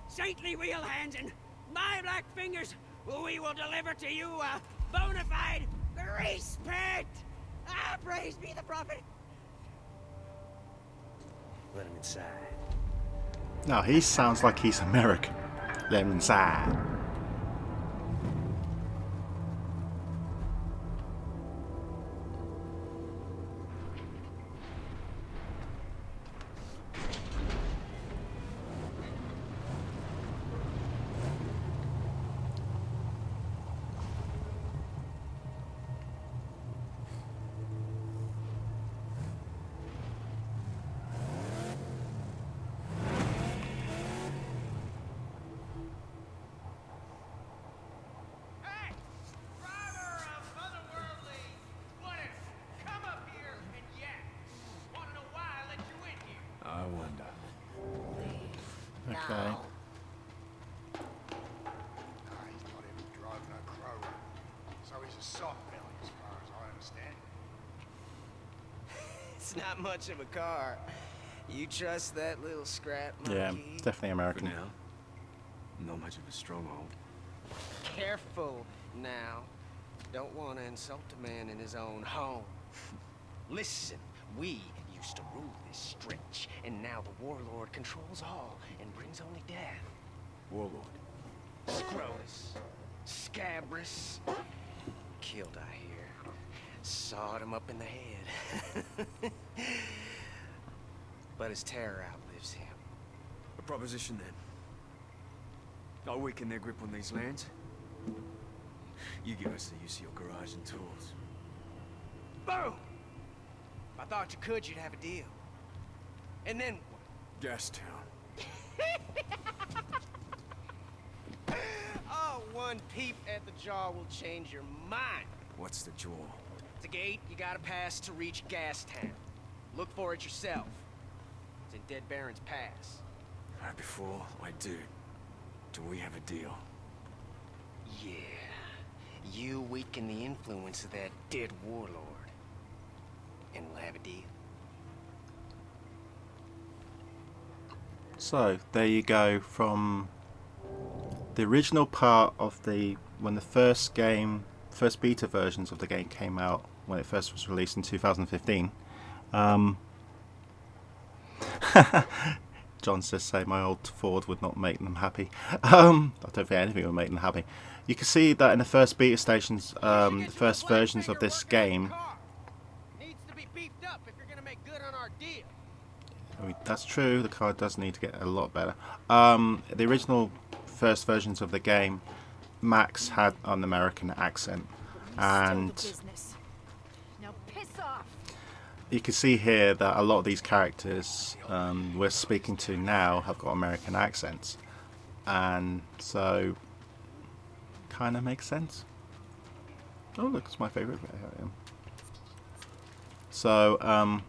saintly real hands and my black fingers, we will deliver to you a bona fide grease pit. Ah, praise be the prophet. Let him inside. Now he sounds like he's American. Let him inside. Hey! Driver of otherworldly whatever. Come up here and yak. Wanna know why I let you in here? I wonder. Okay. He's not even driving a Crow. So he's a soft belly as far as I understand. It's not much of a car. You trust that little scrap Yeah, monkey? it's definitely For American. now, not much of a stronghold. Careful now. Don't want to insult a man in his own home. Listen, we used to rule this stretch, and now the warlord controls all and brings only death. Warlord. Scrotus, Scabrous, killed, I hear. Sawed him up in the head. But his terror outlives him. A proposition then. I'll weaken their grip on these lands. You give us the use of your garage and tools. Boom! If I thought you could, you'd have a deal. And then Gastown. oh, one peep at the jaw will change your mind. What's the jaw? It's a gate you gotta pass to reach Gastown. Look for it yourself. It's in Dead Baron's Pass. Before I do we have a deal? Yeah. You weaken the influence of that dead warlord. And we'll have a deal. So there you go, from the original part of when the first beta versions of the game came out, when it first was released in 2015. John says, say my old Ford would not make them happy. I don't think anything would make them happy. You can see that in the first beta stations, the first versions of this game. Needs to be beefed up if you're gonna make good on our deal. I mean, that's true, the car does need to get a lot better. The original first versions of the game, Max had an American accent, and Now piss off. you can see here that a lot of these characters we're speaking to now have got American accents, and so kind of makes sense. Oh look, it's my favourite bit. Here I am. So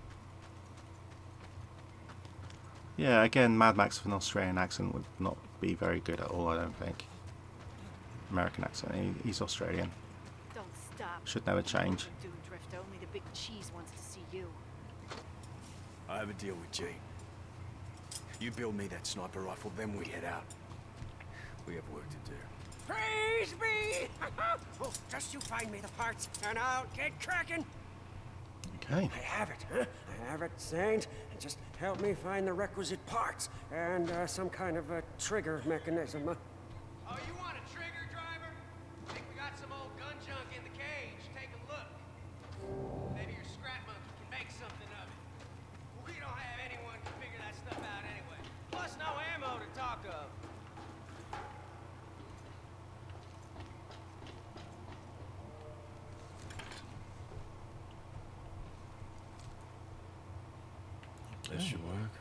yeah, again, Mad Max with an Australian accent would not be very good at all, I don't think. American accent, he's Australian. Don't stop. Should never change. Do drift. Only the big cheese wants to see you. I have a deal with G. You build me that sniper rifle, then we head out. We have work to do. Praise be! Oh, just you find me the parts, and I'll get cracking. Okay. I have it. I have it, Saint. Just help me find the requisite parts and some kind of a trigger mechanism. Oh, you want a trigger, driver? Think we got some old gun junk in the cage. Take a look. Maybe your scrap monkey can make something of it. We don't have anyone to figure that stuff out anyway. Plus no ammo to talk of. This should work.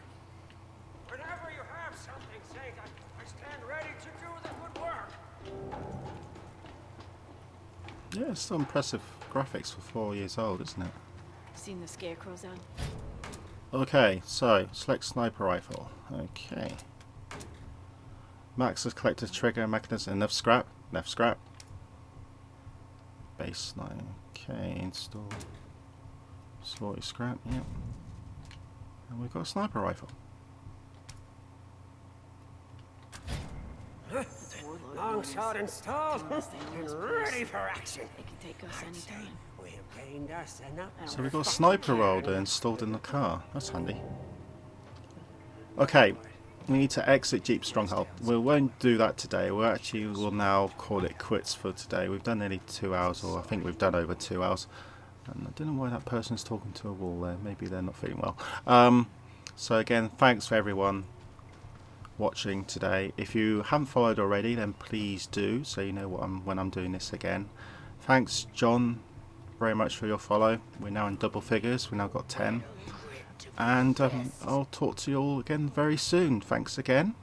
Whenever you have something, Saint, I stand ready to do the good work. Yeah, it's still impressive graphics for 4 years old, isn't it? Seen the scarecrows on? Okay, so select sniper rifle. Okay. Max has collected trigger mechanism. Enough scrap. Enough scrap. baseline. Okay, install sorted scrap, yep. And we've got a sniper rifle. Long shot installed and ready for action. They can take us anytime. We have gained us enough. So we've got a sniper welder installed in the car. That's handy. Okay, we need to exit Jeep Stronghold. We won't do that today. We'll now call it quits for today. We've done nearly 2 hours, or I think we've done over 2 hours. And I don't know why that person's talking to a wall there. Maybe they're not feeling well. So again, thanks for everyone watching today. If you haven't followed already, then please do, so you know when I'm doing this again. Thanks, John, very much for your follow. We're now in double figures. We've now got 10. And I'll talk to you all again very soon. Thanks again.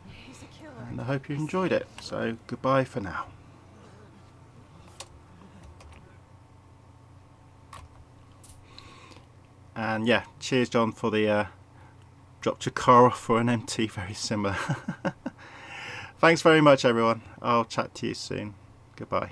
And I hope you enjoyed it. So goodbye for now. And yeah, cheers John for the dropped your car off for an MT, very similar. Thanks very much everyone. I'll chat to you soon. Goodbye.